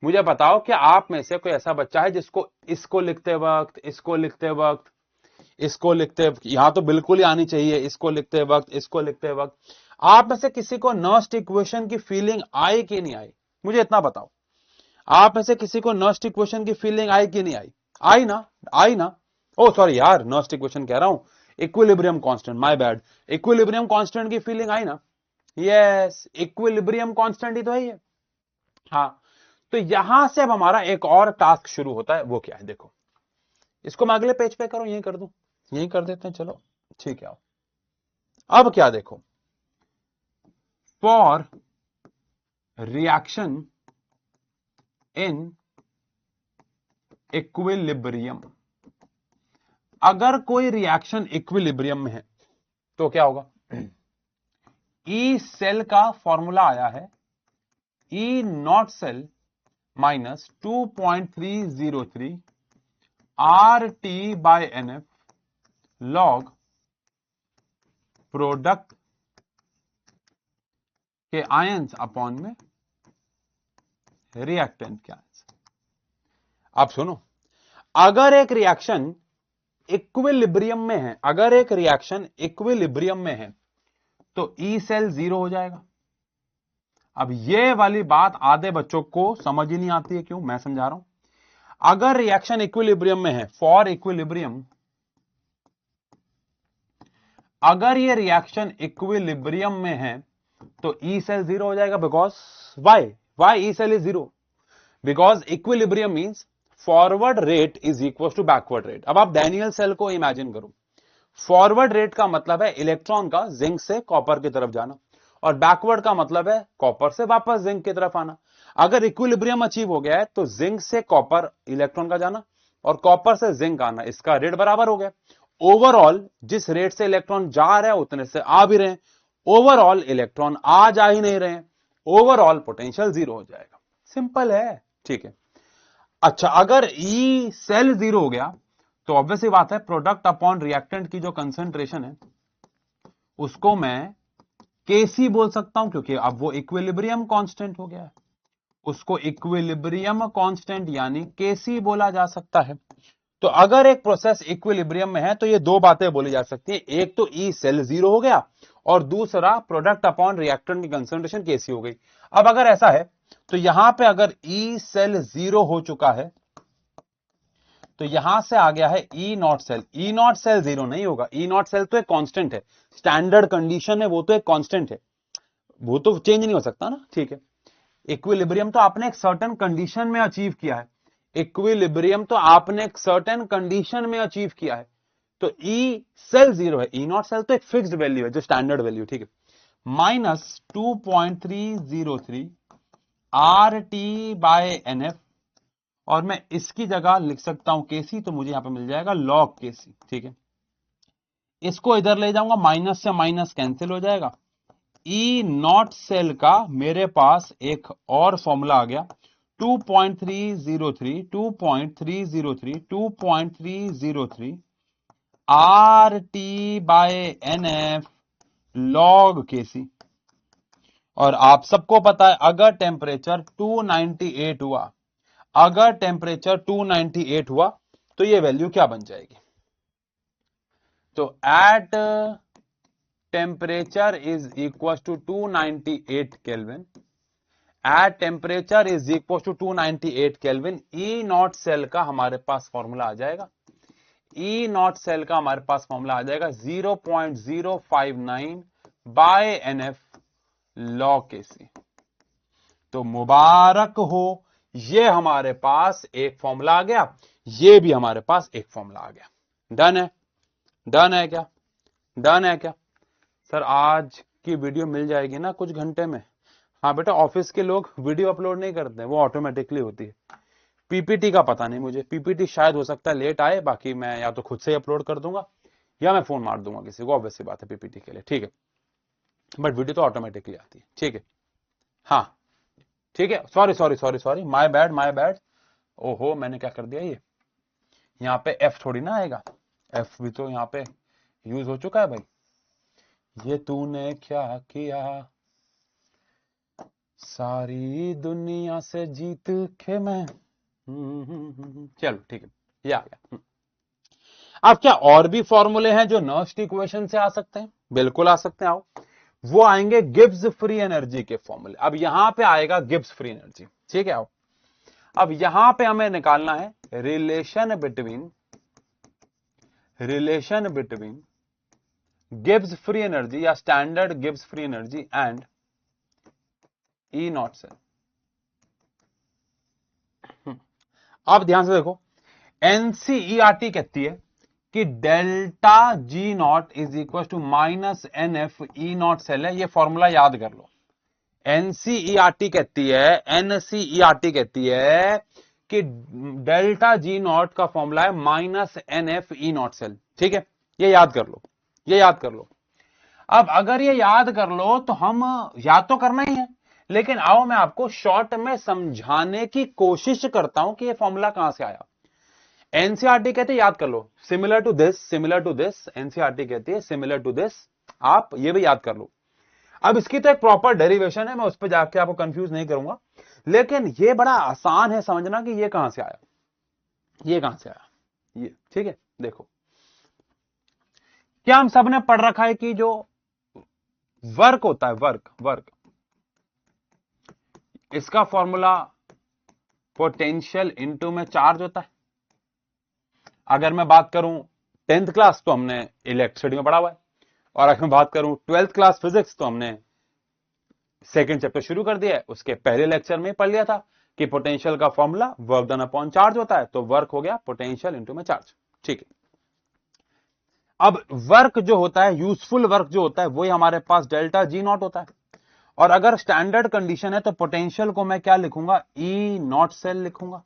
मुझे बताओ कि आप में से कोई ऐसा बच्चा है जिसको इसको लिखते वक्त, इसको लिखते वक्त, इसको लिखते वक्त, यहां तो बिल्कुल ही आनी चाहिए, इसको लिखते वक्त, इसको लिखते वक्त, आप में से किसी को नर्स्ट इक्वेशन की फीलिंग आई कि नहीं आई? मुझे इतना बताओ, आप में से किसी को नर्स्ट इक्वेशन की फीलिंग आई कि नहीं आई? आई ना, आई ना। ओ सॉरी यार, नर्स्ट इक्वेशन कह रहा हूं, equilibrium constant, my bad. Equilibrium constant की फीलिंग आई ना? यस, इक्विलिब्रियम कांस्टेंट ही तो है ये। हाँ, तो यहां से अब हमारा एक और टास्क शुरू होता है, वो क्या है देखो। इसको मैं अगले पेज पे करूं, यही कर दूं, यही कर देते हैं, चलो ठीक है। अब क्या देखो, फॉर रिएक्शन इन इक्विलिब्रियम, अगर कोई रिएक्शन इक्विलिब्रियम में है तो क्या होगा? ई सेल का फॉर्मूला आया है E naught cell minus 2.303 R T by N F log product के आयंस अपॉन में रिएक्टेंट के आयंस। आप सुनो, अगर एक रिएक्शन इक्विलिब्रियम में है, अगर एक रिएक्शन इक्विलिब्रियम में है तो ई सेल 0 हो जाएगा। अब ये वाली बात आधे बच्चों को समझ ही नहीं आती है, क्यों? मैं समझा रहा हूं। अगर रिएक्शन इक्विलिब्रियम में है, फॉर इक्विलिब्रियम, अगर ये रिएक्शन इक्विलिब्रियम में है तो ई सेल 0 हो जाएगा। Because why E cell is 0? Because equilibrium means forward rate is equal to backward rate. अब आप डैनियल सेल को इमेजिन करो, फॉरवर्ड रेट का मतलब है इलेक्ट्रॉन का जिंक से कॉपर की तरफ जाना, और बैकवर्ड का मतलब है कॉपर से वापस जिंक की तरफ आना। अगर इक्विलिब्रियम अचीव हो गया है तो जिंक से कॉपर इलेक्ट्रॉन का जाना और कॉपर से जिंक आना, इसका रेट बराबर हो गया। ओवरऑल जिस रेट से इलेक्ट्रॉन जा रहे हैं उतने से आ भी रहे हैं, ओवरऑल इलेक्ट्रॉन आ जा ही नहीं रहे हैं, ओवरऑल पोटेंशियल 0 हो जाएगा। सिंपल है, ठीक है। अच्छा, अगर ई सेल 0 हो गया तो ऑब्वियसली बात है प्रोडक्ट अपॉन रिएक्टेंट की जो कंसंट्रेशन है उसको मैं केसी बोल सकता हूं, क्योंकि अब वो इक्विलिब्रियम कांस्टेंट हो गया है, उसको इक्विलिब्रियम कांस्टेंट यानी केसी बोला जा सकता है। तो अगर एक प्रोसेस इक्विलिब्रियम में है तो ये दो बातें बोली जा सकती है, एक तो ई सेल 0 हो गया और दूसरा प्रोडक्ट अपॉन रिएक्टेंट की कंसंट्रेशन केसी हो गई। अब अगर ऐसा है तो यहां पे अगर ई सेल 0 हो चुका है तो यहां से आ गया है E naught cell. E naught cell 0 नहीं होगा, ई नॉट सेल तो एक कांस्टेंट है, स्टैंडर्ड कंडीशन है, वो तो एक कांस्टेंट है, वो तो चेंज नहीं हो सकता ना, ठीक है। इक्विलिब्रियम तो आपने एक सर्टेन कंडीशन में अचीव किया है, इक्विलिब्रियम तो आपने एक सर्टेन कंडीशन में अचीव किया है, तो ई सेल 0 है, ई नॉट सेल तो एक फिक्स्ड वैल्यू है जो स्टैंडर्ड वैल्यू, ठीक है। Minus 2.303 R T by N F, और मैं इसकी जगह लिख सकता हूं केसी, तो मुझे यहां पे मिल जाएगा लॉग केसी, ठीक है। इसको इधर ले जाऊंगा, माइनस से माइनस कैंसिल हो जाएगा। ई नॉट सेल का मेरे पास एक और फॉर्मूला आ गया 2.303 R T by N F log K C. और आप सबको पता है अगर टेम्परेचर 298 हुआ, अगर टेम्परेचर 298 हुआ तो ये वैल्यू क्या बन जाएगी? तो at temperature is equal to 298 kelvin, at temperature is equal to 298 kelvin, E naught cell का हमारे पास फॉर्मूला आ जाएगा, ई नॉट सेल का हमारे पास फॉर्मूला आ जाएगा 0.059 बाय एन एफ लॉग केसी। तो मुबारक हो, ये हमारे पास एक फॉर्मूला आ गया, ये भी हमारे पास एक फॉर्मूला आ गया। डन है? डन है क्या? डन है क्या? सर आज की वीडियो मिल जाएगी ना कुछ घंटे में? हाँ बेटा, ऑफिस के लोग वीडियो अपलोड नहीं करते हैं, वो ऑटोमेटिकली होती है। पीपीटी का पता नहीं मुझे, पीपीटी शायद हो सकता है लेट आए, बाकी मैं या तो खुद से ही अपलोड कर दूंगा या मैं फोन मार दूंगा किसी को, ऑब्वियस सी बात है पीपीटी के लिए, ठीक है। बट वीडियो तो ऑटोमेटिकली आती है, ठीक है। हाँ ठीक है, sorry sorry sorry sorry, my bad my bad. ओहो मैंने क्या कर दिया, ये यहाँ पे एफ थोड़ी ना आएगा, एफ भी तो यहाँ पे यूज हो चुका है भाई। ये तूने क्या किया, सारी दुनिया से जीत के मैं। चलो ठीक है, ये आ गया। अब क्या और भी फॉर्मूले हैं जो नर्स्ट इक्वेशन से आ सकते हैं? बिल्कुल आ सकते हैं, आओ। वो आएंगे गिब्स फ्री एनर्जी के फॉर्मूले। अब यहां पे आएगा गिब्स फ्री एनर्जी, ठीक है। आओ, अब यहां पे हमें निकालना है relation between Gibbs free energy या standard Gibbs free energy and E naught cell. अब ध्यान से देखो, एनसीईआरटी कहती है कि delta G naught is equal to minus N F E naught cell है। ये फॉर्मूला याद कर लो। एनसीईआरटी कहती है कि डेल्टा जी नॉट का फॉर्मूला है minus N F E naught cell, ठीक है। ये याद कर लो, ये याद कर लो। अब अगर ये याद कर लो तो हम याद तो करना ही है, लेकिन आओ मैं आपको शॉर्ट में समझाने की कोशिश करता हूं कि ये फॉर्मूला कहां से आया। एनसीईआरटी कहते हैं, याद कर लो, सिमिलर टू दिस। एनसीईआरटी कहती है सिमिलर टू दिस, आप ये भी याद कर लो। अब इसकी तो एक प्रॉपर डेरिवेशन है, मैं उस पर जाके आपको कंफ्यूज नहीं करूंगा, लेकिन ये बड़ा आसान है समझना कि ये कहां से आया, ये कहां से आया, ये ठीक है। देखो, क्या हम सब ने पढ़ रखा है कि जो वर्क होता है, वर्क इसका फॉर्मूला पोटेंशियल इनटू में चार्ज होता है। अगर मैं बात करूं 10th क्लास तो हमने इलेक्ट्रिसिटी में पढ़ा हुआ है, और अगर मैं बात करूं 12th क्लास फिजिक्स तो हमने सेकंड चैप्टर शुरू कर दिया है, उसके पहले लेक्चर में पढ़ लिया था कि पोटेंशियल का formula work done upon charge होता है, तो वर्क हो गया पोटेंशियल इनटू में चार्ज, ठीक है। अब वर्क जो होता है, यूजफुल वर्क जो होता है, वही हमारे पास डेल्टा जी नॉट होता है। और अगर स्टैंडर्ड कंडीशन है तो पोटेंशियल को मैं क्या लिखूंगा, ई नॉट सेल लिखूंगा।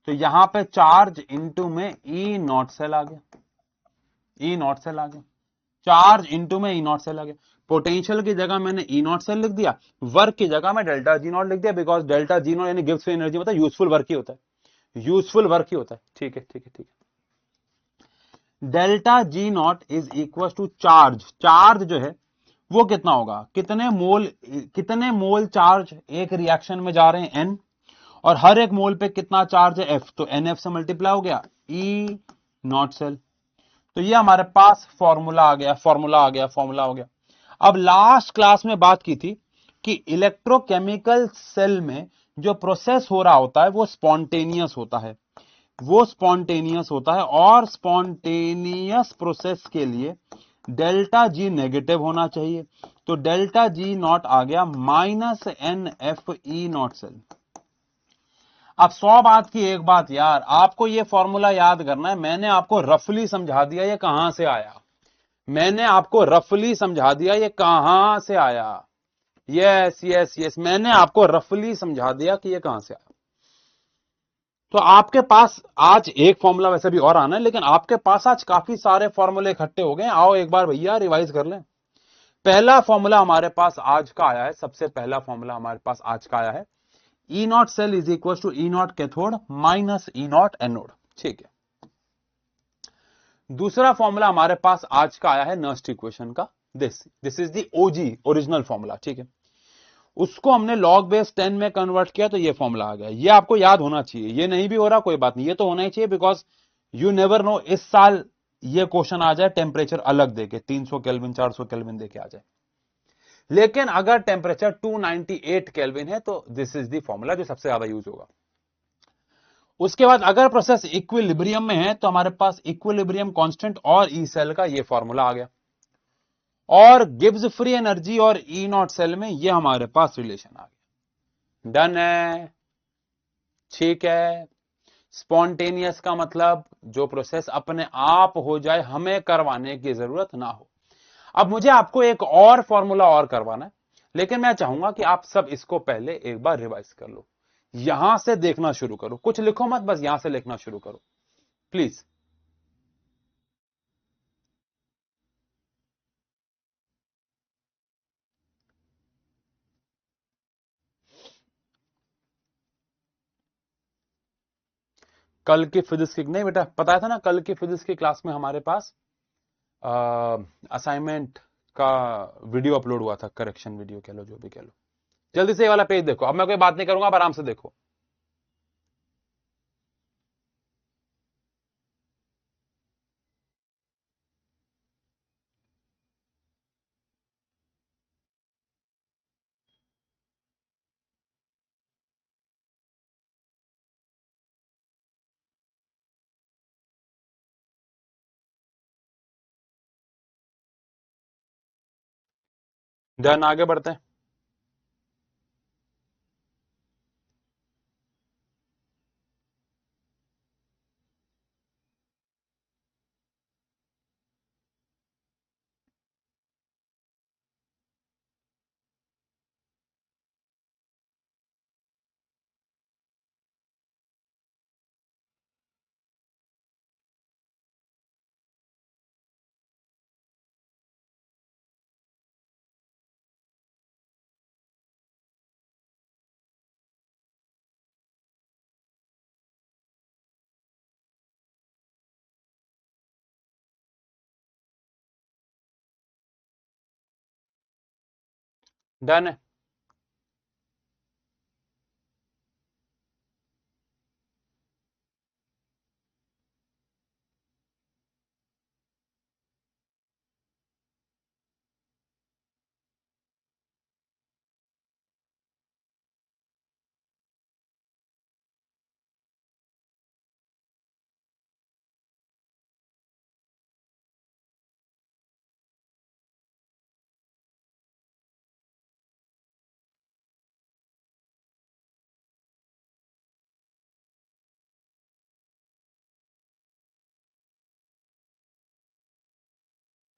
तो यहां पे चार्ज इंटू में ई नॉट सेल आ गया, ई नॉट सेल आ गया, चार्ज इंटू में ई नॉट सेल आ गया। पोटेंशियल की जगह मैंने ई नॉट सेल लिख दिया, वर्क की जगह में डेल्टा जी नॉट लिख दिया, बिकॉज डेल्टा जी नॉट यानी गिव्स फ्री एनर्जी होता है, यूजफुल वर्क ही होता है, यूजफुल वर्क ही होता है, ठीक है ठीक है ठीक है। Delta G naught is equal to charge, charge जो है वो कितना होगा, कितने मोल चार्ज एक रिएक्शन में जा रहे हैं, एन, और हर एक मोल पे कितना चार्ज है, एफ, तो एन एफ से मल्टीप्लाई हो गया ई नॉट सेल। तो ये हमारे पास फॉर्मूला आ गया, फॉर्मूला हो गया। अब लास्ट क्लास में बात की थी कि इलेक्ट्रोकेमिकल सेल में जो प्रोसेस हो रहा होता है वो स्पॉन्टेनियस होता है, और स्पॉन्टेनियस प्रोसेस के लिए डेल्टा जी नेगेटिव होना चाहिए। तो डेल्टा जी नॉट आ गया minus N F E naught cell. अब 100 बात की एक बात यार, आपको ये फॉर्मूला याद करना है। मैंने आपको रफली समझा दिया ये कहां से आया, मैंने आपको रफली समझा दिया ये कहां से आया। यस यस यस, मैंने आपको रफली समझा दिया कि ये कहां से आया। तो आपके पास आज एक फॉर्मूला वैसे भी और आना है, लेकिन आपके पास आज काफी सारे फॉर्मूले इकट्ठे हो गए। आओ एक बार भैया रिवाइज कर लें। पहला फॉर्मूला हमारे पास आज का आया है, सबसे पहला फॉर्मूला हमारे पास आज का आया है, E naught cell is equal to E naught cathode minus E naught anode, ठीक है। दूसरा फॉर्मूला हमारे पास आज का आया है नर्स्ट इक्वेशन का, this is the OG original formula, ठीक है। उसको हमने लॉग बेस 10 में कन्वर्ट किया तो ये फॉर्मूला आ गया। ये आपको याद होना चाहिए, ये नहीं भी हो रहा कोई बात नहीं, ये तो होना ही चाहिए, बिकॉज यू नेवर नो, इस साल ये क्वेश्चन आ जाए टेम्परेचर अलग देके 300 केल्विन 400 केल्विन देके आ जाए, लेकिन अगर टेम्परेचर 298 केल्विन है तो दिस इज द फॉर्मूला जो सबसे ज्यादा यूज होगा। उसके बाद अगर प्रोसेस इक्विलिब्रियम में है तो हमारे पास इक्विलिब्रियम कांस्टेंट और ई सेल का ये फॉर्मूला आ गया, और गिब्स फ्री एनर्जी और ई नॉट सेल में ये हमारे पास रिलेशन आ गया। डन है, ठीक है। स्पॉन्टेनियस का मतलब जो प्रोसेस अपने आप हो जाए, हमें करवाने की जरूरत ना हो। अब मुझे आपको एक और फॉर्मूला और करवाना है, लेकिन मैं चाहूंगा कि आप सब इसको पहले एक बार रिवाइज कर लो, यहां से देखना शुरू करो, कुछ लिखो मत, बस यहां से लिखना शुरू करो प्लीज। कल की फिजिक्स की नहीं बेटा, पता था ना कल की फिजिक्स की क्लास में हमारे पास असाइनमेंट का वीडियो अपलोड हुआ था, करेक्शन वीडियो कह लो, जो भी कह लो। जल्दी से ये वाला पेज देखो, अब मैं कोई बात नहीं करूंगा, आप आराम से देखो। डन, आगे बढ़ते हैं। डन है।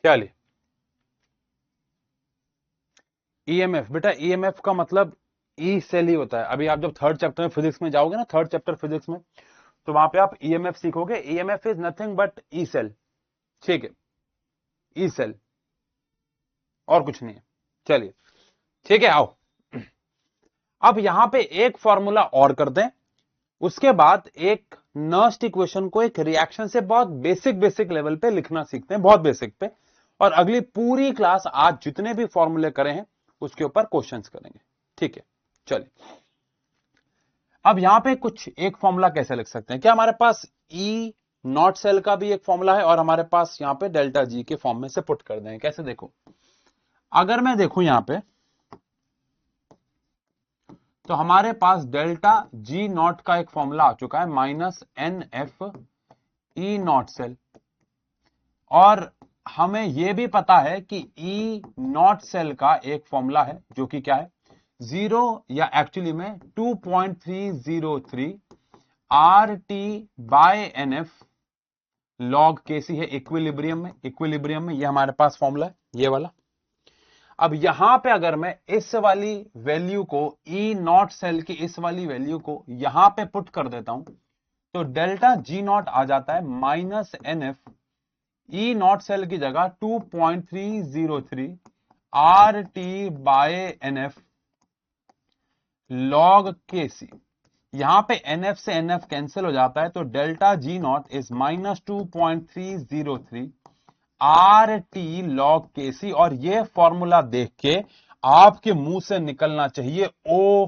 क्या ली? ईएमएफ बेटा, ईएमएफ का मतलब ई सेल ही होता है। अभी आप जब थर्ड चैप्टर में फिजिक्स में जाओगे ना, थर्ड चैप्टर फिजिक्स में, तो वहां पे आप ईएमएफ सीखोगे। EMF is nothing but E cell, ठीक है, ई सेल, और कुछ नहीं है। चलिए ठीक है, आओ अब यहां पे एक फॉर्मूला और कर दें, उसके बाद एक नर्स्ट इक्वेशन को एक रिएक्शन से बहुत बेसिक बेसिक लेवल पे लिखना सीखते हैं, बहुत बेसिक पे, और अगली पूरी क्लास आज जितने भी फॉर्मूले करे हैं उसके ऊपर क्वेश्चंस करेंगे, ठीक है। चलिए अब यहां पे कुछ एक फॉर्मूला कैसे लिख सकते हैं, क्या हमारे पास ई नॉट सेल का भी एक फॉर्मूला है और हमारे पास यहां पे डेल्टा जी के फॉर्म में से पुट कर दें। कैसे? देखो, अगर मैं देखूं यहां पे, तो हमारे पास डेल्टा जी नॉट का एक फॉर्मूला आ चुका है, minus N F E naught cell, और हमें यह भी पता है कि ई नॉट सेल का एक फॉर्मूला है जो कि क्या है, 0 या एक्चुअली में 2.303 R T by N F log K C है इक्विलिब्रियम में। इक्विलिब्रियम में यह हमारे पास फॉर्मूला है, ये वाला। अब यहां पे अगर मैं इस वाली वैल्यू को, ई नॉट सेल की इस वाली वैल्यू को यहां पे पुट कर देता हूं, तो डेल्टा जी नॉट आ जाता है minus N F E naught cell की जगह 2.303 R T by N F log K C. यहां पे एन एफ से एन एफ कैंसिल हो जाता है, तो delta G naught is minus 2.303 R T log K C. और ये फॉर्मूला देख के आपके मुंह से निकलना चाहिए ओ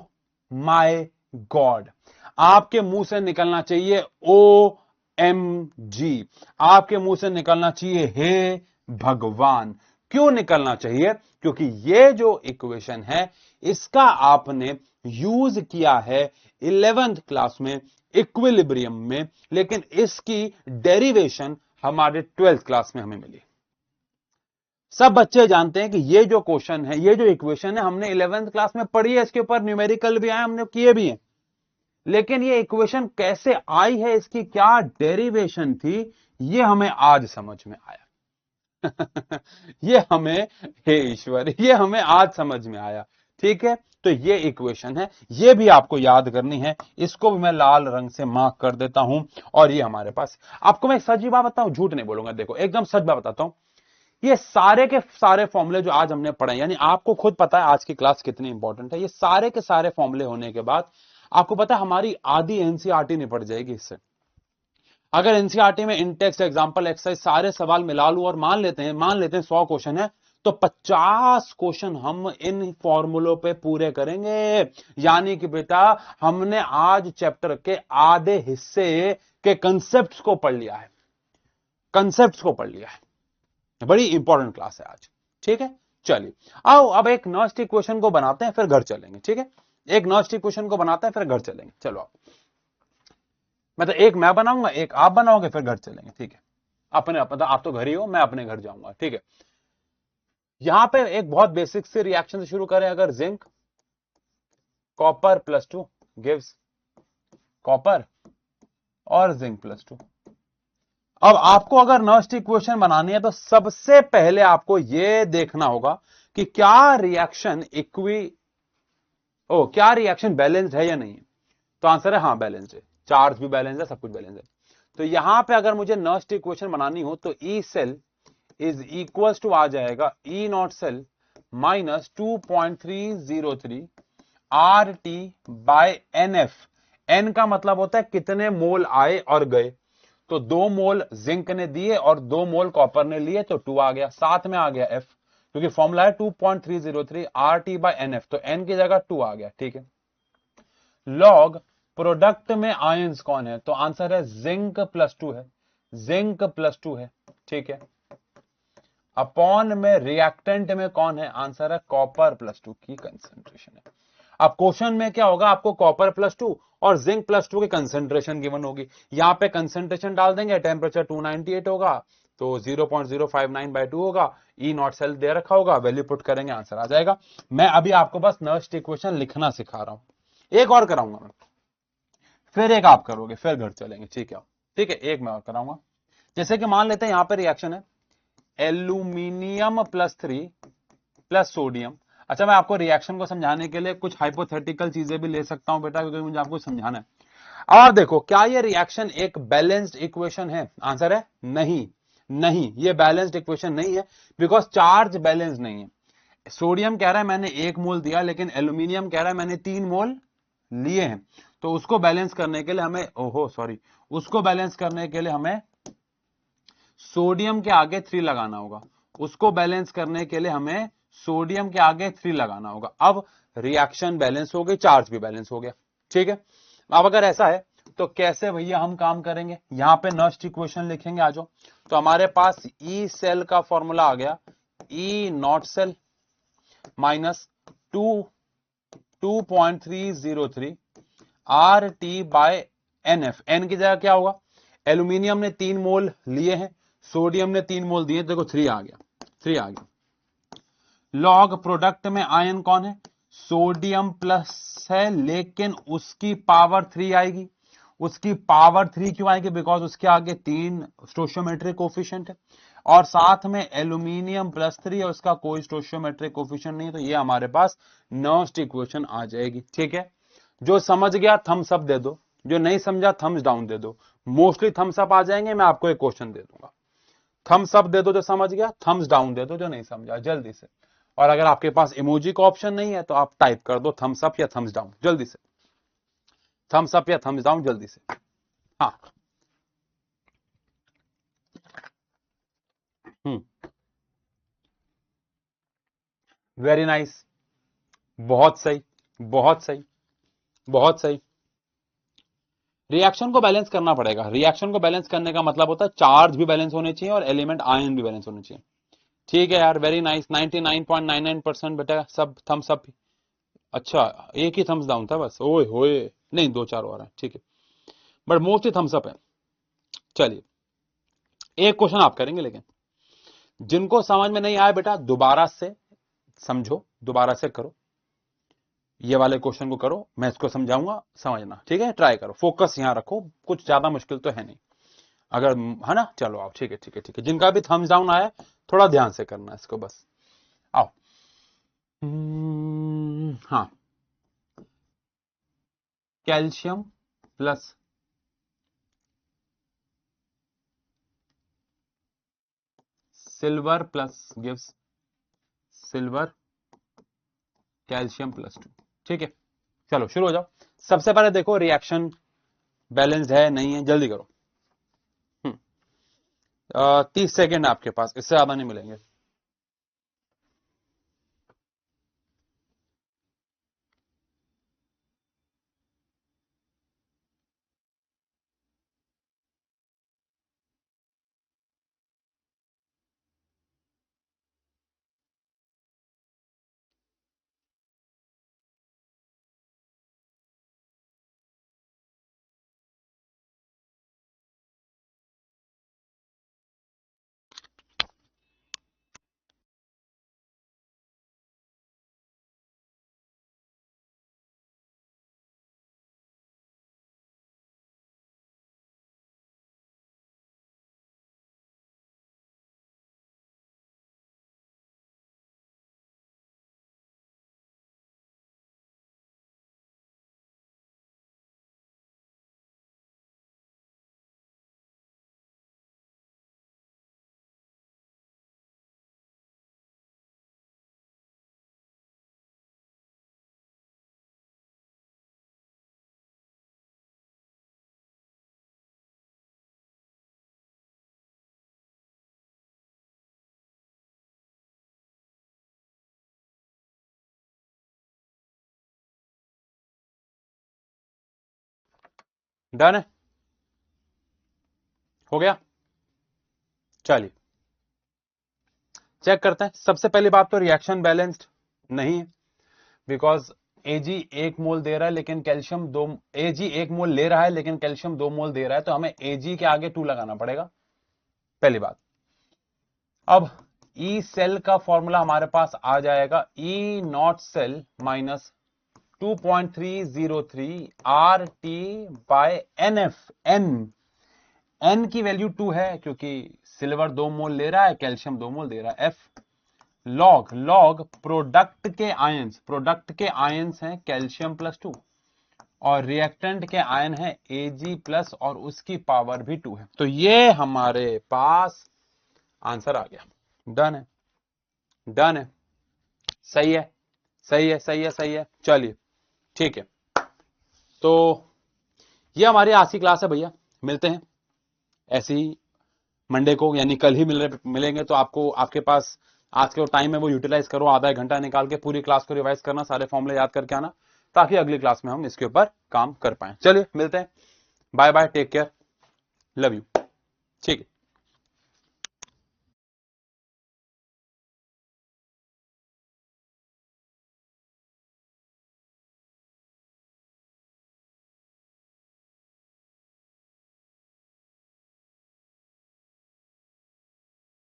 माय गॉड, आपके मुंह से निकलना चाहिए ओ एम जी, आपके मुंह से निकलना चाहिए हे भगवान। क्यों निकलना चाहिए? क्योंकि ये जो इक्वेशन है इसका आपने यूज किया है 11th क्लास में इक्विलिब्रियम में, लेकिन इसकी डेरिवेशन हमारे 12th क्लास में हमें मिली। सब बच्चे जानते हैं कि ये जो क्वेश्चन है, ये जो इक्वेशन है, हमने 11th क्लास में पढ़ी है, इसके ऊपर न्यूमेरिकल भी आए, हमने किए भी हैं, लेकिन ये इक्वेशन कैसे आई है, इसकी क्या डेरिवेशन थी, ये हमें आज समझ में आया। ये हमें, हे ईश्वर, ये हमें आज समझ में आया, ठीक है। तो ये इक्वेशन है, ये भी आपको याद करनी है, इसको भी मैं लाल रंग से मार्क कर देता हूं। और ये हमारे पास, आपको मैं सच बात बताऊं, झूठ नहीं बोलूंगा, देखो एकदम सच बात बताता हूं, ये सारे के सारे फॉर्मूले जो आज हमने पढ़े, यानी आपको खुद पता है आज की क्लास कितनी इंपॉर्टेंट है, ये सारे के सारे फॉर्मूले होने के बाद आपको पता है हमारी आधी एनसीईआरटी निपट जाएगी इससे। अगर एनसीईआरटी में इंटेक्स्ट एग्जांपल एक्सरसाइज सारे सवाल मिला लूं और मान लेते हैं 100 क्वेश्चन है, तो 50 क्वेश्चन हम इन फॉर्मूलों पे पूरे करेंगे। यानी कि बेटा हमने आज चैप्टर के आधे हिस्से के कंसेप्ट्स को पढ़ लिया है, कंसेप्ट्स को पढ़ लिया है। बड़ी इंपॉर्टेंट क्लास है आज, ठीक है। चलिए आओ अब एक नॉस्ट इक्वेशन को बनाते हैं, फिर घर चलेंगे, ठीक है। एक नॉस्ट इक्वेशन को बनाते हैं, फिर घर चलेंगे। चलो आप, मतलब एक मैं बनाऊंगा, एक आप बनाओगे, फिर घर चलेंगे, ठीक है। अपने मतलब आप तो घर ही हो, मैं अपने घर जाऊंगा, ठीक है। यहां पे एक बहुत बेसिक से रिएक्शन से शुरू करें। अगर जिंक कॉपर +2 गिव्स कॉपर और जिंक +2। अब आपको अगर नॉस्ट इक्वेशन बनानी है तो सबसे पहले आपको यह देखना होगा कि क्या रिएक्शन क्या रिएक्शन बैलेंस्ड है या नहीं है। तो आंसर है हाँ, बैलेंस्ड है, चार्ज भी बैलेंस है, सब कुछ बैलेंस है। तो यहां पे अगर मुझे नॉस्ट इक्वेशन बनानी हो तो E cell is equals to आ जाएगा E naught cell -2.303 RT/NF। N का मतलब होता है कितने मोल आए और गए। तो 2 मोल जिंक ने दिए और 2 मोल कॉपर ने लिए, तो 2 आ गया, साथ में आ गया F, क्योंकि फॉर्मूला है 2.303 RT/NF, तो N की जगह 2 आ गया, ठीक है। लॉग प्रोडक्ट में आयंस कौन है, तो आंसर है जिंक +2 है, जिंक +2 है, ठीक है। अपॉन में रिएक्टेंट में कौन है, आंसर है कॉपर +2 की कंसेंट्रेशन है। अब क्वेश्चन में क्या होगा, आपको कॉपर +2 और जिंक +2 की कंसेंट्रेशन गिवन होगी। यहां पे कंसेंट्रेशन डाल देंगे, टेम्परेचर 298 होगा, तो 0.059/2 होगा। ई नॉट सेल दे रखा होगा, वैल्यू पुट करेंगे, आंसर आ जाएगा। मैं अभी आपको बस नॉस्ट इक्वेशन लिखना सिखा रहा हूं, एक और कराऊंगा मैं, फिर एक आप करोगे, फिर घर चलेंगे, ठीक है। ठीक है, एक मैं और कराऊंगा। जैसे कि मान लेते हैं यहां पर रिएक्शन है एल्यूमिनियम +3 प्लस सोडियम। अच्छा, मैं आपको रिएक्शन को समझाने के लिए कुछ हाइपोथेटिकल चीजें भी ले सकता हूं बेटा, क्योंकि मुझे आपको समझाना है। और देखो, क्या ये रिएक्शन एक बैलेंस्ड इक्वेशन है, आंसर है नहीं, नहीं, ये बैलेंस्ड इक्वेशन नहीं है, बिकॉज चार्ज बैलेंस नहीं है। सोडियम कह रहा है मैंने 1 मोल दिया, लेकिन एल्यूमिनियम कह रहा है मैंने 3 मोल लिए हैं। तो उसको बैलेंस करने के लिए हमें, उसको बैलेंस करने के लिए हमें सोडियम के आगे 3 लगाना होगा, उसको बैलेंस करने के लिए हमें सोडियम के आगे 3 लगाना होगा। अब रिएक्शन बैलेंस हो गई, चार्ज भी बैलेंस हो गया, ठीक है। अब अगर ऐसा है तो कैसे भैया हम काम करेंगे, यहां पे नॉस्ट इक्वेशन लिखेंगे, आ जाओ। तो हमारे पास ई सेल का फॉर्मूला आ गया, ई नॉट सेल -2.303 RT/NF। एन की जगह क्या होगा, एल्यूमिनियम ने 3 मोल लिए हैं, सोडियम ने 3 मोल दिए, देखो 3 आ गया, 3 आ गया। लॉग प्रोडक्ट में आयन कौन है, सोडियम प्लस है, लेकिन उसकी पावर 3 आएगी। उसकी पावर 3 क्यों आएगी, बिकॉज उसके आगे 3 स्टोशियोमेट्रिक कोफिशिएंट है, और साथ में एल्यूमिनियम +3 है, उसका कोई स्टोशियोमेट्रिक कोफिशिएंट नहीं है। तो ये हमारे पास नॉस्ट इक्वेशन आ जाएगी, ठीक है। जो समझ गया थम्स अप दे दो, जो नहीं समझा थम्स डाउन दे दो। मोस्टली थम्स अप आ जाएंगे, मैं आपको एक क्वेश्चन दे दूंगा। थम्स अप दे दो जो समझ गया, थम्स डाउन दे दो जो नहीं समझा, जल्दी से। और अगर आपके पास इमोजी का ऑप्शन नहीं है तो आप टाइप कर दो थम्स अप या थम्स डाउन, जल्दी से, थम्स अप या थम्स डाउन, जल्दी से। हाँ, वेरी नाइस, बहुत सही, बहुत सही, बहुत सही। रिएक्शन को बैलेंस करना पड़ेगा। रिएक्शन को बैलेंस करने का मतलब होता है चार्ज भी बैलेंस होने चाहिए और एलिमेंट आयन भी बैलेंस होने चाहिए, ठीक है यार, वेरी नाइस। 99.99% बेटा सब थम्स अप। अच्छा, एक ही थम्स डाउन था बस, ओए होए, नहीं 2-4 और है, ठीक है, बट मोस्टली थम्स अप है। चलिए, एक क्वेश्चन आप करेंगे, लेकिन जिनको समझ में नहीं आया बेटा दोबारा से समझो, दोबारा से करो, ये वाले क्वेश्चन को करो, मैं इसको समझाऊंगा, समझना, ठीक है। ट्राई करो, फोकस यहां रखो, कुछ ज्यादा मुश्किल तो है नहीं, अगर है ना। चलो आओ, ठीक है, ठीक है, ठीक है। जिनका भी थम्स डाउन आया थोड़ा ध्यान से करना इसको, बस आओ। हाँ, calcium plus silver plus gives silver calcium +2, ठीक है। चलो शुरू हो जाओ। सबसे पहले देखो रिएक्शन बैलेंस्ड है नहीं है, जल्दी करो। 30 सेकेंड आपके पास, इससे ज्यादा नहीं मिलेंगे। डन है, हो गया। चलिए चेक करते हैं। सबसे पहली बात तो रिएक्शन बैलेंस्ड नहीं है, बिकॉज एजी 1 मोल दे रहा है लेकिन कैल्शियम 2, एजी 1 मोल ले रहा है लेकिन कैल्शियम 2 मोल दे रहा है, तो हमें एजी के आगे 2 लगाना पड़ेगा, पहली बात। अब ई सेल का फॉर्मूला हमारे पास आ जाएगा, E naught cell minus 2.303 R T by N F. N की वैल्यू 2 है क्योंकि सिल्वर 2 मोल ले रहा है, कैल्शियम 2 मोल दे रहा है। एफ लॉग प्रोडक्ट के आयंस हैं कैल्शियम +2 और रिएक्टेंट के आयन है Ag+ और उसकी पावर भी 2 है। तो ये हमारे पास आंसर आ गया। डन है, डन है, सही है, सही है, सही है, सही है। चलिए ठीक है, तो ये हमारी आज की क्लास है भैया। मिलते हैं ऐसे ही मंडे को, यानी कल ही मिलेंगे। तो आपको आपके पास आज के जो टाइम है वो यूटिलाइज करो, आधा 1 घंटा निकाल के पूरी क्लास को रिवाइज करना, सारे फॉर्मूले याद करके आना, ताकि अगली क्लास में हम इसके ऊपर काम कर पाए। चलिए मिलते हैं, bye bye, take care, love you. ठीक है।